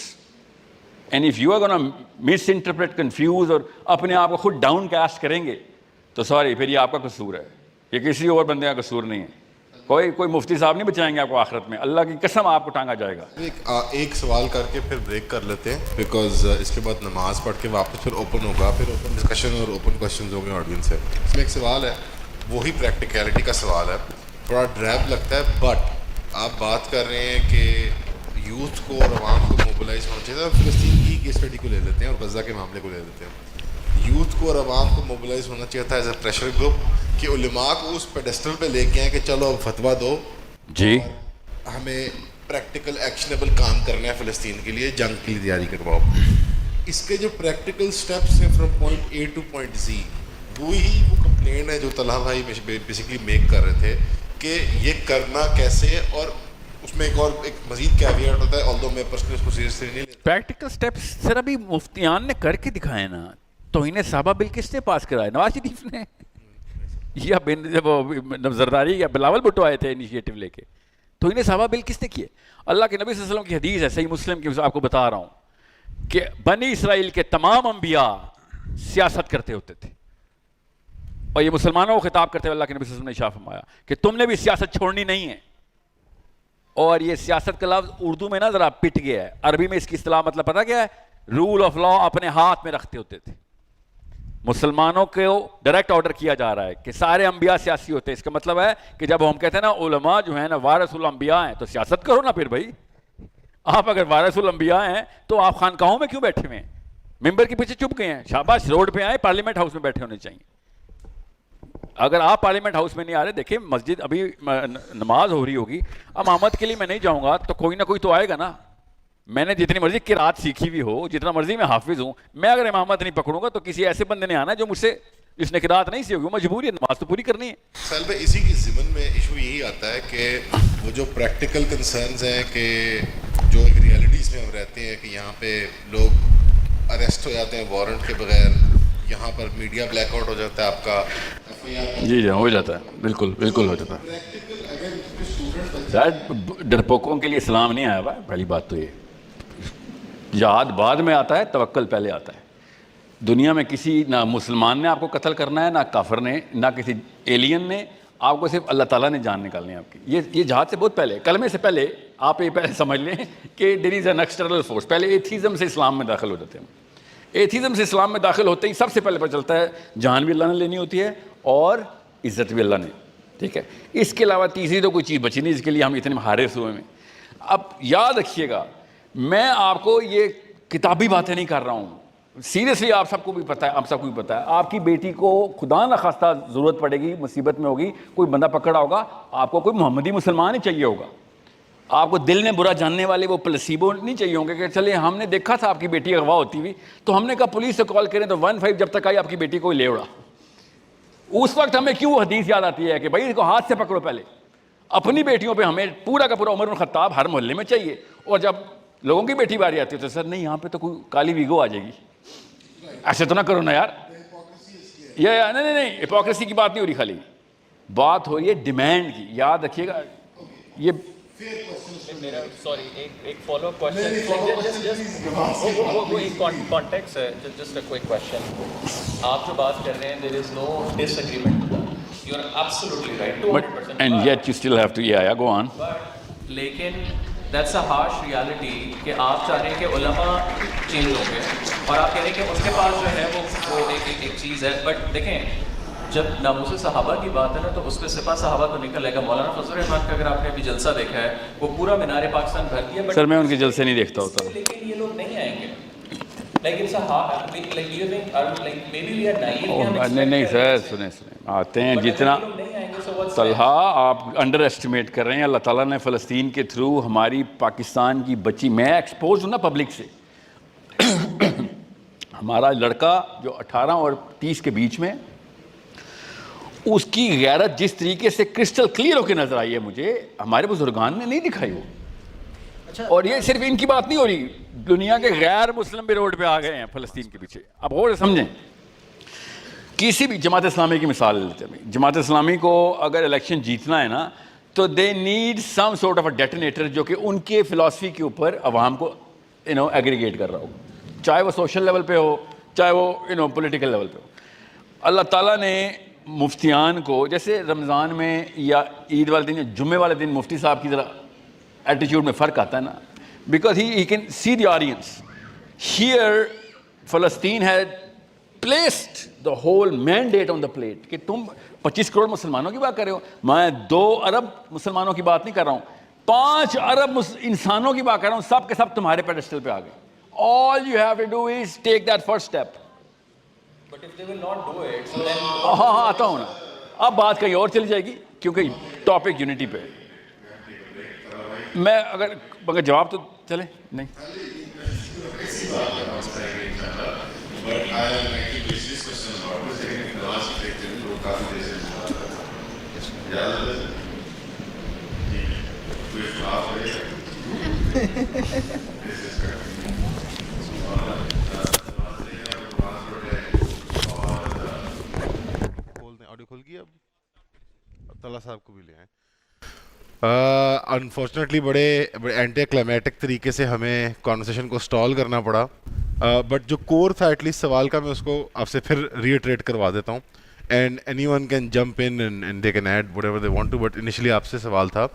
and if you are going to misinterpret, confuse اور اپنے آپ کو خود ڈاؤن کاسٹ کریں گے تو سوری پھر یہ آپ کا قصور ہے، یہ کسی اور بندے کا قصور نہیں ہے. کوئی مفتی صاحب نہیں بچائیں گے آپ کو آخرت میں، اللہ کی قسم آپ کو ٹانگا جائے گا. ایک سوال کر کے پھر بریک کر لیتے ہیں بیکاز اس کے بعد نماز پڑھ کے واپس پھر اوپن ہوگا، پھر اوپن ڈسکشن اور اوپن کوشچنز ہوں گے آڈینس سے. اس میں ایک سوال ہے، وہی پریکٹیکلٹی کا سوال ہے، تھوڑا ڈریب لگتا ہے بٹ آپ بات کر رہے ہیں کہ یوتھ کو اور عوام کو موبلائز ہونا چاہیے. فلسطین کی کیس اسٹڈی کو لے لیتے ہیں اور غزہ کے معاملے کو لے لیتے ہیں. یوتھ کو اور عوام کو موبلائز ہونا چاہیے تھا ایز اے پریشر گروپ کہ علماء کو اس پیڈسٹل پہ لے کے آئیں کہ چلو اب فتویٰ دو جی، ہمیں پریکٹیکل ایکشنیبل کام کرنا ہے فلسطین کے لیے، جنگ کی تیاری کرواؤ. اس کے جو پریکٹیکل سٹیپس ہیں from point A to point Z, وہی وہ کمپلین ہے جو طلحہ بھائی بیسیکلی میک کر رہے تھے کہ یہ کرنا کیسے. اور اس میں ایک مزید کیویٹ ہوتا ہے، although میں پرسنلی اس کو سیریسلی نہیں لیتا. پریکٹیکل سٹیپس سر ابھی مفتیان نے کر کے دکھائے نا. توہین صحابہ بل کس نے پاس کرایا؟ نواز شریف نے. یا جب زرداری یا بلاول بھٹو آئے تھے انیشیٹو لے کے، توہین صحابہ بل کس نے کیے؟ اللہ کے نبی صلی اللہ علیہ وسلم کی حدیث ہے، صحیح مسلم کی، آپ کو بتا رہا ہوں کہ بنی اسرائیل کے تمام انبیاء سیاست کرتے ہوتے تھے. اور یہ مسلمانوں کو خطاب کرتے ہوئے اللہ کے نبی صلی اللہ علیہ وسلم نے ارشاد فرمایا کہ تم نے بھی سیاست چھوڑنی نہیں ہے. اور یہ سیاست کا لفظ اردو میں نا ذرا پٹ گیا ہے، عربی میں اس کی اصطلاح مطلب پتہ کیا ہے؟ رول آف لا اپنے ہاتھ میں رکھتے ہوتے تھے. مسلمانوں کو ڈائریکٹ آرڈر کیا جا رہا ہے کہ سارے انبیاء سیاسی ہوتے ہیں. اس کا مطلب ہے کہ جب ہم کہتے ہیں نا علماء جو ہیں نا وارث الانبیاء ہیں تو سیاست کرو نا. پھر بھائی آپ اگر وارث الانبیاء ہیں تو آپ خانقاہوں میں کیوں بیٹھے ہوئے ہیں؟ ممبر کے پیچھے چپ گئے ہیں؟ شاباش، روڈ پہ آئے، پارلیمنٹ ہاؤس میں بیٹھے ہونے چاہیے. اگر آپ پارلیمنٹ ہاؤس میں نہیں آ رہے، دیکھیں مسجد ابھی نماز ہو رہی ہوگی، امامت کے لیے میں نہیں جاؤں گا تو کوئی نہ کوئی تو آئے گا نا. میں نے جتنی مرضی قرات سیکھی ہوئی ہو، جتنا مرضی میں حافظ ہوں، میں اگر امامت نہیں پکڑوں گا تو کسی ایسے بندے نے آنا جو مجھ سے اس نے قرات نہیں سیکھی ہوگی، مجبوری ہے، نماز تو پوری کرنی ہے. سال میں اسی کی ضمن میں ایشو یہی آتا ہے کہ وہ جو پریکٹیکل کنسرنز ہیں کہ جو ایک ریالٹیز میں ہم رہتے ہیں کہ یہاں پہ لوگ اریسٹ ہو جاتے ہیں وارنٹ کے بغیر، یہاں پر میڈیا بلیک آؤٹ ہو جاتا ہے آپ کا. جی ہو جاتا ہے، بالکل ہو جاتا ہے. ڈرپوکوں کے لیے اسلام نہیں آیا ہوا، پہلی بات تو یہ. جہاد بعد میں آتا ہے، توکل پہلے آتا ہے. دنیا میں کسی نہ مسلمان نے آپ کو قتل کرنا ہے، نہ کافر نے، نہ کسی ایلین نے. آپ کو صرف اللہ تعالیٰ نے جان نکالنی ہے آپ کی. یہ جہاد سے بہت پہلے، کلمے سے پہلے آپ یہ پہلے سمجھ لیں کہ دیر از این ایکسٹرنل فورس. پہلے ایتھیزم سے اسلام میں داخل ہو جاتے ہیں. ایتھیزم سے اسلام میں داخل ہوتے ہی سب سے پہلے پتہ چلتا ہے جان بھی اللہ نے لینی ہوتی ہے اور عزت بھی اللہ نے. ٹھیک ہے، اس کے علاوہ تیسری تو کوئی چیز بچی نہیں جس کے لیے ہم اتنے حارث ہوئے ہیں. اب یاد رکھیے گا، میں آپ کو یہ کتابی باتیں نہیں کر رہا ہوں، سیریسلی آپ سب کو بھی پتہ ہے، آپ سب کو بھی پتہ ہے، آپ کی بیٹی کو خدا نخواستہ ضرورت پڑے گی، مصیبت میں ہوگی، کوئی بندہ پکڑا ہوگا، آپ کو کوئی محمدی مسلمان ہی چاہیے ہوگا، آپ کو دل میں برا جاننے والے وہ پلسیبو نہیں چاہیے ہوں گے کہ چلے ہم نے دیکھا تھا آپ کی بیٹی اغوا ہوتی ہوئی تو ہم نے کہا پولیس سے کال کریں، تو 15 جب تک آئی آپ کی بیٹی کو لے اڑا. اس وقت ہمیں کیوں حدیث یاد آتی ہے کہ بھائی اس کو ہاتھ سے پکڑو پہلے. اپنی بیٹیوں پہ ہمیں پورا کا پورا عمر بن خطاب ہر محلے میں چاہیے، اور جب لوگوں کی بیٹی باری آتی ہے تو سر نہیں یہاں پہ تو کوئی کالی ویگو آ جائے گی. ایسے تو نہ کرو نا یار. یا نہیں ہپوکریسی کی بات نہیں ہو رہی، خالی بات ہو رہی ہے ڈیمانڈ کی. یاد رکھیے گا یہ میرا سوری ایک فالو اپ کوشچن، وہ ایک کانٹیکس ہے، جسٹ اے کوئک کوشچن. آپ جو بات کر رہے ہیں دیر is know dish agreement, you are absolutely right 200%. And yet you still have to go آن. لیکن دیٹس اے ہارش ریالٹی کہ آپ چاہ رہے ہیں کہ علماء چینج ہوں گے اور آپ کہہ رہے ہیں کہ اس کے پاس جو ہے وہ ایک چیز ہے. بٹ دیکھیں جب ناموس صحابہ کی بات ہے نا تو اس پہ سپاہ صحابہ تو نکل آئے گا. مولانا فضل الرحمان کا اگر آپ نے ابھی جلسہ دیکھا ہے وہ پورا مینار پاکستان بھر دیا. سر میں ان کے جلسے نہیں دیکھتا ہوتا. لیکن یہ لوگ نہیں آئیں گے. نہیں سر سنیں آتے ہیں جتنا طلحہ آپ انڈر ایسٹیمیٹ کر رہے ہیں. اللہ تعالیٰ نے فلسطین کے تھرو ہماری پاکستان کی بچی، میں ایکسپوز ہوں نا پبلک سے، ہمارا لڑکا جو 18 اور 30 کے بیچ میں، اس کی غیرت جس طریقے سے کرسٹل کلیئر ہو کے نظر آئی ہے مجھے، ہمارے بزرگان نے نہیں دکھائی وہ. اور یہ صرف ان کی بات نہیں ہو رہی، دنیا کے غیر مسلم بھی روڈ پہ آ گئے ہیں فلسطین کے پیچھے. اب اور سمجھیں، کسی بھی جماعت اسلامی کی مثال لیتے ہیں. جماعت اسلامی کو اگر الیکشن جیتنا ہے نا تو they need some sort of a detonator جو کہ ان کے فلاسفی کے اوپر عوام کو ایگریگیٹ کر رہا ہو، چاہے وہ سوشل لیول پہ ہو چاہے وہ پولیٹیکل لیول پہ ہو. اللہ تعالیٰ نے مفتیان کو، جیسے رمضان میں یا عید والے دن یا جمعے والے دن مفتی صاحب کی ذرا ایٹیٹیوڈ میں فرق آتا ہے نا، because he can see the audience. Here فلسطین has placed the whole mandate on the plate کہ تم 25 کروڑ مسلمانوں کی بات کر رہے ہو. میں 2 ارب مسلمانوں کی بات نہیں کر رہا ہوں، 5 ارب انسانوں کی بات کر رہا ہوں. سب کے سب تمہارے پیڈسٹل پہ آ گئے. All you have to do is take that first step. But if they will not do it, so then ہاں آتا ہوں نا. اب بات کہیں اور چلی جائے گی کیونکہ ٹاپک یونٹی پہ. میں اگر جواب تو چلے نہیں. آڈیو کھل گئی. اب طلحہ صاحب کو بھی لے آئیں. انفارچونیٹلی بڑے اینٹی کلائمیٹک طریقے سے ہمیں کانورسیشن کو سٹال کرنا پڑا. بٹ جو کور تھا ایٹ لیسٹ سوال کا، میں اس کو آپ سے پھر ریٹریٹ کروا دیتا ہوں. And anyone can jump in and they can add whatever they want to. But initially آپ سے سوال تھا،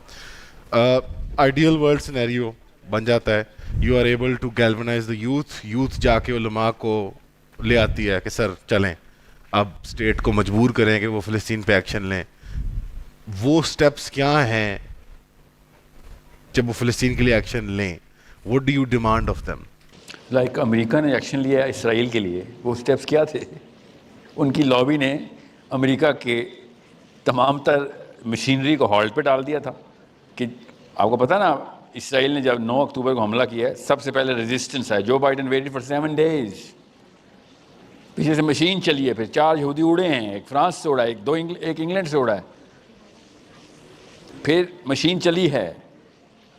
آئیڈیل ورلڈ سینیریو بن جاتا ہے، you are able to galvanise the youth جا کے علماء کو لے آتی ہے کہ سر چلیں اب اسٹیٹ کو مجبور کریں کہ وہ فلسطین پہ ایکشن لیں. وہ اسٹیپس کیا ہیں جب وہ فلسطین کے لیے ایکشن لیں؟ What do you demand of them? Like امریکہ نے ایکشن لیا اسرائیل کے لیے، وہ اسٹیپس کیا تھے؟ ان کی لابی نے امریکہ کے تمام تر مشینری کو ہالٹ پہ ڈال دیا تھا. کہ آپ کو پتہ نا اسرائیل نے جب 9 اکتوبر کو حملہ کیا ہے، سب سے پہلے ریزسٹنس ہے. Joe Biden waited for 7 days، پیچھے سے مشین چلی ہے، پھر 4 یہودی اڑے ہیں، ایک فرانس سے اڑا ہے، ایک انگلینڈ سے اڑا ہے، پھر مشین چلی ہے.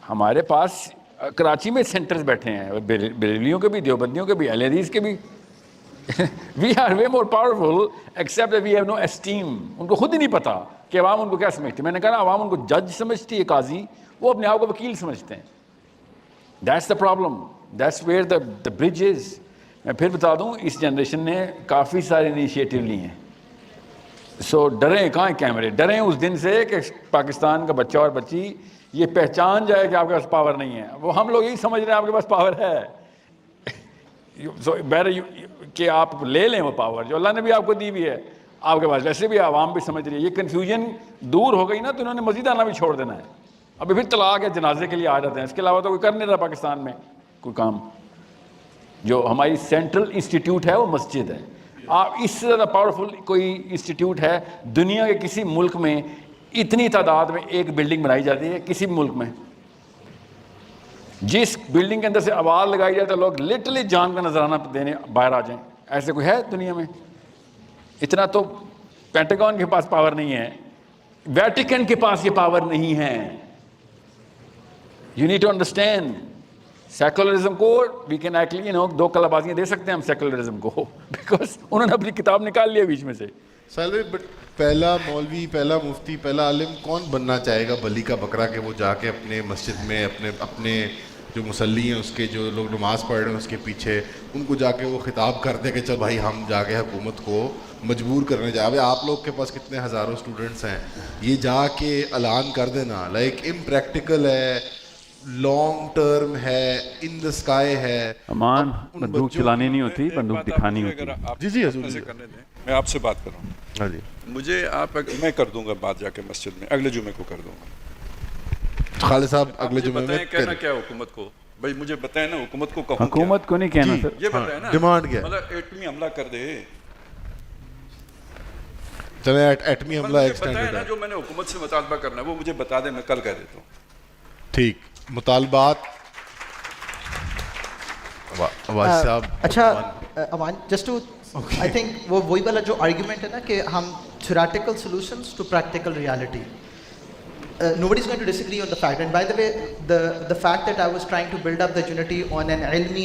ہمارے پاس کراچی میں سینٹرز بیٹھے ہیں، بریلویوں کے بھی، دیوبندیوں کے بھی، اہل حدیث کے بھی. We are way more powerful except that we have no steam. ان کو خود ہی نہیں پتا کہ عوام ان کو کیا سمجھتی. میں نے کہا نا عوام ان کو جج سمجھتی ہے، قاضی، وہ اپنے آپ کو وکیل سمجھتے ہیں. That's the problem, that's where the bridge is. میں پھر بتا دوں، اس جنریشن نے کافی سارے انیشیٹو لی ہیں. سو ڈریں کہاں ہیں کیمرے؟ ڈریں اس دن سے کہ پاکستان کا بچہ اور بچی یہ پہچان جائے کہ آپ کے پاس پاور نہیں ہے. وہ ہم لوگ یہی سمجھ رہے ہیں آپ کے پاس پاور ہے، کہ آپ لے لیں وہ پاور جو اللہ نے بھی آپ کو دی ہوئی ہے آپ کے پاس. ویسے بھی عوام بھی سمجھ رہی ہے. یہ کنفیوژن دور ہو گئی نا تو انہوں نے مزید آنا بھی چھوڑ دینا ہے. ابھی پھر طلاق ہے، جنازے کے لیے آ جاتے ہیں، اس کے علاوہ تو کوئی کر نہیں رہا پاکستان میں کوئی کام. جو ہماری سینٹرل انسٹیٹیوٹ ہے وہ مسجد ہے. آپ اس سے زیادہ پاورفل کوئی انسٹیٹیوٹ ہے دنیا کے کسی ملک میں اتنی تعداد میں ایک بلڈنگ بنائی جاتی ہے کسی بھی ملک میں؟ جس بلڈنگ کے اندر سے آواز لگائی جائے تو لوگ لٹرلی جان کا نذرانہ دینے باہر آ جائیں. ایسے کوئی ہے دنیا میں؟ اتنا تو پینٹاگون کے پاس پاور نہیں ہے, ویٹیکن کے پاس یہ پاور نہیں ہے. You need to understand secularism کو وی کین ایکچولی دو کلابازیاں دے سکتے ہیں ہم سیکولرزم کو, بیکاز انہوں نے اپنی کتاب نکال لیا بیچ میں سے. سالوی بٹ پہلا مولوی, پہلا مفتی, پہلا عالم کون بننا چاہے گا بلی کا بکرا کہ وہ جا کے اپنے مسجد میں اپنے جو مصلی ہیں اس کے جو لوگ نماز پڑھ رہے ہیں اس کے پیچھے ان کو جا کے وہ خطاب کر دے کہ چل بھائی ہم جا کے حکومت کو مجبور کرنے جائے. ابھی آپ لوگ کے پاس کتنے ہزاروں اسٹوڈنٹس ہیں, یہ جا کے اعلان کر دینا لائک امپریکٹیکل ہے, لانگ ٹرم ہے, ان دا اسکائی ہے. امان بندوق چلانی نہیں ہوتی, بندوق دکھانی ہوتی. جی جی حضور جی. میں آپ سے بات کر رہا ہوں. ہاں جی مجھے آپ میں کر دوں گا بات جا کے مسجد میں, اگلے جمعے کو کر دوں گا. خالد صاحب اگلے جمعے میں کہنا کیا حکومت کو, بھائی مجھے بتائیں نا حکومت کو کہوں حکومت کو نہیں کہنا سر, یہ بتائیں نا ڈیمانڈ کیا مطلب ایٹمی حملہ کر دے. چلے ایٹمی حملہ بتائیں نا جو میں نے حکومت سے مطالبہ کرنا ہے وہ مجھے بتا دیں, میں کل کہہ دیتا ہوں. ٹھیک مطالبات. صاحب اچھا امان جسٹ ٹو آئی تھنک وہ وہی والا جو آرگیومنٹ ہے نا کہ ہم theoretical solutions to practical reality. Nobody is going to disagree on the fact. And by the way, the fact that I was trying to build up the unity on an ilmi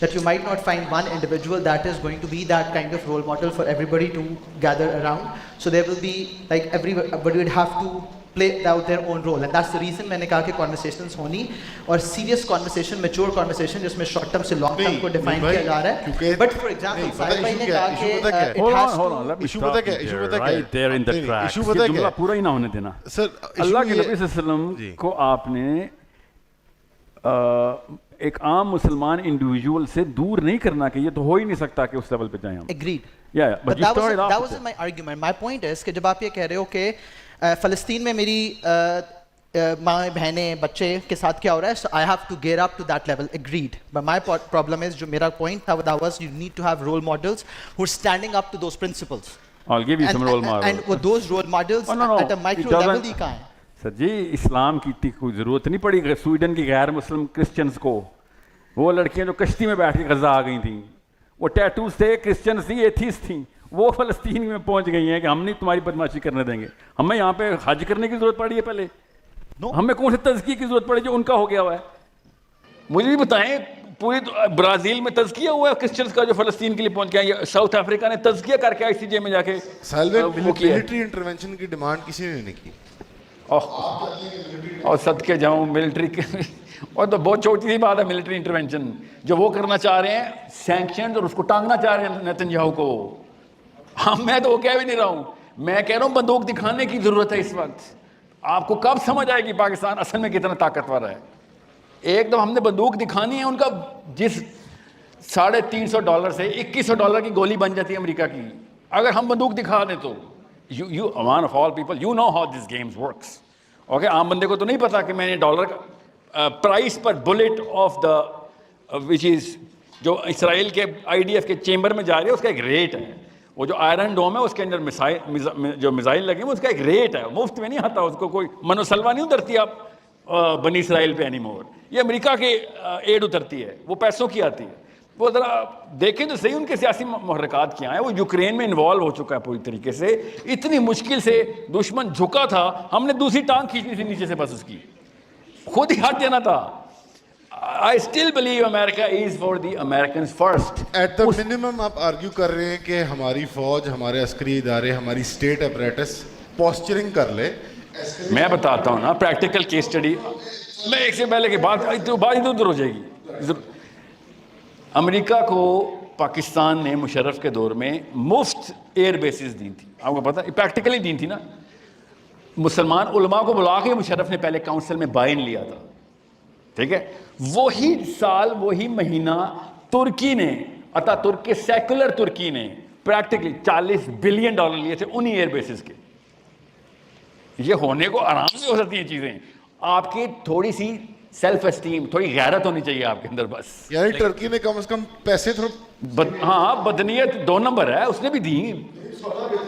that you might not find one individual that is going to be that kind of role model for everybody to gather around. So there will be like everybody would have to play out their own role, and that's the reason میں نے کہا کہ conversations ہونی اور serious conversation, mature conversation جس میں short term سے long term کو define کیا جا رہا ہے. But for example ساحل بھائی نے کہا کہ it has to ایشو پتہ کیا, ایشو پتہ کیا, right there in the tracks. Issue پتہ یہ جملہ کیا پورا ہی نہ ہونے دینا. سر اللہ کے نبی صلی اللہ علیہ وسلم کو آپ نے ایک عام مسلمان انڈیویجول سے دور نہیں کرنا کہ یہ تو ہو ہی نہیں سکتا کہ اس لیول پہ جائیں ہم. agreed. Yeah, but that was my argument. My point is کہ جب آپ یہ کہہ رہے ہو کہ فلسطین میں میری ماں بہنیں بچے کے ساتھ کیا ہو رہا ہے, so I have to get up to that level. Agreed. But my problem is جو میرا point تھا that was you need to have role models who are standing up to those principles. I'll give you some role models. And with those role models at a micro level ہی کہاں ہیں. سر جی اسلام کی اتنی کوئی ضرورت نہیں پڑی Sweden کی غیر مسلم کرسچنس کو. وہ لڑکیاں جو کشتی میں بیٹھ کے غزہ آ گئی تھیں, وہ ٹیٹوز تھے, کرسچنس تھیں, ایتھیسٹ تھیں, وہ فلسطین میں پہنچ گئی ہیں کہ ہم نہیں تمہاری بدماشی کرنے دیں گے. ہمیں یہاں پہ حج کرنے کی ضرورت پڑی ہے پہلے؟ ہمیں کون سے تزکیے کی ضرورت پڑی جو ان کا ہو گیا ہوا ہے؟ مجھے بھی بتائیں, پوری برازیل میں تزکیہ ہوا ہے کرسچنس کا جو فلسطین کے لیے پہنچ گیا. ساؤتھ افریقہ نے تزکیہ کر کے آئی سی جے میں جا کے ملٹری انٹروینشن کی ڈیمانڈ کسی نے نہیں کی. اور صدقے جاؤں ملٹری کے, اور تو بہت چھوٹی سی بات ہے ملٹری انٹروینشن جو وہ کرنا چاہ رہے ہیں, سینکشنز, اور اس کو ٹانگنا چاہ رہے ہیں نیتنیاہو کو. ہاں میں تو وہ کہہ بھی نہیں رہا ہوں, میں کہہ رہا ہوں بندوق دکھانے کی ضرورت ہے اس وقت. آپ کو کب سمجھ آئے گی پاکستان اصل میں کتنا طاقتور ہے؟ ایک دم ہم نے بندوق دکھانی ہے ان کا, جس $350 سے $2100 کی گولی بن جاتی ہے امریکہ کی. اگر ہم بندوق دکھا دیں تو you one of all people, you know how this game works. Okay, عام بندے کو تو نہیں پتا کہ میں نے ڈالر کا پرائس پر built of the which is جو اسرائیل کے IDF کے چیمبر میں جا رہی ہے اس کا ایک ریٹ ہے. وہ جو آئرن ڈوم ہے اس کے اندر جو میزائل لگے ہیں اس کا ایک ریٹ ہے, مفت میں نہیں آتا, اس کو کوئی منوسلوا نہیں اترتی آپ بنی اسرائیل پہ اینی مور. یہ امریکہ کے ایڈ اترتی ہے, وہ پیسوں کی آتی ہے. وہ ذرا دیکھیں تو صحیح ان کے سیاسی محرکات کیا ہیں. وہ یوکرین میں انوالو ہو چکا ہے پوری طریقے سے, اتنی مشکل سے دشمن جھکا تھا, ہم نے دوسری ٹانگ کھینچنی تھی نیچے سے, بس اس کی خود ہی ہٹ دینا تھا. I still believe America is for the Americans first. At the minimum آپ آرگیو کر رہے ہیں کہ ہماری فوج, ہمارے عسکری ادارے, ہماری اسٹیٹ اپریٹس پوسچرنگ کر لے. میں بتاتا ہوں نا پریکٹیکل کیس اسٹڈی, میں ایک سے پہلے کہ بات ادھر ہو جائے گی. امریکہ کو پاکستان نے مشرف کے دور میں مفت ایئر بیسز دی تھی, آپ کو پتا ہے, پریکٹیکلی دی تھی نا. مسلمان علماء کو بلا کے مشرف نے پہلے کاؤنسل میں بائن لیا تھا, ٹھیک ہے. وہی سال وہی مہینہ ترکی نے, ترک کے سیکولر ترکی نے پریکٹیکلی $40 بلین لیے تھے انہی ایئر بیسز کے. یہ ہونے کو آرام سے ہو سکتی ہیں چیزیں. آپ کی تھوڑی سی سیلف اسٹیم, تھوڑی غیرت ہونی چاہیے آپ کے اندر بس. یعنی ٹرکی نے کم از کم پیسے ہاں بدنیت 2 نمبر ہے, اس نے بھی دی,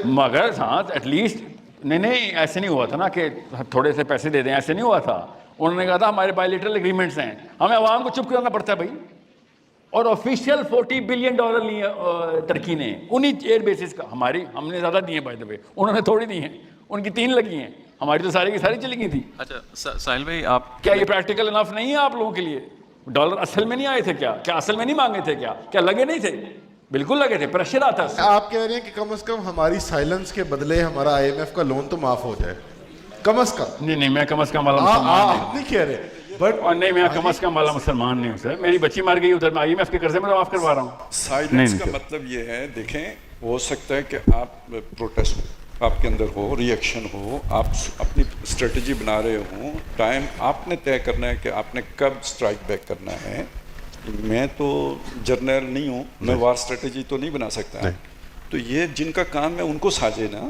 مگر ہاں ایٹ لیسٹ نہیں ایسے نہیں ہوا تھا نا کہ تھوڑے سے پیسے دے دیں, ایسے نہیں ہوا تھا. انہوں نے کہا تھا ہمارے بائیلیٹرل اگریمنٹس ہیں, ہمیں عوام کو چپ کرنا پڑتا ہے بھائی. اور آفیشیل $40 بلین لیے ترکی نے انہی ایئر بیسز کا. ہم نے زیادہ دیے بائی دا وے, انہوں نے تھوڑی دی ہیں, ان کی 3 لگی ہیں, ہماری تو ساری کی ساری چلی گئی تھی. اچھا ساحل بھائی, آپ کیا یہ پریکٹیکل انف نہیں ہے آپ لوگوں کے لیے؟ ڈالر اصل میں نہیں آئے تھے کیا اصل میں نہیں مانگے تھے کیا لگے نہیں تھے؟ بالکل لگے تھے, پریشر آتا ہے. آپ کہہ رہے ہیں کہ کم از کم ہماری سائلنس کے بدلے ہمارا IMF کا لون تو معاف ہو جائے, کم از کم. نہیں میں کم از کم والا مسلمان آپ نہیں کہہ رہے, بٹ نہیں میں کم از کم والا مسلمان نہیں ہوں سر. میری بچی مر گئی ادھر, میں IMF کے قرضے میں معاف کروا رہا ہوں. سائلنس کا مطلب یہ ہے, دیکھیں ہو سکتا ہے کہ آپ پروٹیسٹ آپ کے اندر ہو, ری ایکشن ہو, آپ اپنی اسٹریٹجی بنا رہے ہوں, ٹائم آپ نے طے کرنا ہے کہ آپ نے کب اسٹرائک بیک کرنا ہے. میں تو جرنل نہیں ہوں, میں وار اسٹریٹجی تو نہیں بنا سکتا, تو یہ جن کا کام ہے ان کو ساجے نا.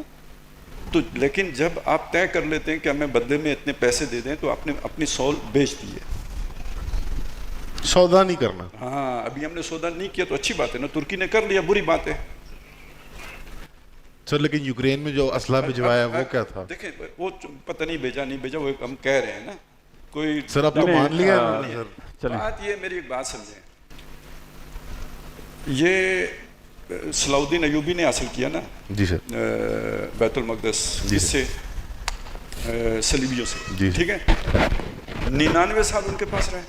تو لیکن جب آپ طے کر لیتے ہیں کہ ہمیں بدلے میں اتنے پیسے دے دیں, تو آپ نے اپنی سول بیچ دی ہے. سودا نہیں کرنا. ہاں ابھی ہم نے سودا نہیں کیا تو اچھی بات ہے نا, ترکی نے کر لیا بری بات ہے. سر لیکن یوکرین میں جو اسلحہ بھجوایا وہ کیا تھا؟ دیکھیں وہ پتہ نہیں بھیجا نہیں بھیجا, وہ ہم کہہ رہے ہیں نا. کوئی سر اب تو مان لیا سر. بات یہ, میری ایک بات سمجھیں, یہ صلاح الدین ایوبی نے حاصل کیا نا جی سر بیت المقدس, جس سے صلیبیوں سے, ٹھیک ہے. 99 سال ان کے پاس رہے,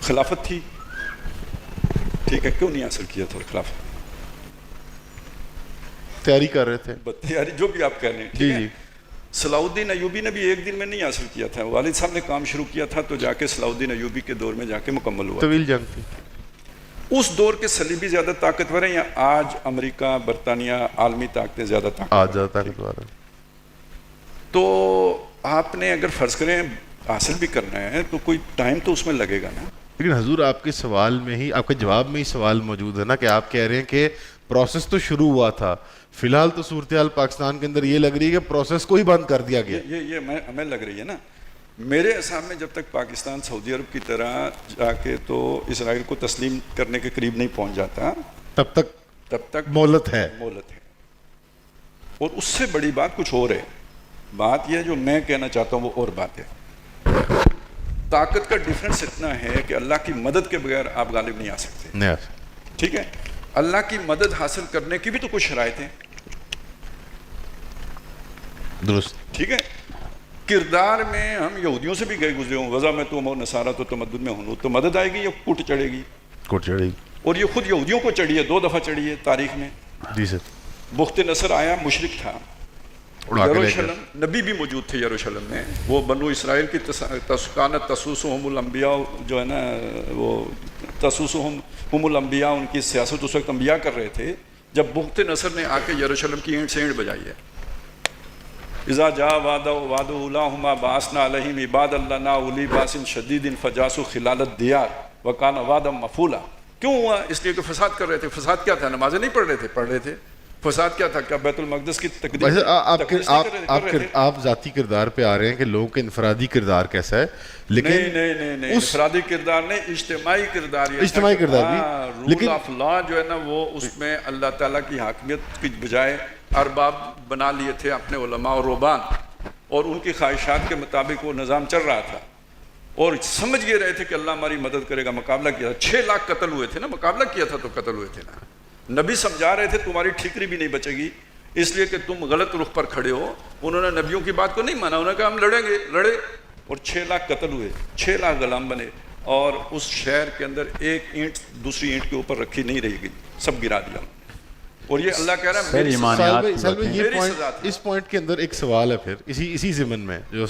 خلافت تھی, ٹھیک ہے, کیوں نہیں حاصل کیا تھا خلافت؟ تیاری کر رہے تھے, تیاری جو بھی آپ کہہ رہے ہیں, ٹھیک ہے. صلاح الدین ایوبی نے بھی ایک دن میں نہیں حاصل کیا تھا, والد صاحب نے کام شروع کیا تھا تو جا کے صلاح الدین ایوبی کے دور میں جا کے مکمل ہوا. طویل جنگ تھی. اس دور کے صلیبی زیادہ طاقتور ہیں یا آج امریکہ برطانیہ عالمی طاقتیں زیادہ طاقتور ہیں؟ تو آپ نے اگر فرض کریں حاصل بھی کرنا ہے تو کوئی ٹائم تو اس میں لگے گا نا. لیکن حضور آپ کے سوال میں ہی, آپ کے جواب میں ہی سوال موجود ہے نا کہ آپ کہہ رہے ہیں کہ پروسیس تو شروع ہوا تھا, فی الحال تو صورتحال پاکستان کے اندر یہ لگ رہی ہے کہ پروسیس کو ہی بند کر دیا گیا. یہ ہمیں لگ رہی ہے نا. میرے حساب میں جب تک پاکستان سعودی عرب کی طرح جا کے تو اسرائیل کو تسلیم کرنے کے قریب نہیں پہنچ جاتا, تب تک مہلت ہے. اور اس سے بڑی بات کچھ اور ہے. بات یہ جو میں کہنا چاہتا ہوں وہ اور بات ہے. طاقت کا ڈیفرنس اتنا ہے کہ اللہ کی مدد کے بغیر آپ غالب نہیں آ سکتے, ٹھیک ہے. اللہ کی مدد حاصل کرنے کی بھی تو کچھ شرائط ہیں, درست, ٹھیک ہے. کردار میں ہم یہودیوں سے بھی گئے گزرے ہوں, غزہ میں تم اور نصارہ تو تمدد میں ہوں, تو مدد آئے گی یا کوٹ چڑھے گی؟ کوٹ چڑھے گی. اور یہ خود یہودیوں کو چڑھی ہے, 2 دفعہ چڑھی ہے تاریخ میں. جی سر. بخت نصر آیا, مشرک تھا, یروشلم, نبی بھی موجود تھے یروشلم میں. وہ بنو اسرائیل کی کانت تسوسہم الانبیاء جو ہے نا, وہ تسوسہم الانبیاء, ان کی سیاست اس وقت انبیاء کر رہے تھے. جب بخت نصر نے آ کے یروشلم کی اینٹ سے اینٹ بجائی ہے, اذا جاء وعد اولاہما بعثنا علیہم عبادا لنا اولی باس شدید فجاسوا خلال الدیار وکان وعدا مفعولا. کیوں ہوا؟ اس لیے کہ فساد کر رہے تھے. فساد کیا تھا؟ نمازیں نہیں پڑھ رہے تھے. فساد کیا تھا؟ کیا بیت المقدس کی تقدیس. آپ ذاتی کردار پہ آ رہے ہیں کہ لوگوں کے انفرادی کردار کیسا ہے, لیکن نہیں انفرادی کردار نہیں, اجتماعی کردار. اجتماعی کردار بھی, رول آف لا جو ہے نا, وہ اس میں اللہ تعالیٰ کی حاکمیت کی بجائے ارباب بنا لیے تھے اپنے علماء اور رہبان, اور ان کی خواہشات کے مطابق وہ نظام چل رہا تھا, اور سمجھ یہ رہے تھے کہ اللہ ہماری مدد کرے گا. مقابلہ کیا تھا, 6 لاکھ قتل ہوئے تھے نا, مقابلہ کیا تھا تو قتل ہوئے تھے نا. نبی سمجھا رہے تھے تمہاری ٹھیکری بھی نہیں بچے گی, اس لیے کہ تم غلط رخ پر کھڑے ہو. انہوں نے نبیوں کی بات کو نہیں مانا, انہوں نے کہا ہم لڑیں گے, لڑے, اور 6 لاکھ قتل ہوئے, 6 لاکھ غلام بنے, اور اس شہر کے اندر ایک اینٹ دوسری اینٹ کے اوپر رکھی نہیں رہی گئی, سب گرا دیا. اور یہ اللہ کہہ رہا ہے. اس پوائنٹ کے اندر ایک سوال ہے پھر اسی ضمن میں, جو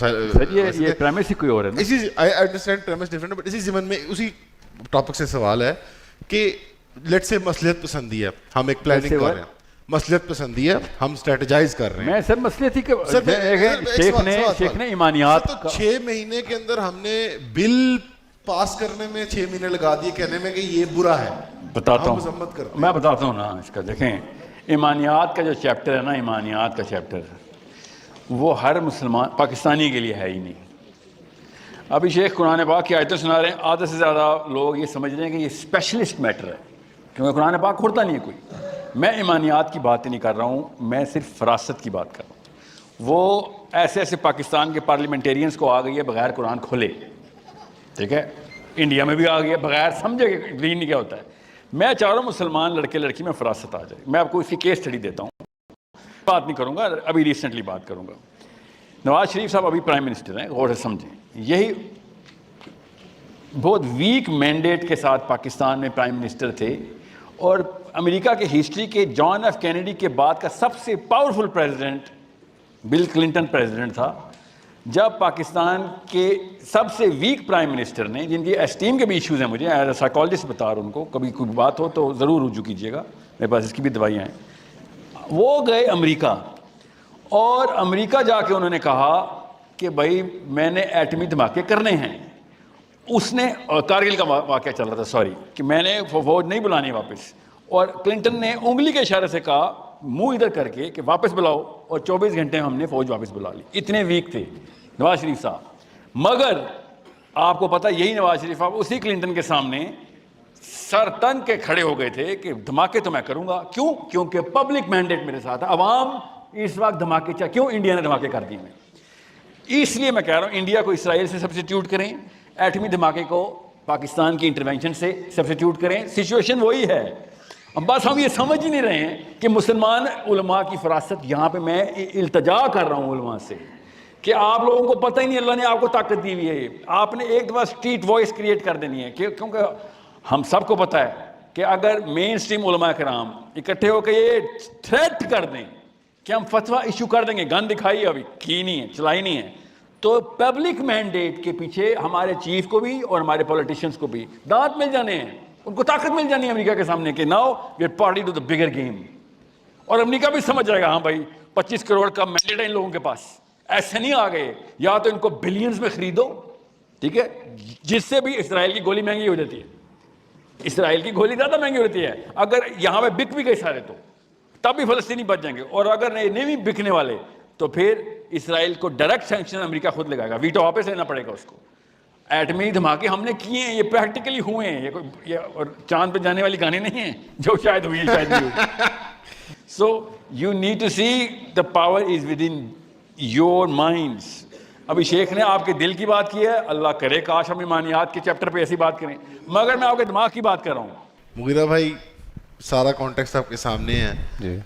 یہ پریمس ہی کوئی اور ہے نا, I understand premise different, but اسی ضمن میں اسی ٹاپک سے سوال ہے کہ لیٹ سے مصلحت پسندی ہے, ہم ایک پلاننگ کر رہے ہیں, مصلحت پسندی ہے, ہم اسٹریٹجائز کر رہے ہیں. میں سر مصلحت ہی کہ شیخ نے ایمانیات 6 مہینے کے اندر ہم نے بل پاس کرنے میں 6 مہینے لگا دیے کہنے میں کہ یہ برا ہے, بتاتا ہم مذمت کرتے ہوں، میں بتاتا ہوں نا اس کا. دیکھیں ایمانیات کا جو چیپٹر ہے نا، ایمانیات کا چیپٹر وہ ہر مسلمان پاکستانی کے لیے ہے ہی نہیں. ابھی شیخ قرآن پاک کی آیتیں سنا رہے ہیں، آدھے سے زیادہ لوگ یہ سمجھ رہے ہیں کہ یہ اسپیشلسٹ میٹر ہے کیونکہ قرآن پاک کھولتا نہیں ہے کوئی. میں ایمانیات کی بات نہیں کر رہا ہوں، میں صرف فراست کی بات کر رہا ہوں. وہ ایسے ایسے پاکستان کے پارلیمنٹیرینز کو آ گئی ہے بغیر قرآن کھولے، ٹھیک ہے، انڈیا میں بھی آ گئی ہے بغیر سمجھے کہ دین کیا ہوتا ہے. میں چاہ رہا ہوں مسلمان لڑکے لڑکی میں فراست آ جائے. میں آپ کو اس کی کیس اسٹڈی دیتا ہوں، بات نہیں کروں گا، ابھی ریسنٹلی بات کروں گا. نواز شریف صاحب ابھی پرائم منسٹر ہیں، غور سے سمجھیں. یہی بہت ویک مینڈیٹ کے ساتھ پاکستان میں پرائم منسٹر تھے، اور امریکہ کے ہسٹری کے جان ایف کینیڈی کے بعد کا سب سے powerful president Bill Clinton president تھا. جب پاکستان کے سب سے ویک پرائم منسٹر نے، جن کی اسٹیم کے بھی ایشوز ہیں، مجھے ایز اے سائیکالوجسٹ بتا رہا ہوں، ان کو کبھی کوئی بات ہو تو ضرور رجوع کیجیے گا، میرے پاس اس کی بھی دوائیاں ہیں. وہ گئے امریکہ، اور امریکہ جا کے انہوں نے کہا کہ بھائی میں نے ایٹمی دھماکے کرنے ہیں. اس نے کارگل کا واقعہ چل رہا تھا، سوری، کہ میں نے فوج نہیں بلانی واپس، اور کلنٹن نے انگلی کے اشارے سے کہا منہ ادھر کر کے کہ واپس بلاؤ، اور 24 گھنٹے ہم نے فوج واپس بلا لی. اتنے ویک تھے نواز شریف صاحب. مگر آپ کو پتہ یہی نواز شریف صاحب اسی کلنٹن کے سامنے سر تن کے کھڑے ہو گئے تھے کہ دھماکے تو میں کروں گا. کیوں؟ کیونکہ پبلک مینڈیٹ میرے ساتھ ہے. عوام اس وقت دھماکے چاہ، کیوں انڈیا نے دھماکے کر دیے ہیں. اس لیے میں کہہ رہا ہوں انڈیا کو اسرائیل سے سبسٹیوٹ کریں، ایٹمی دھماکے کو پاکستان کی انٹروینشن سے سبسٹیوٹ کریں. سچویشن وہی ہے. بس ہم یہ سمجھ ہی نہیں رہے ہیں کہ مسلمان علماء کی فراست. یہاں پہ میں التجا کر رہا ہوں علماء سے کہ آپ لوگوں کو پتہ ہی نہیں اللہ نے آپ کو طاقت دی ہوئی ہے. آپ نے ایک دفعہ اسٹریٹ وائس کریٹ کر دینی ہے، کیونکہ ہم سب کو پتہ ہے کہ اگر مین اسٹریم علماء کرام اکٹھے ہو کے یہ تھریٹ کر دیں کہ ہم فتویٰ ایشو کر دیں گے، گن دکھائی ابھی کی نہیں ہے، چلائی نہیں ہے، تو پبلک مینڈیٹ کے پیچھے ہمارے چیف کو بھی اور ہمارے پولیٹیشینس کو بھی دانت مل جانے ہیں، ان کو طاقت مل جانی ہے امریکہ کے سامنے کہ now we are party to the bigger game. اور امریکہ بھی سمجھ جائے گا ہاں بھائی 25 کروڑ کا مینڈیٹ ہے ان لوگوں کے پاس. ایسے نہیں آ گئے، یا تو ان کو بلینز میں خریدو، ٹھیک ہے، جس سے بھی اسرائیل کی گولی مہنگی ہو جاتی ہے. اسرائیل کی گولی زیادہ مہنگی ہوتی ہے. اگر یہاں پہ بک بھی گئے سارے تو تب بھی فلسطینی بچ جائیں گے. اور اگر نہیں بھی بکنے والے تو پھر اسرائیل کو ڈائریکٹ سینکشن امریکہ خود لگائے گا، ویٹو واپس لینا پڑے گا اس کو. ایٹمی دھماکے ہم نے کیے ہیں، یہ پریکٹیکلی ہوئے ہیں. یہ اور چاند پہ جانے والی کہانی نہیں ہے جو شاید ہوئی ہے شاید نہیں ہوئی. So you need to see the power is within your minds. ابھی شیخ نے آپ کے دل کی بات کی ہے، اللہ کرے کاش ہم ایمانیات کے چیپٹر پہ ایسی بات کریں، مگر میں آپ کے دماغ کی بات کر رہا ہوں. مغیرہ بھائی سارا کانٹیکسٹ آپ کے سامنے ہے. جی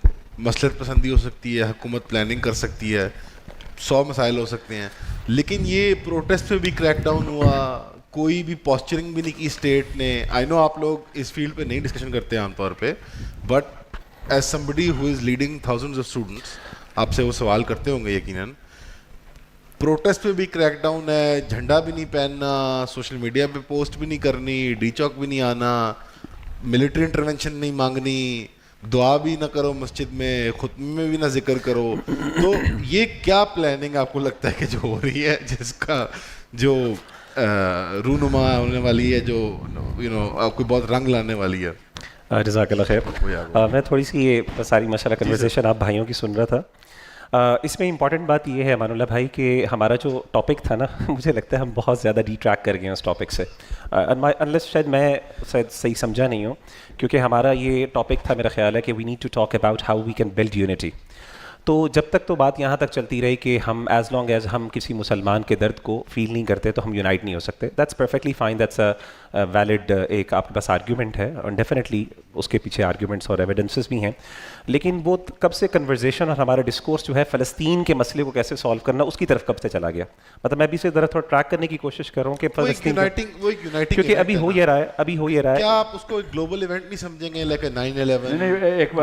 مسلط پسندی ہو سکتی ہے، حکومت پلاننگ کر سکتی ہے، 100 مسائل ہو سکتے ہیں، لیکن یہ پروٹیسٹ پہ بھی کریک ڈاؤن ہوا، کوئی بھی پوسچرنگ بھی نہیں کی اسٹیٹ نے. آئی نو آپ لوگ اس فیلڈ پہ نہیں ڈسکشن کرتے عام طور پہ، but as somebody who is leading thousands of students آپ سے وہ سوال کرتے ہوں گے یقیناً. پروٹیسٹ پہ بھی کریک ڈاؤن ہے، جھنڈا بھی نہیں پہننا، سوشل میڈیا پہ پوسٹ بھی نہیں کرنی، ڈی چوک بھی نہیں آنا، ملٹری انٹرونشن نہیں مانگنی، دعا بھی نہ کرو مسجد میں، خطبے میں بھی نہ ذکر کرو. تو یہ کیا پلاننگ آپ کو لگتا ہے کہ جو ہو رہی ہے، جس کا جو رونما ہونے والی ہے، جو آپ کو بہت رنگ لانے والی ہے؟ جزاک اللہ خیر. میں تھوڑی سی یہ ساری ماشاء اللہ کنورسیشن آپ بھائیوں کی سن رہا تھا. اس میں امپورٹنٹ بات یہ ہے امان اللہ بھائی کہ ہمارا جو ٹاپک تھا نا، مجھے لگتا ہے ہم بہت زیادہ ڈی ٹریک کر گئے ہیں اس ٹاپک سے، انلیس شاید میں صحیح سمجھا نہیں ہوں، کیونکہ ہمارا یہ ٹاپک تھا، میرا خیال ہے کہ we need to talk about how we can build unity. تو جب تک تو بات یہاں تک چلتی رہی کہ ہم ایز لانگ ایز ہم کسی مسلمان کے درد کو فیل نہیں کرتے تو ہم یونائٹ نہیں ہو سکتے. That's perfectly fine, that's a valid ایک آپ کے پاس آرگیومنٹ ہے، اور ڈیفینیٹلی اس کے پیچھے آرگیومنٹس اور ایویڈنسز بھی ہیں. لیکن وہ کب سے کنورزیشن اور ہمارا ڈسکورس جو ہے فلسطین کے مسئلے کو کیسے سالو کرنا، اس کی طرف کب سے چلا گیا. مطلب میں بھی اسے ذرا تھوڑا ٹریک کرنے کی کوشش کر رہا ہوں کہ فلسطین، کیونکہ ابھی ہو یہ رہا ہے. کیا آپ اس کو گلوبل ایونٹ نہیں سمجھیں گے لائک 9/11؟ ایک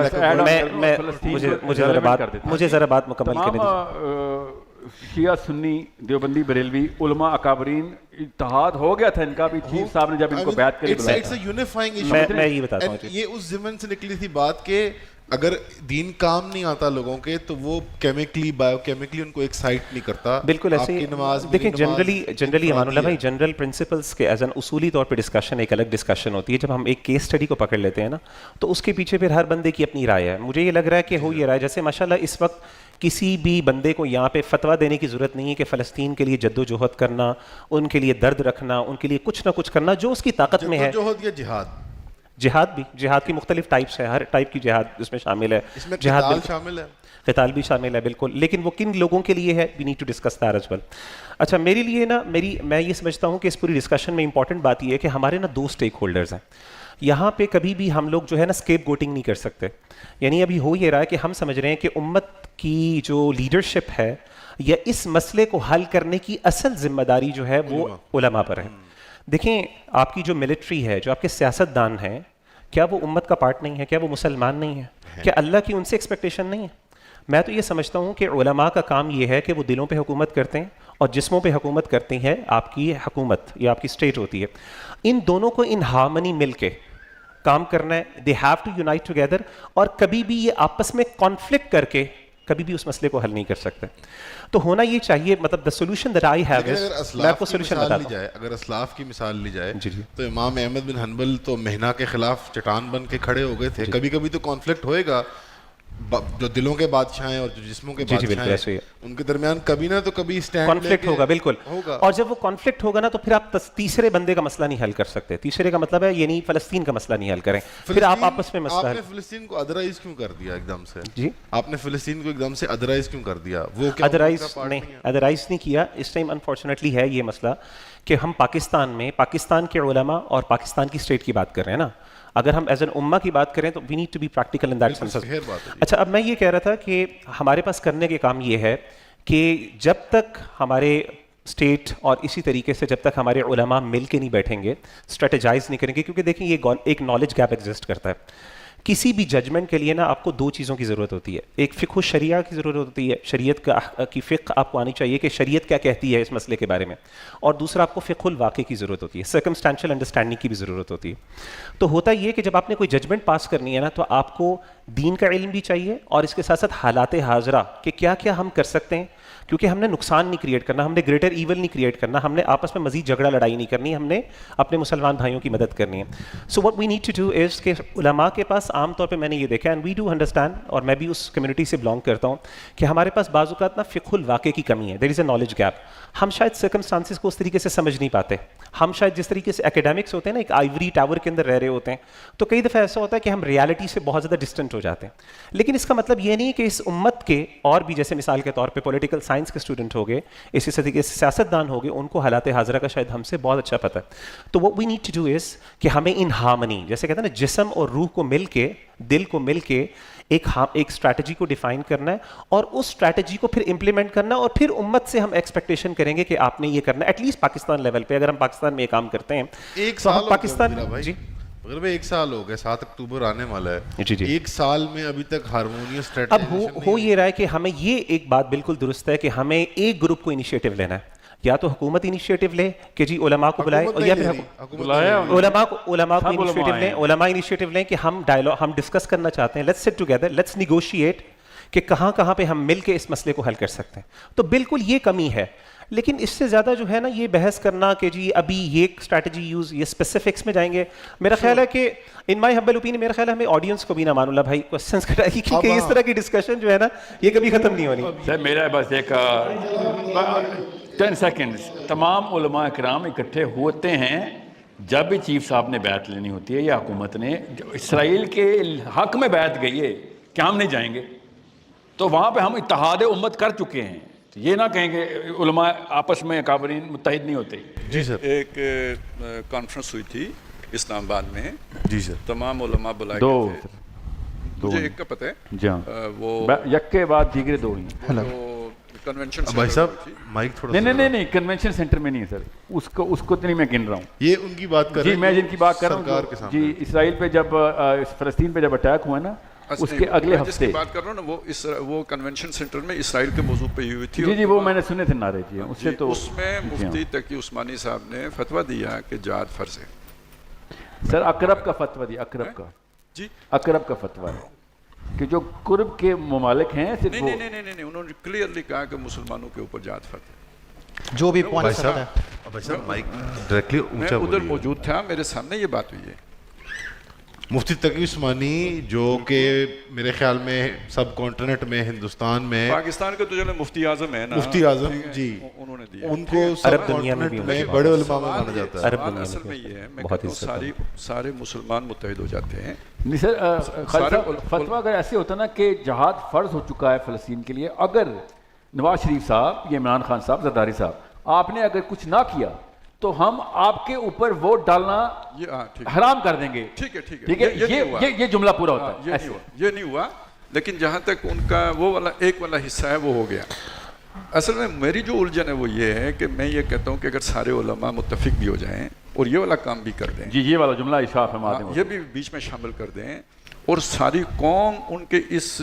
مجھے ذرا بات مکمل کرنے دیجیے. شیعہ سنی دیوبندی بریلوی علماء اکابرین اتحاد ہو گیا تھا ان کا بھی. چیف صاحب نے جب ان کو بیعت کری، میں یہ بتاتا ہوں، یہ اس ضمن سے نکلی تھی بات کہ اگر دین کام نہیں آتا لوگوں کے تو وہ کیمیکلی بایو کیمیکلی ان کو ایکسائٹ نہیں کرتا. بالکل ایسے ہی. دیکھیں جنرلی امان اللہ بھائی جنرل پرنسپلس کے ایز این اصولی طور پہ ڈسکشن ایک الگ ڈسکشن ہوتی ہے. جب ہم ایک کیس اسٹڈی کو پکڑ لیتے ہیں نا تو اس کے پیچھے پھر ہر بندے کی اپنی رائے ہے. مجھے یہ لگ رہا ہے کہ ہو یہ رائے جیسے ماشاء اللہ اس وقت کسی بھی بندے کو یہاں پہ فتویٰ دینے کی ضرورت نہیں ہے کہ فلسطین کے لیے جد و جہد کرنا, ان کے لیے درد رکھنا, ان کے لیے کچھ نہ کچھ کرنا جو اس کی طاقت میں ہے. جہد یا جہاد, جہاد بھی, جہاد کی مختلف ٹائپس ہیں, ہر ٹائپ کی جہاد اس میں شامل ہے. اس میں جہاد قتال شامل ہے, قتال بھی شامل ہے بالکل, لیکن وہ کن لوگوں کے لیے ہے, we need to discuss that as well. اچھا میرے لیے نا میں یہ سمجھتا ہوں کہ اس پوری ڈسکشن میں امپورٹنٹ بات یہ ہے کہ ہمارے نا 2 اسٹیک ہولڈرز ہیں. یہاں پہ کبھی بھی ہم لوگ جو ہے نا اسکیپ گوٹنگ نہیں کر سکتے. یعنی ابھی ہو یہ رہا ہے کہ ہم سمجھ رہے ہیں کہ امت کی جو لیڈرشپ ہے یا اس مسئلے کو حل کرنے کی اصل ذمہ داری جو ہے وہ علماء پر ہے. دیکھیں آپ کی جو ملٹری ہے, جو آپ کے سیاست دان ہیں, کیا وہ امت کا پارٹ نہیں ہے؟ کیا وہ مسلمان نہیں ہے؟ کیا اللہ کی ان سے ایکسپیکٹیشن نہیں ہے؟ میں تو یہ سمجھتا ہوں کہ علماء کا کام یہ ہے کہ وہ دلوں پہ حکومت کرتے ہیں اور جسموں پہ حکومت کرتے ہیں آپ کی حکومت یا آپ کی اسٹیٹ ہوتی ہے. ان دونوں کو ان ہارمنی مل کے کام کرنا ہے. They have to unite together, اور کبھی بھی یہ آپس میں کانفلکٹ کر کے کبھی بھی اس مسئلے کو حل نہیں کر سکتے. تو ہونا یہ چاہیے, مطلب the solution that I have is, میں آپ کو سولوشن بتاتا ہوں. اگر اسلاف کی مثال لی جائے جی تو امام احمد بن حنبل تو مہنا کے خلاف چٹان بن کے کھڑے ہو گئے تھے. کبھی کبھی تو کانفلکٹ ہوئے گا, جو دلوں کے بادشاہ ہیں اور جو جسموں کے بادشاہ ہیں ان کے درمیان کبھی نہ تو کبھی اسٹینڈ کانفلکٹ ہوگا. بالکل, اور جب وہ کانفلکٹ ہوگا نا تو پھر آپ تیسرے بندے کا مسئلہ نہیں حل کر سکتے. تیسرے کا مطلب ہے یعنی فلسطین کا مسئلہ نہیں حل کریں, پھر آپ آپس میں مسئلہ. آپ نے فلسطین کو ادرائز کیوں کر دیا ایک دم سے؟ جی آپ نے فلسطین کو ایک دم سے ادرائز کیوں کر دیا؟ وہ ادرائز نہیں کیا. اس ٹائم انفارچونیٹلی ہے یہ مسئلہ کہ ہم پاکستان میں پاکستان کے علماء اور پاکستان کی اسٹیٹ کی بات کر رہے ہیں نا. اگر ہم ایز این امہ کی بات کریں تو we need to be practical in that sense. اچھا اب میں یہ کہہ رہا تھا کہ ہمارے پاس کرنے کے کام یہ ہے کہ جب تک ہمارے اسٹیٹ اور اسی طریقے سے جب تک ہمارے علماء مل کے نہیں بیٹھیں گے, اسٹریٹجائز نہیں کریں گے, کیونکہ دیکھیں یہ ایک نالج گیپ ایگزسٹ کرتا ہے. کسی بھی ججمنٹ کے لیے نا آپ کو 2 چیزوں کی ضرورت ہوتی ہے. ایک فقہ الشریعہ کی ضرورت ہوتی ہے, شریعت کی فقہ آپ کو آنی چاہیے کہ شریعت کیا کہتی ہے اس مسئلے کے بارے میں, اور دوسرا آپ کو فقہ الواقع کی ضرورت ہوتی ہے, سرکمسٹینشیل انڈرسٹینڈنگ کی بھی ضرورت ہوتی ہے. تو ہوتا یہ کہ جب آپ نے کوئی ججمنٹ پاس کرنی ہے نا تو آپ کو دین کا علم بھی چاہیے اور اس کے ساتھ ساتھ حالات حاضرہ کہ کیا کیا ہم کر سکتے ہیں, کیونکہ ہم نے نقصان نہیں کریٹ کرنا, ہم نے گریٹر ایول نہیں کریٹ کرنا, ہم نے آپس میں مزید جھگڑا لڑائی نہیں کرنی, ہم نے اپنے مسلمان بھائیوں کی مدد کرنی ہے. So what we need to do is کہ علماء کے پاس عام طور پہ میں نے یہ دیکھا اینڈ وی ڈو انڈرسٹینڈ, اور میں بھی اس کمیونٹی سے بلانگ کرتا ہوں, کہ ہمارے پاس بعض اوقات نا فقہ الواقع کی کمی ہے. دیر از اے نالج گیپ. ہم شاید سرکمسٹانسز کو اس طریقے سے سمجھ نہیں پاتے. ہم شاید جس طریقے سے اکیڈمکس ہوتے ہیں نا ایک آئیوری ٹاور کے اندر رہ رہے ہوتے ہیں, تو کئی دفعہ ایسا ہوتا ہے کہ ہم ریالٹی سے بہت زیادہ ڈسٹنٹ ہو جاتے ہیں. لیکن اس کا مطلب یہ نہیں کہ اس امت کے اور بھی, جیسے مثال کے طور پہ پولیٹیکل سائنس کے اسٹوڈنٹ ہو گئے, اسی طریقے سے سیاست دان ہو گئے, ان کو حالات حاضرہ کا شاید ہم سے بہت اچھا پتہ ہے. تو what we need to do is کہ ہمیں ان ہارمنی, جیسے کہتے ہیں نا جسم اور روح کو مل کے, دل کو مل کے ایک اسٹریٹجی کو ڈیفائن کرنا ہے, اور اس اسٹریٹجی کو پھر امپلیمنٹ کرنا ہے, اور پھر امت سے ہم ایکسپیکٹیشن کریں گے کہ آپ نے یہ کرنا ہے. ایٹ لیسٹ پاکستان لیول پہ اگر ہم پاکستان میں یہ کام کرتے ہیں, ایک سال پاکستان جی مگر بھائی 1 سال ہو گیا, 7 اکتوبر آنے والا ہے, جی 1 سال میں ابھی تک ہارمونیس اب اسٹریٹجی ہو یہ رہا ہے کہ ہمیں یہ ایک بات بالکل درست ہے کہ ہمیں ایک گروپ کو انیشیٹو لینا ہے, یا تو حکومت انیشیٹو لے کہ جی علماء کو بلائے, یا پھر علماء کو انیشیٹو لیں, علماء انیشیٹو لیں کہ ہم ہم ڈسکس کرنا چاہتے ہیں, let's sit together, let's negotiate کہ کہاں پہ ہم مل کے اس مسئلے کو حل کر سکتے ہیں. تو بالکل یہ کمی ہے. لیکن اس سے زیادہ جو ہے نا یہ بحث کرنا کہ جی ابھی یہ اسٹریٹجی یوز, یہ اسپیسیفکس میں جائیں گے, میرا خیال ہے کہ ان مائی ہمبل اوپینین میرا خیال ہے ہمیں آڈینس کو بھی نہ مان اللہ بھائی کوشچنس کرائے گی, کیونکہ اس طرح کی ڈسکشن جو ہے نا یہ کبھی ختم نہیں ہونی. سر میرا بس ایک 10 سیکنڈز, تمام علماء اکرام اکٹھے ہوتے ہیں جب بھی چیف صاحب نے بیعت لینی ہوتی ہے یا حکومت نے, اسرائیل کے حق میں بیعت گئی ہے کہ ہم نہیں جائیں گے, تو وہاں پہ ہم اتحاد امت کر چکے ہیں. یہ نہ کہیں کہ علماء آپس میں اکابرین متحد نہیں ہوتے. جی سر, ایک کانفرنس ہوئی تھی اسلام آباد میں. جی سر, تمام علماء بلائے گئے تھے. مجھے ایک کا پتہ ہے, وہ یک کے بعد دیگرے 2 ہیں. کنونشن بھائی صاحب مائک تھوڑا, نہیں کنونشن سینٹر میں نہیں ہے سر, اس کو تو نہیں میں گن رہا ہوں. یہ ان کی بات کر رہے ہیں, جی میں جن کی بات کر رہا ہوں, جی اسرائیل پہ جب فلسطین پہ جب اٹیک ہوا نا اس کے اگلے ہفتے بات کر رہا ہوں نا, وہ کنونشن سینٹر میں اسرائیل کے موضوع پہ ہوئی تھی. جی وہ میں نے سنے تھے نعرے. جی اس سے تو اس میں مفتی تقی عثمانی صاحب نے فتویٰ دیا کہ جہاد فرض ہے. سر اقرب کا فتویٰ دیا, اقرب کا, جی اقرب کا فتویٰ ہے. کہ جو قرب کے ممالک ہیں صرف نہیں وہ نہیں نہیں نہیں انہوں نے کلیئرلی کہا کہ مسلمانوں کے اوپر جہاد فرض ہے. جو بھی بھائی پوائنٹ صاحب ہے بھائی صاحب مائک ڈائریکٹلی میں اونچا ادھر بولیے. موجود تھا, میرے سامنے یہ بات ہوئی ہے. مفتی تقی عثمانی جو کہ میرے خیال میں سب کانٹیننٹ میں ہندوستان میں پاکستان کے تو جو مفتی اعظم ہے نا, مفتی اعظم جی, انہوں نے دیا. ان کو سب عرب دنیا میں کانٹیننٹ بھی میں بڑے علماء میں مانا جاتا ہے. عرب سوال دنیا اصل میں میں یہ ہے, میں بہت کہتا ہوں سارے مسلمان متحد ہو جاتے ہیں. نہیں سر, فتویٰ اگر ایسے ہوتا نا کہ جہاد فرض ہو چکا ہے فلسطین کے لیے, اگر نواز شریف صاحب یا عمران خان صاحب, زرداری صاحب, آپ نے اگر کچھ نہ کیا تو ہم آپ کے اوپر ووٹ ڈالنا حرام کر دیں گے. ٹھیک ہے ٹھیک ہے, یہ جملہ پورا ہوتا ہے. یہ نہیں ہوا, لیکن جہاں تک ان کا وہ والا ایک والا حصہ ہے وہ ہو گیا. اصل میں میری جو الجھن ہے وہ یہ ہے کہ میں یہ کہتا ہوں کہ اگر سارے علماء متفق بھی ہو جائیں اور یہ والا کام بھی کر دیں, جی یہ والا جملہ اشاعت فرما دیں, یہ بھی بیچ میں شامل کر دیں, اور ساری قوم ان کے اس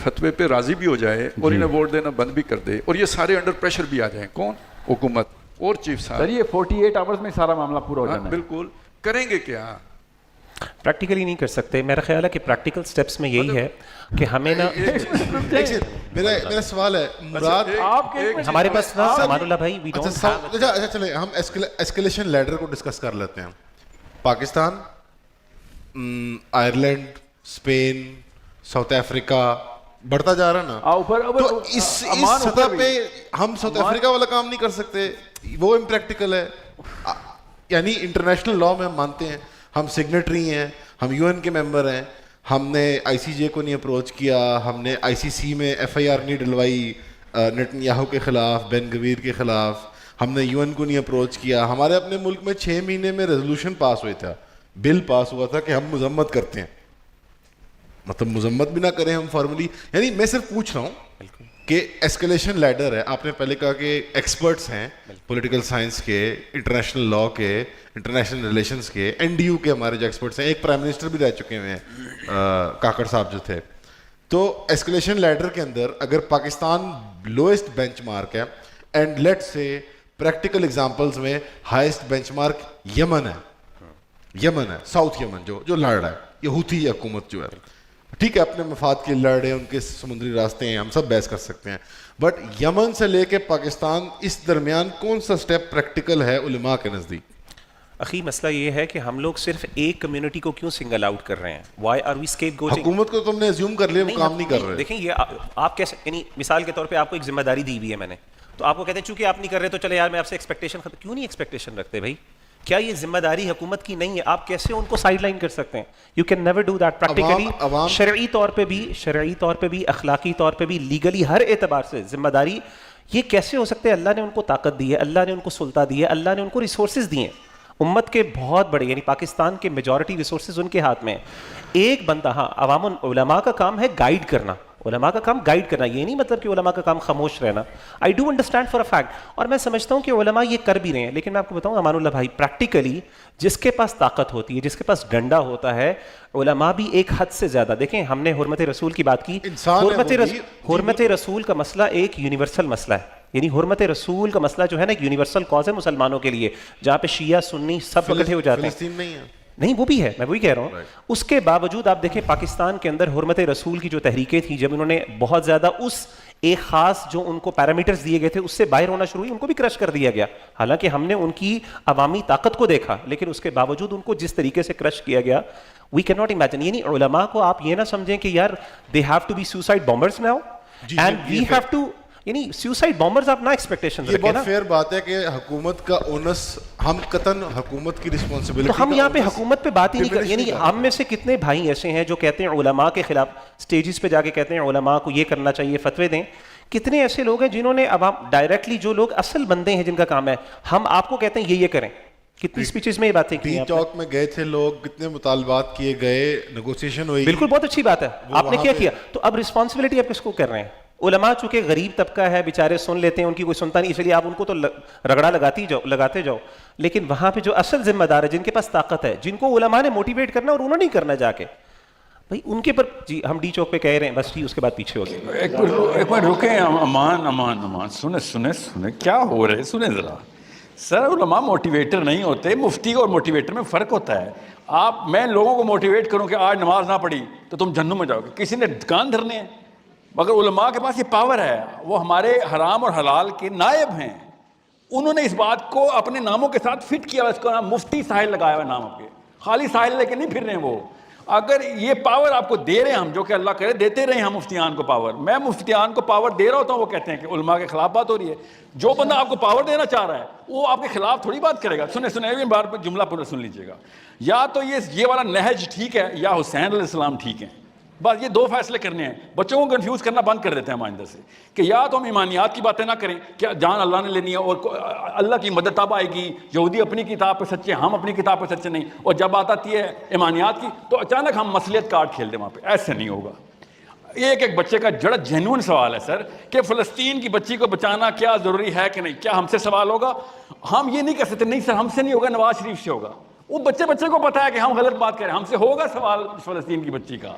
فتوے پہ راضی بھی ہو جائے اور انہیں ووٹ دینا بند بھی کر دے, اور یہ سارے انڈر پریشر بھی آ جائیں, کون, حکومت اور چیف صاحب. سر یہ 48 آورز میں سارا معاملہ پورا ہو جانا ہے. بالکل کریں گے کیا, پریکٹیکلی نہیں کر سکتے. میرا خیال ہے کہ پریکٹیکل سٹیپس میں یہی ہے کہ ہمیں نا میرا سوال ہے مراد آپ کے ہمارے پاس نا امان اللہ بھائی وی ڈونٹ ہیو. اچھا چلیں ہم ایسکیلیشن لیڈر کو ڈسکس کر لیتے ہیں. Pakistan, Ireland, Spain, South Africa بڑھتا جا رہا نا, تو اس سطح پہ ہم ساؤتھ افریقہ والا کام نہیں کر سکتے, وہ امپریکٹیکل ہے. یعنی انٹرنیشنل لا میں ہم مانتے ہیں, ہم سگنیٹری ہیں, ہم یو این کے ممبر ہیں, ہم نے آئی سی جے کو نہیں اپروچ کیا, ہم نے آئی سی سی میں ایف آئی آر نہیں ڈلوائی نیتنیاہو کے خلاف, بین گویر کے خلاف, ہم نے یو این کو نہیں اپروچ کیا. ہمارے اپنے ملک میں 6 مہینے میں ریزولوشن پاس ہوئے تھا, بل پاس ہوا تھا کہ ہم مذمت کرتے ہیں, مطلب مذمت بھی نہ کریں ہم فارملی. یعنی میں صرف پوچھ رہا ہوں کہ ایسکیلیشن لیڈر ہے, آپ نے پہلے کہا کہ ایکسپرٹس ہیں پولیٹیکل سائنس کے, انٹرنیشنل لا کے, انٹرنیشنل ریلیشنس کے, این ڈی یو کے ہمارے جو ایکسپرٹس ہیں, ایک پرائم منسٹر بھی رہ چکے ہوئے ہیں کاکڑ صاحب جو تھے. تو ایسکیلیشن لیڈر کے اندر اگر پاکستان لوئسٹ بینچ مارک ہے, اینڈ لیٹ سے پریکٹیکل ایگزامپلس میں ہائیسٹ بینچ مارک یمن ہے, ساؤتھ یمن جو لڑ رہا ہے, یہ ہوتی حکومت جو ہے, ٹھیک ہے اپنے مفاد کے لڑ رہے ہیں, ان کے سمندری راستے ہیں, ہم سب بحث کر سکتے ہیں, بٹ یمن سے لے کے پاکستان اس درمیان کون سا سٹیپ پریکٹیکل ہے علماء کے نزدیک؟ اخی مسئلہ یہ ہے کہ ہم لوگ صرف ایک کمیونٹی کو کیوں سنگل آؤٹ کر رہے ہیں. Why are we scapegoating? حکومت کو تم نے ایزیوم کر لیا, وہ کام نہیں کر رہے. دیکھیں یہ آپ کیسے, یعنی مثال کے طور پہ آپ کو ایک ذمہ داری دی ہوئی ہے میں نے, تو آپ کو کہتے ہیں چونکہ آپ نہیں کر رہے تو چلے یار میں آپ سے ایکسپیکٹیشن ختم. کیوں نہیں ایکسپیکٹیشن رکھتے بھائی؟ کیا یہ ذمہ داری حکومت کی نہیں ہے؟ آپ کیسے ان کو سائڈ لائن کر سکتے ہیں؟ You can never do that practically. شرعی طور پہ بھی, اخلاقی طور پہ بھی, لیگلی ہر اعتبار سے ذمہ داری یہ کیسے ہو سکتے ہیں؟ اللہ نے ان کو طاقت دی ہے, اللہ نے ان کو سلطہ دی ہے, اللہ نے ان کو ریسورسز دیے ہیں. امت کے بہت بڑے, یعنی پاکستان کے میجورٹی ریسورسز ان کے ہاتھ میں. ایک بندہ, ہاں عوام علماء کا کام ہے گائیڈ کرنا, علماء کا کام گائیڈ کرنا, یہ نہیں مطلب کہ علماء کا کام خاموش رہنا. I do understand for a fact, اور میں سمجھتا ہوں کہ علماء یہ کر بھی رہے ہیں. لیکن میں آپ کو بتاؤں امان اللہ بھائی, پریکٹیکلی جس کے پاس طاقت ہوتی ہے, جس کے پاس ڈنڈا ہوتا ہے, علماء بھی ایک حد سے زیادہ. دیکھیں ہم نے حرمت رسول کی بات کی, حرمت رسول کا مسئلہ ایک یونیورسل مسئلہ ہے. یعنی حرمت رسول کا مسئلہ جو ہے نا ایک یونیورسل کاز ہے مسلمانوں کے لیے, جہاں پہ شیعہ سنی سب اکٹھے ہو جاتے ہیں. نہیں وہ بھی ہے, میں وہی کہہ رہا ہوں. اس کے باوجود آپ دیکھیں پاکستان کے اندر حرمت رسول کی جو تحریکیں تھیں, جب انہوں نے بہت زیادہ اس ایک خاص جو ان کو پیرامیٹرز دیے گئے تھے اس سے باہر ہونا شروع ہوئی, ان کو بھی کرش کر دیا گیا. حالانکہ ہم نے ان کی عوامی طاقت کو دیکھا, لیکن اس کے باوجود ان کو جس طریقے سے کرش کیا گیا, وی کین ناٹ امیجن. یعنی علماء کو آپ یہ نہ سمجھیں کہ یار they have to be suicide bombers now and we have to, یعنی سیوسائڈ بامبرز آپ نہ ایکسپیکٹیشن رکھیں. یہ بہت فیئر بات ہے کہ حکومت کا اونس, ہم قطن حکومت کی رسپانسبلٹی, تو ہم یہاں پہ حکومت پہ بات ہی نہیں کرتے. یعنی ہم میں سے کتنے بھائی ایسے ہیں جو کہتے ہیں علماء کے خلاف, سٹیجز پہ جا کے کہتے ہیں علماء کو یہ کرنا چاہیے, فتوے دیں. کتنے ایسے لوگ ہیں جنہوں نے, اب ہم ڈائریکٹلی جو لوگ اصل بندے ہیں جن کا کام ہے, ہم آپ کو کہتے ہیں یہ کریں. کتنی سپیچز میں یہ باتیں کی ہیں, ٹاک میں گئے تھے لوگ, کتنے مطالبات کیے گئے, نیگوسیشن ہوئی. بالکل بہت اچھی بات ہے, آپ نے کیا کیا. تو اب رسپانسبلٹی آپ کس کو کر رہے ہیں؟ علماء چونکہ غریب طبقہ ہے, بیچارے سن لیتے ہیں, ان کی کوئی سنتا نہیں, اس لیے آپ ان کو تو رگڑا لگاتے جاؤ. لیکن وہاں پہ جو اصل ذمہ دار ہے, جن کے پاس طاقت ہے, جن کو علماء نے موٹیویٹ کرنا اور انہوں نے نہیں کرنا جا کے, بھائی ان کے پر جی ہم ڈی چوک پہ کہہ رہے ہیں بس, ٹھیک اس کے بعد پیچھے ہو گئے. ایک بار رکیں, امان سنیں کیا ہو رہے, سنیں ذرا. سر علماء موٹیویٹر نہیں ہوتے, مفتی اور موٹیویٹر میں فرق ہوتا ہے. آپ میں لوگوں کو موٹیویٹ کروں کہ آج نماز نہ پڑھی تو تم جہنم میں جاؤ گے, کسی نے کان دھرنے ہیں. مگر علماء کے پاس یہ پاور ہے, وہ ہمارے حرام اور حلال کے نائب ہیں. انہوں نے اس بات کو اپنے ناموں کے ساتھ فٹ کیا, اس کا نام مفتی ساحل لگایا ہوا نام کے, خالی ساحل لے کے نہیں پھر رہے ہیں وہ. اگر یہ پاور آپ کو دے رہے ہیں ہم, جو کہ اللہ کرے دیتے رہے ہم مفتیان کو پاور, میں مفتیان کو پاور دے رہا ہوتا ہوں, وہ کہتے ہیں کہ علماء کے خلاف بات ہو رہی ہے. جو بندہ آپ کو پاور دینا چاہ رہا ہے وہ آپ کے خلاف تھوڑی بات کرے گا. سنیں بار پر جملہ پورا سن لیجیے گا, یا تو یہ والا نہج ٹھیک ہے یا حسین علیہ السلام ٹھیک ہیں. بس یہ دو فیصلے کرنے ہیں. بچوں کو کنفیوز کرنا بند کر دیتے ہیں ہم آئندہ سے, کہ یا تو ہم ایمانیات کی باتیں نہ کریں کہ جان اللہ نے لینی ہے اور اللہ کی مدد تب آئے گی, یہودی اپنی کتاب پہ سچے, ہم اپنی کتاب پہ سچے نہیں, اور جب بات آتی ہے ایمانیات کی تو اچانک ہم مصلیت کارڈ کھیل دیں وہاں پہ. ایسے نہیں ہوگا. ایک بچے کا جڑا جینوئن سوال ہے سر, کہ فلسطین کی بچی کو بچانا کیا ضروری ہے کہ نہیں, کیا ہم سے سوال ہوگا؟ ہم یہ نہیں کر سکتے. نہیں سر, ہم سے نہیں ہوگا, نواز شریف سے ہوگا. وہ بچے کو پتا ہے کہ ہم غلط بات کریں, ہم سے ہوگا سوال فلسطین کی بچی کا.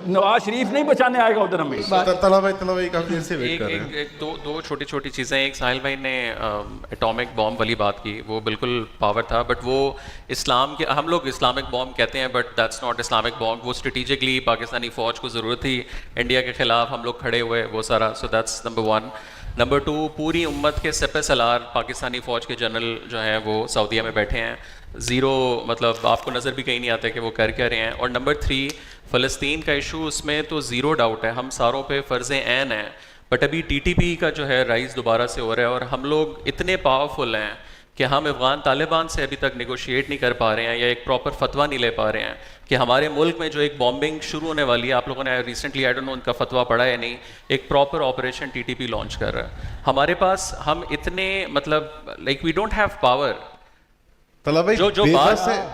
نواز شریف نہیں بچانے آئے گا ادھر ہمیں. طلحہ بھائی کافی دیر سے ویٹ کر رہے ہیں. دو چھوٹی چھوٹی چیزیں. ایک ساحل بھائی نے ایٹامک بام والی بات کی, وہ بالکل پاور تھا, بٹ وہ اسلام کے, ہم لوگ اسلامک بام کہتے ہیں بٹ دیٹس ناٹ اسلامک بام. وہ اسٹریٹجکلی پاکستانی فوج کو ضرورت تھی انڈیا کے خلاف, ہم لوگ کھڑے ہوئے وہ سارا. So that's number 1. نمبر 2, پوری امت کے سپہ سالار پاکستانی فوج کے جنرل جو ہیں وہ سعودیہ میں بیٹھے ہیں. زیرو, مطلب آپ کو نظر بھی کہیں نہیں آتا کہ وہ کر کیا رہے ہیں. اور نمبر 3, فلسطین کا ایشو, اس میں تو زیرو ڈاؤٹ ہے, ہم ساروں پہ فرض عین ہے. بٹ ابھی TTP کا جو ہے رائز دوبارہ سے ہو رہا ہے, اور ہم لوگ اتنے پاورفل ہیں کہ ہم افغان طالبان سے ابھی تک نیگوشیٹ نہیں کر پا رہے ہیں, یا ایک پراپر فتویٰ نہیں لے پا رہے ہیں کہ ہمارے ملک میں جو ایک بامبنگ شروع ہونے والی ہے, آپ لوگوں نے ریسنٹلی آئی ڈونٹ نو ان کا فتویٰ پڑھا ہے نہیں, ایک پراپر آپریشن TTP لانچ کر رہا ہے. ہمارے پاس ہم اتنے, مطلب like we don't have power. Talha بھائی جو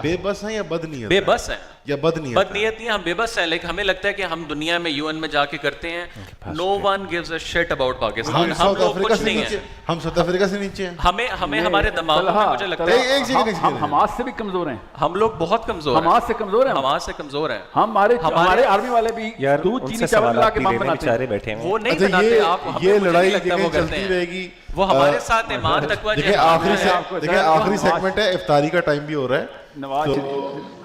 بے بس ہیں یا بد نیت؟ بے بس ہیں یا بد نیت نہیں, ہم بے بس ہیں. لیکن ہمیں لگتا ہے کہ ہم دنیا میں UN میں جا کے کرتے ہیں. No one gives a shit about Pakistan. ہم لوگ کچھ نہیں ہیں, ہم ساؤتھ افریقہ سے نیچے ہیں. ہمیں ہمارے دماغ میں مجھے لگتا ہے ہم حماس سے بھی کمزور ہیں. ہم لوگ بہت کمزور ہیں, حماس سے کمزور ہیں. حماس سے کمزور ہیں. ہمارے آرمی والے بھی دودھ چینی چاول ملا کے بم بناتے بیٹھے ہیں. وہ نہیں بناتے. آپ یہ لڑائی چلتی رہے گی. وہ ہمارے ساتھ ایمان تقویٰ. دیکھیں آخری سیگمنٹ ہے, افطاری کا ٹائم بھی ہو رہا ہے.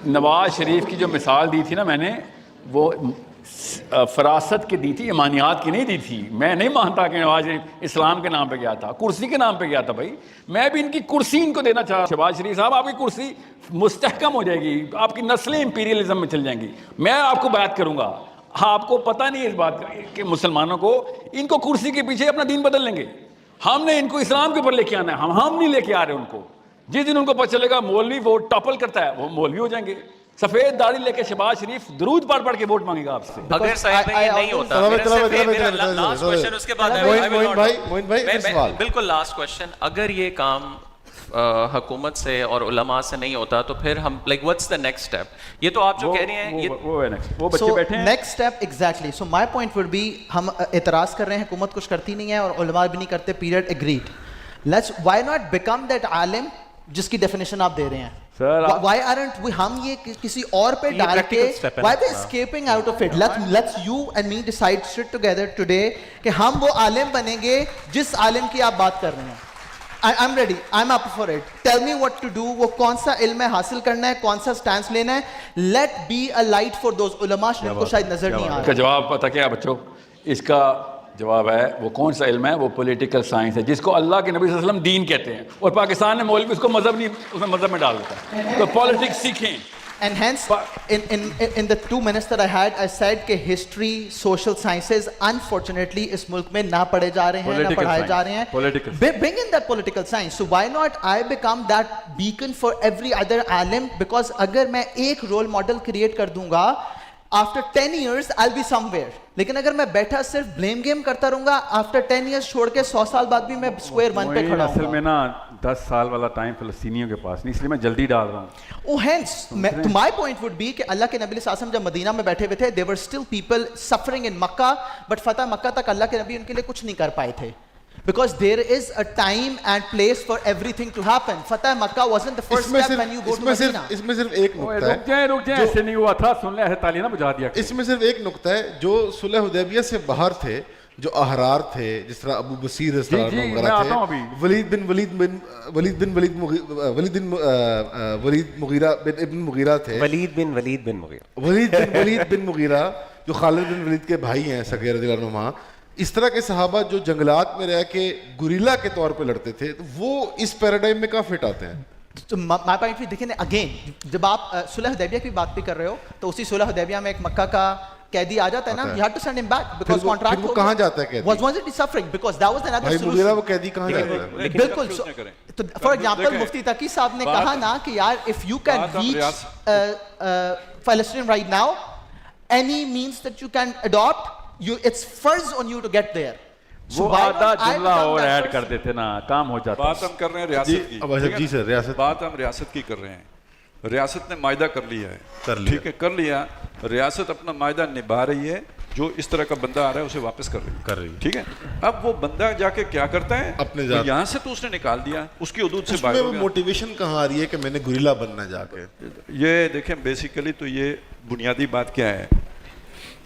نواز شریف کی جو مثال دی تھی نا میں نے, وہ فراست کی دی تھی, ایمانیات کی نہیں دی تھی. میں نہیں مانتا کہ نواز شریف اسلام کے نام پہ گیا تھا, کرسی کے نام پہ گیا تھا. بھائی میں بھی ان کی کرسی ان کو دینا چاہا. شہباز شریف صاحب, آپ کی کرسی مستحکم ہو جائے گی, آپ کی نسلیں امپیریلزم میں چل جائیں گی. میں آپ کو بیعت کروں گا. آپ کو پتہ نہیں اس بات کا کہ مسلمانوں کو, ان کو کرسی کے پیچھے اپنا دین بدل لیں گے. ہم نے ان کو اسلام کے اوپر لے کے آنا ہے, ہم نہیں لے کے آ رہے ان کو. جس دن ان کو پتہ چلے گا مولوی ووٹ ٹاپل کرتا ہے, وہ مولوی ہو جائیں گے. سفید داڑھی لے کے شہباز شریف درود پڑھ کے ووٹ مانگے گا آپ سے. اگر صاحب یہ نہیں ہوتا, لاسٹ کوشچن اس کے بعد موین بھائی سوال, بالکل لاسٹ کوشچن, اگر یہ کام حکومت سے اور علماء سے نہیں ہوتا تو پھر ہم like what's the next step. یہ تو آپ جو کہہ رہے ہیں وہ بچے بیٹھے ہیں. Next step exactly. So my point would be, ہم اعتراض کر رہے ہیں حکومت کچھ کرتی نہیں ہے اور علماء بھی نہیں کرتے, period agreed. Let's why not become that عالم جس کی ڈیفینیشن آپ دے رہے ہیں. وائی آرنٹ وی, ہم یہ کسی اور پہ ڈال کے why we escaping out of it. Let's you and me decide sit together today کہ ہم وہ عالم بنیں گے جس عالم کی آپ بات کر رہے ہیں. I'm ready. I'm up for it. Tell me what to do. وہ کون سا علم ہے حاصل کرنا ہے, کون سا سٹانس لینا ہے. Let be a light for those علماء جن کو شاید نظر نہیں آ رہا. کا جواب پتہ کیا بچوں, اس کا جواب ہے وہ کون سا علم ہے, وہ پولیٹیکل سائنس ہے جس کو اللہ کے نبی صلی اللہ علیہ وسلم دین کہتے ہیں. اور پاکستان میں مولوی اس کو مذہب نہیں, اس میں مذہب میں ڈال دیتا ہے. تو پالیٹکس سیکھیں. And hence, in the 2 minutes that I had, I said کہ history, social sciences, unfortunately اس ملک میں نہ پڑھے جا رہے ہیں, نہ پڑھائے جا رہے ہیں. Bring in that political science. So why not I become that beacon for every other alim? Because اگر میں ایک role model create کر دوں گا, after 10 years I'll be somewhere. لیکن اگر میں بیٹھا صرف blame game کرتا رہوں گا, after 10 years چھوڑ کے 100 سال بعد بھی میں square one پہ کھڑا ہوں گا. اصل میں نا 10 سال والا ٹائم فلسطینیوں کے پاس نہیں, اس لیے میں جلدی ڈال رہا ہوں. Oh, hence, my point would be کہ اللہ کے نبی صلی اللہ علیہ وسلم جب مدینہ میں بیٹھے ہوئے تھے, there were still people suffering in Makkah, but فتح مکہ تک اللہ کے نبی ان کے لیے کچھ نہیں کر پائے تھے. Because there is a time and place for everything to happen. Fath Mecca wasn't the first step when you go to Medina. اس میں صرف ایک نقطہ ہے, رک جائیں, ایسے نہیں ہوا تھا, سن لے, تعلیم نہ بجھا دیا. اس میں صرف ایک نقطہ ہے, جو صلح حدیبیہ سے باہر تھے جو احرار تھے جس طرح ابو بصیر جی میں آتا ہوں ابھی. ولید مغیرہ بن ابن مغیرہ تھے, ولید بن مغیرہ جو خالد بن ولید کے بھائی ہیں سگے رضی اللہ عنہما. اس طرح کے صحابہ جو جنگلات میں رہ کے گوریلا کے طور پہ لڑتے تھے, وہ اس پیراڈائم میں کہاں فٹ آتے ہیں؟ تو مائی پوائنٹ بھی دیکھیں اگین, جب آپ صلح حدیبیہ کی بات بھی کر رہے ہو تو اسی صلح حدیبیہ میں ایک مکہ کا قیدی آ جاتا ہے نا, you have to send him back because contract وہ کہاں جاتا ہے قیدی؟ was it suffering because that was another solution. مغیرہ وہ قیدی کہاں جاتا ہے؟ بالکل. تو فار ایگزامپل مفتی تقی صاحب نے کہا نا کہ یار if you can reach Palestine right now, any means that you can adopt, it's فرض on you to get there. وہ آدھا جملہ اور ایڈ کر دیتے نا, کام ہو جاتا. بات ہم کر رہے ہیں ریاست کی. جی سر, ریاست, بات ہم ریاست کی کر رہے ہیں. ریاست نے معاہدہ کر لیا ہے, ٹھیک ہے, کر لیا. ریاست اپنا معاہدہ نبھا رہی ہے, جو اس طرح کا بندہ آ رہا ہے اسے واپس کر رہی ہے, ٹھیک ہے. اب وہ بندہ جا کے کیا کرتا ہے اپنے یہاں سے تو اس نے نکال دیا, اس کی حدود سے باہر ہو گیا. موٹیویشن کہاں آ رہی ہے کہ میں نے گوریلا بننا جا کے؟ یہ دیکھیں بیسیکلی تو یہ بنیادی بات کیا ہے,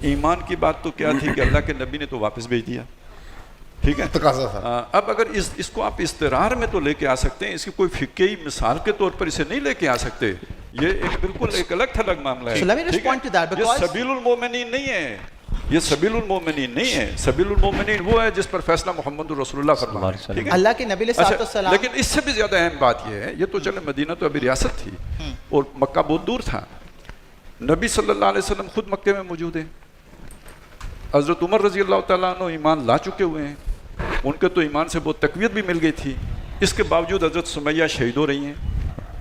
ایمان کی بات تو کیا تھی کہ اللہ کے نبی نے تو واپس بھیج دیا, ٹھیک ہے, تقاضا تھا. اب اگر اس کو آپ استقرار میں تو لے کے آ سکتے ہیں, اس کی کوئی فقہی مثال کے طور پر اسے نہیں لے کے آ سکتے. یہ ایک بالکل ایک الگ تھلگ معاملہ ہے. یہ سبیل المومنین نہیں ہے, یہ سبیل المومنین نہیں ہے. سبیل المومنین وہ ہے جس پر فیصلہ محمد رسول اللہ فرما ہے, ٹھیک ہے, اللہ کے نبی علیہ الصلوۃ والسلام. لیکن اس سے بھی زیادہ اہم بات یہ ہے, یہ تو چلے مدینہ تو ابھی ریاست تھی اور مکہ بہت دور تھا. نبی صلی اللہ علیہ وسلم خود مکے میں موجود ہیں. حضرت عمر رضی اللہ تعالیٰ عنہ ایمان لا چکے ہوئے ہیں, ان کے تو ایمان سے بہت تقویت بھی مل گئی تھی. اس کے باوجود حضرت سمیہ شہید ہو رہی ہیں,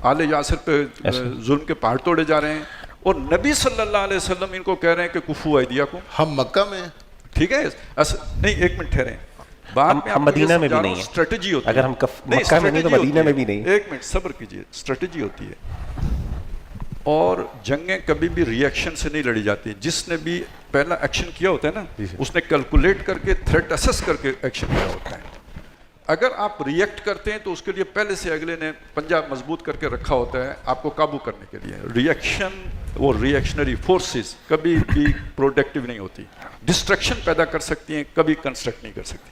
آل یاسر پہ ظلم کے پہاڑ توڑے جا رہے ہیں, اور نبی صلی اللہ علیہ وسلم ان کو کہہ رہے ہیں کہ کفو ایدیکم. ہم مکہ میں, ٹھیک ہے, نہیں ایک منٹ ٹھہریں, ہم مدینہ میں بھی نہیں ہیں. اسٹریٹجی ہوتی ہے, اگر ہم مکہ میں نہیں تو مدینہ میں بھی نہیں. ایک منٹ صبر کیجئے. اسٹریٹجی ہوتی ہے, اور جنگیں کبھی بھی ری ایکشن سے نہیں لڑی جاتی. جس نے بھی پہلا ایکشن کیا ہوتا ہے نا, اس نے کیلکولیٹ کر کے تھریٹ اسیس کر کے ایکشن کیا ہوتا ہے. اگر آپ ری ایکٹ کرتے ہیں تو اس کے لیے پہلے سے اگلے نے پنجہ مضبوط کر کے رکھا ہوتا ہے آپ کو قابو کرنے کے لیے. ری ایکشن وہ ری ایکشنری فورسز کبھی بھی پروڈکٹیو نہیں ہوتی, ڈسٹرکشن پیدا کر سکتی ہیں, کبھی کنسٹرکٹ نہیں کر سکتی.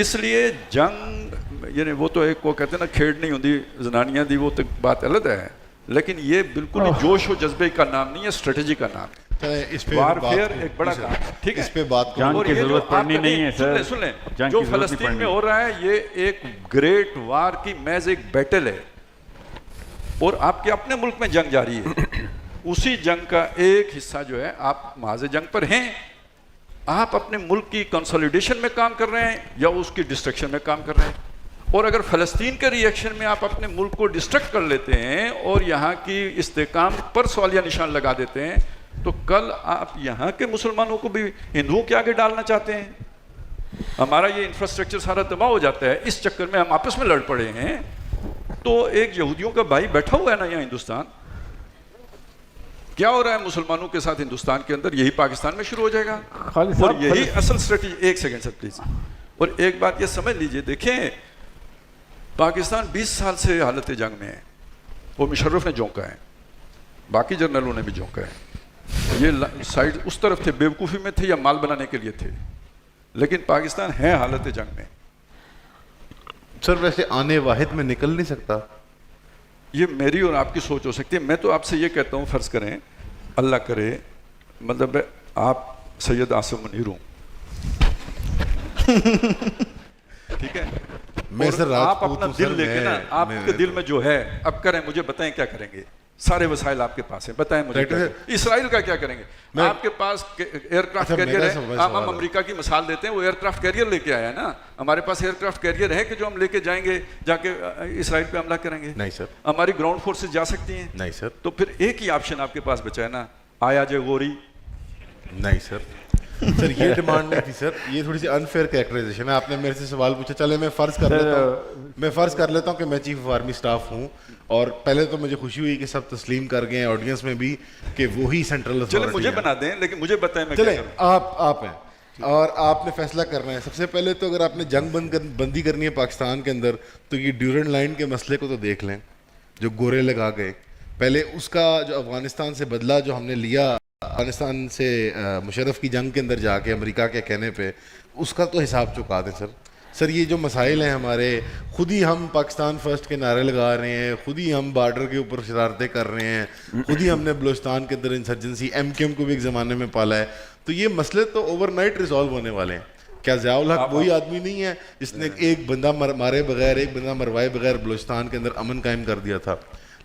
اس لیے جنگ یعنی وہ تو ایک وہ کہتے ہیں نا کھیڑ نہیں ہوتی زنانیاں دی, وہ تو بات الگ ہے, لیکن یہ بالکل جوش و جذبے کا نام نہیں ہے, اسٹریٹجی کا نام ہے. وارفیئر ایک بڑا کام ہے, ٹھیک ہے, اس پہ بات جنگ کی ضرورت پڑنی نہیں ہے سر. سن لیں, جو فلسطین میں ہو رہا ہے یہ ایک گریٹ وار کی محض ایک بیٹل ہے, اور آپ کے اپنے ملک میں جنگ جاری ہے. اسی جنگ کا ایک حصہ جو ہے آپ محاذ جنگ پر ہیں, آپ اپنے ملک کی کنسولیڈیشن میں کام کر رہے ہیں یا اس کی ڈسٹرکشن میں کام کر رہے ہیں. اور اگر فلسطین کے ری ایکشن میں آپ اپنے ملک کو ڈسٹرکٹ کر لیتے ہیں اور یہاں کی استحکام پر سوالیہ نشان لگا دیتے ہیں, تو کل آپ یہاں کے مسلمانوں کو بھی ہندوؤں کے آگے ڈالنا چاہتے ہیں. ہمارا یہ انفراسٹرکچر سارا تباہ ہو جاتا ہے. اس چکر میں ہم آپس میں لڑ پڑے ہیں. تو ایک یہودیوں کا بھائی بیٹھا ہوا ہے نا یہاں ہندوستان, کیا ہو رہا ہے مسلمانوں کے ساتھ ہندوستان کے اندر, یہی پاکستان میں شروع ہو جائے گا. اور یہی اصل اسٹریٹجی. ایک سیکنڈ سر پلیز, اور ایک بات یہ سمجھ لیجئے, دیکھیں پاکستان 20 سال سے حالت جنگ میں ہے. وہ مشرف نے جھونکا ہے, باقی جنرلوں نے بھی جھونکا ہے. یہ سائڈ اس طرف تھے, بیوقوفی میں تھے یا مال بنانے کے لیے تھے, لیکن پاکستان ہے حالت جنگ میں. سر ویسے آنے واحد میں نکل نہیں سکتا, یہ میری اور آپ کی سوچ ہو سکتی ہے. میں تو آپ سے یہ کہتا ہوں, فرض کریں اللہ کرے مطلب آپ سید عاصم منیر ہوں, ٹھیک ہے, میں سر آپ اپنا دل لے کے نا, آپ کے دل میں جو ہے اب کریں, مجھے بتائیں کیا کریں گے. سارے وسائل آپ کے پاس ہیں, بتائیں مجھے. اسرائیل کا کیا کریں گے؟ آپ کے پاس ایئر کرافٹ کیریئر ہے. ہم امریکہ کی مثال دیتے ہیں, وہ ایئر کرافٹ کیریئر لے کے آیا ہے نا. ہمارے پاس ایئر کرافٹ کیریئر ہے کہ جو ہم لے کے جائیں گے, جا کے اسرائیل پہ حملہ کریں گے؟ نہیں سر. ہماری گراؤنڈ فورسز جا سکتی ہیں؟ نہیں سر. تو پھر ایک ہی آپشن آپ کے پاس بچا ہے نا, آیا جے غوری. نہیں سر. سر یہ ڈیمانڈ نہیں تھی سر, یہ تھوڑی سی انفیئر کریکٹرائزیشن ہے. آپ نے میرے سے سوال پوچھا, چلے میں فرض کر لیتا ہوں کہ میں چیف آف آرمی اسٹاف ہوں, اور پہلے تو مجھے خوشی ہوئی کہ سب تسلیم کر گئے ہیں آڈینس میں بھی کہ وہی سینٹرل اتھارٹی. چلے مجھے بنا دیں, لیکن مجھے بتائیں میں چلیں آپ ہیں اور آپ نے فیصلہ کرنا ہے. سب سے پہلے تو اگر آپ نے جنگ بندی کرنی ہے پاکستان کے اندر, تو یہ ڈیورنٹ لائن کے مسئلے کو تو دیکھ لیں, جو گورے لگا گئے. پہلے اس کا جو افغانستان سے بدلہ جو ہم نے لیا افغانستان سے مشرف کی جنگ کے اندر جا کے امریکہ کے کہنے پہ اس کا تو حساب چکا دیں سر یہ جو مسائل ہیں ہمارے، خود ہی ہم پاکستان فرسٹ کے نعرے لگا رہے ہیں، خود ہی ہم بارڈر کے اوپر شرارتیں کر رہے ہیں، خود ہی ہم نے بلوچستان کے اندر انسرجنسی MQM کو بھی ایک زمانے میں پالا ہے، تو یہ مسئلے تو اوور نائٹ ریزالو ہونے والے ہیں. کیا ضیاء الحق وہی آدمی نہیں ہے جس نے ایک بندہ مارے بغیر، ایک بندہ مروائے بغیر بلوچستان کے اندر امن قائم کر دیا تھا؟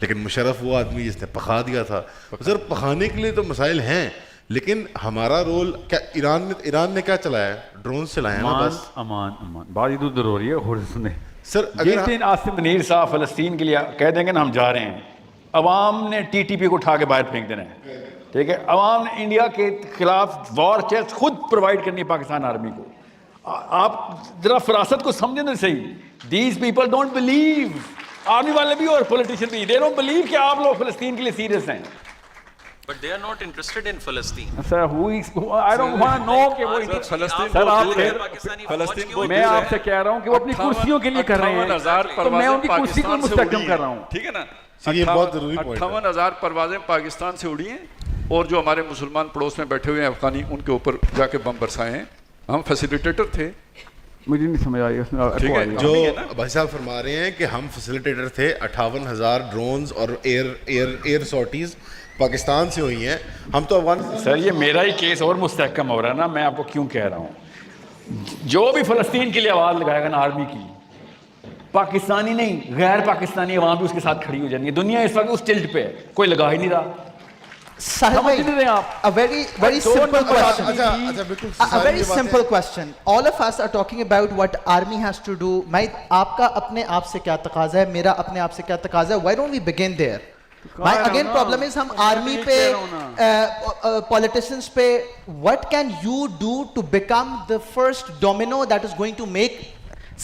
لیکن مشرف وہ آدمی جس نے پخا دیا تھا. سر پخانے کے لیے تو مسائل ہیں، لیکن ہمارا رول کیا؟ ایران نے کیا چلایا ہے؟ ڈرونز چلائے ہیں نا بس. امان بات ادھر ادھر ہو رہی ہے. سنیں سر جس دن آصف منیر صاحب فلسطین کے لیے کہہ دیں گے نا ہم جا رہے ہیں، عوام نے TTP کو اٹھا کے باہر پھینک دینا ہے. ٹھیک ہے، عوام نے انڈیا کے خلاف وار چیسٹ خود پرووائڈ کرنی ہے پاکستان آرمی کو. آپ ذرا فراست کو سمجھیں تو صحیح. These people don't believe, army والے بھی اور پولیٹیشین بھی، دے ڈونٹ بلیو کہ آپ لوگ فلسطین کے لیے سیریس ہیں. But they are not interested in Palestine. Sir, I don't want to know کہ وہ فلسطین میں آپ سے کہہ رہا ہوں کہ وہ اپنی کرسیوں کے لیے کر رہے ہیں، تو میں ان کی کرسی کو مستحکم کر رہا ہوں. ٹھیک ہے نا، یہ بہت ضروری پوائنٹ ہے. 58,000 پروازیں پاکستان سے اڑی ہیں، اور جو ہمارے مسلمان پڑوس میں بیٹھے ہوئے ہیں افغانی، ان کے اوپر جا کے بم برسائے ہیں. ہم فیسیلیٹیٹر تھے. مجھے نہیں سمجھ آئی جو بھائی صاحب فرما رہے ہیں کہ ہم فیسیلیٹیٹر تھے. 58,000 ڈرونز اور ایئر سارٹیز پاکستان سے ہوئی ہیں. ہم تو سر یہ میرا ہی کیس اور مستحکم ہو رہا ہے نا. میں آپ کو کیوں کہہ رہا ہوں، جو بھی فلسطین کے لیے آواز لگائے گا نا آرمی کی، پاکستانی نہیں غیر پاکستانی عوام بھی اس کے ساتھ کھڑی ہو جائیں گی. دنیا اس وقت اس ٹلٹ پہ ہے، کوئی لگا ہی نہیں رہا. A very simple question. A very simple question. All of us are talking about what army has to do. میں آپ کا اپنے آپ سے کیا تقاضا ہے، میرا اپنے آپ سے کیا تقاضا ہے. Why don't we begin there? My again problem is ہم آرمی پہ politicians پہ what can you do to become the first domino that is going to make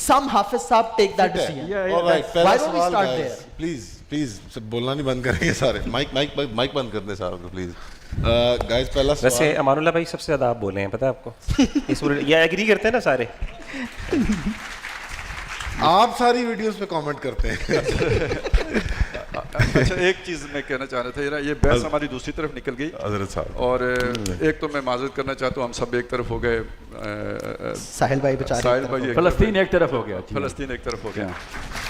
some Hafiz Saab take that decision? Why don't we start there? Please بولنا نہیں بند کریں گے سارے. Mic بند کر دیں سارے پلیز. گائز پہلا سوال. ویسے امان اللہ بھائی سب سے زیادہ آپ بولے ہیں، پتہ ہے آپ کو؟ یہ ایگری کرتے ہیں نا سارے؟ آپ ساری ویڈیوز پہ کامنٹ کرتے ہیں. اچھا ایک چیز میں کہنا چاہ رہا تھا، یہ بحث ہماری دوسری طرف نکل گئی حضرت صاحب، اور ایک تو میں معذرت کرنا چاہتا ہوں، ہم سب ایک طرف ہو گئے. ساحل بھائی بیچارے، ساحل بھائی فلسطین ایک طرف ہو گیا، فلسطین ایک طرف ہو گیا.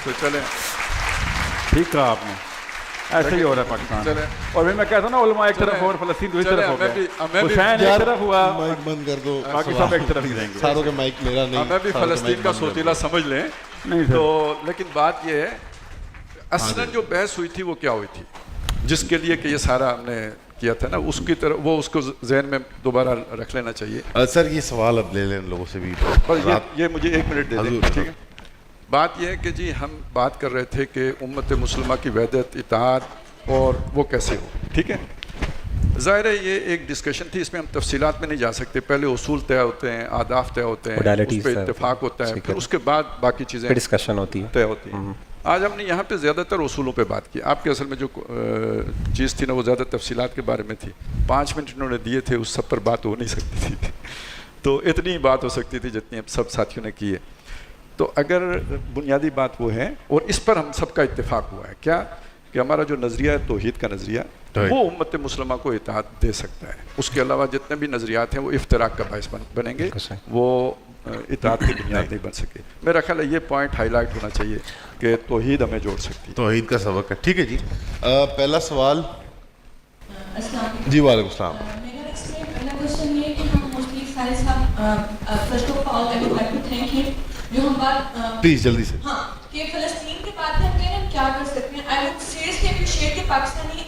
تو چلیں، ٹھیک کہا آپ نے، ایسے ہی ہو رہا ہے پاکستان. اور میں کہتا ہوں نا علماء ایک طرف اور فلسطین دوسری طرف ہو گیا. حسین ایک طرف ہوا، مائک بند کر دو، باقی سب ایک طرف ہی رہیں گے. ساروں کے مائک میرا نہیں. ہمیں بھی فلسطین کا سوتیلا سمجھ لیں تو. لیکن بات یہ ہے اصلاً جو بحث ہوئی تھی وہ کیا ہوئی تھی، جس کے لیے کہ یہ سارا ہم نے کیا تھا نا، اس کی طرح وہ اس کو ذہن میں دوبارہ رکھ لینا چاہیے. سر یہ سوال اب لے لیں لوگوں سے بھی. یہ مجھے 1 منٹ دے دیں. ٹھیک ہے، بات یہ ہے کہ جی ہم بات کر رہے تھے کہ امت مسلمہ کی وحدت، اتحاد اور وہ کیسے ہو. ٹھیک ہے، ظاہر ہے یہ ایک ڈسکشن تھی، اس میں ہم تفصیلات میں نہیں جا سکتے. پہلے اصول طے ہوتے ہیں، اہداف طے ہوتے ہیں، اس پہ اتفاق ہوتا ہے، پھر اس کے بعد باقی چیزیں ڈسکشن ہوتی ہے، طے ہوتی ہیں. آج ہم نے یہاں پہ زیادہ تر اصولوں پہ بات کی. آپ کے اصل میں جو چیز تھی نا وہ زیادہ تفصیلات کے بارے میں تھی. 5 منٹ انہوں نے دیے تھے، اس سب پر بات ہو نہیں سکتی تھی. تو اتنی بات ہو سکتی تھی جتنی سب ساتھیوں نے کی ہے. تو اگر بنیادی بات وہ ہے، اور اس پر ہم سب کا اتفاق ہوا ہے کیا، کہ ہمارا جو نظریہ ہے توحید کا نظریہ، وہ امت مسلمہ کو اطاعت دے سکتا ہے. اس کے علاوہ جتنے بھی نظریات ہیں وہ افتراق کا باعث بنیں گے، وہ اطاعت کی بنیاد نہیں بن سکے. میرا خیال ہے یہ پوائنٹ ہائی لائٹ ہونا چاہیے کہ توحید ہمیں جوڑ سکتی ہے. توحید کا سبق ہے. ٹھیک ہے جی، پہلا سوال. جی وعلیکم السلام. میرا اس میں پہلا کوشچن یہ ہے کہ ہم Mufti Faiz Sahib, first of all I would like to thank ہم، جو ہم بات پلیز جلدی سے، ہاں، کہ فلسطین کے بات میں ہم کہہ رہے ہیں کیا کر سکتے ہیں. آئی وڈ سیریسلی اپریشیٹ کہ پاکستانی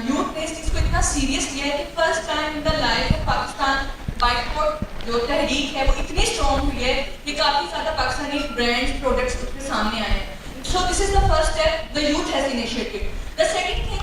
یوتھ نے اس چیز کو اتنا سیریس لیا ہے کہ first time in the life of Pakistan boycott جو تحریک ہے وہ اتنی اسٹرانگ ہوئی ہے کہ کافی زیادہ پاکستانی برانڈس پروڈکٹس اس کے سامنے آئے ہیں. So this is the first step the youth has initiated. The second thing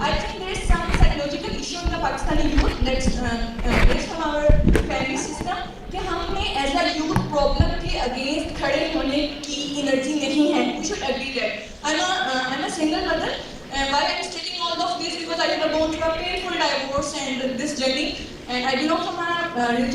I think there is some psychological issue in the Pakistani youth that's based on our family system, کہ ہم نے as a youth problem کے against کھڑے ہونے کی energy نہیں ہے. We should agree that. I'm a single mother. Why I'm stating all of this because I have gone through a painful divorce and this journey, and I belong from a religious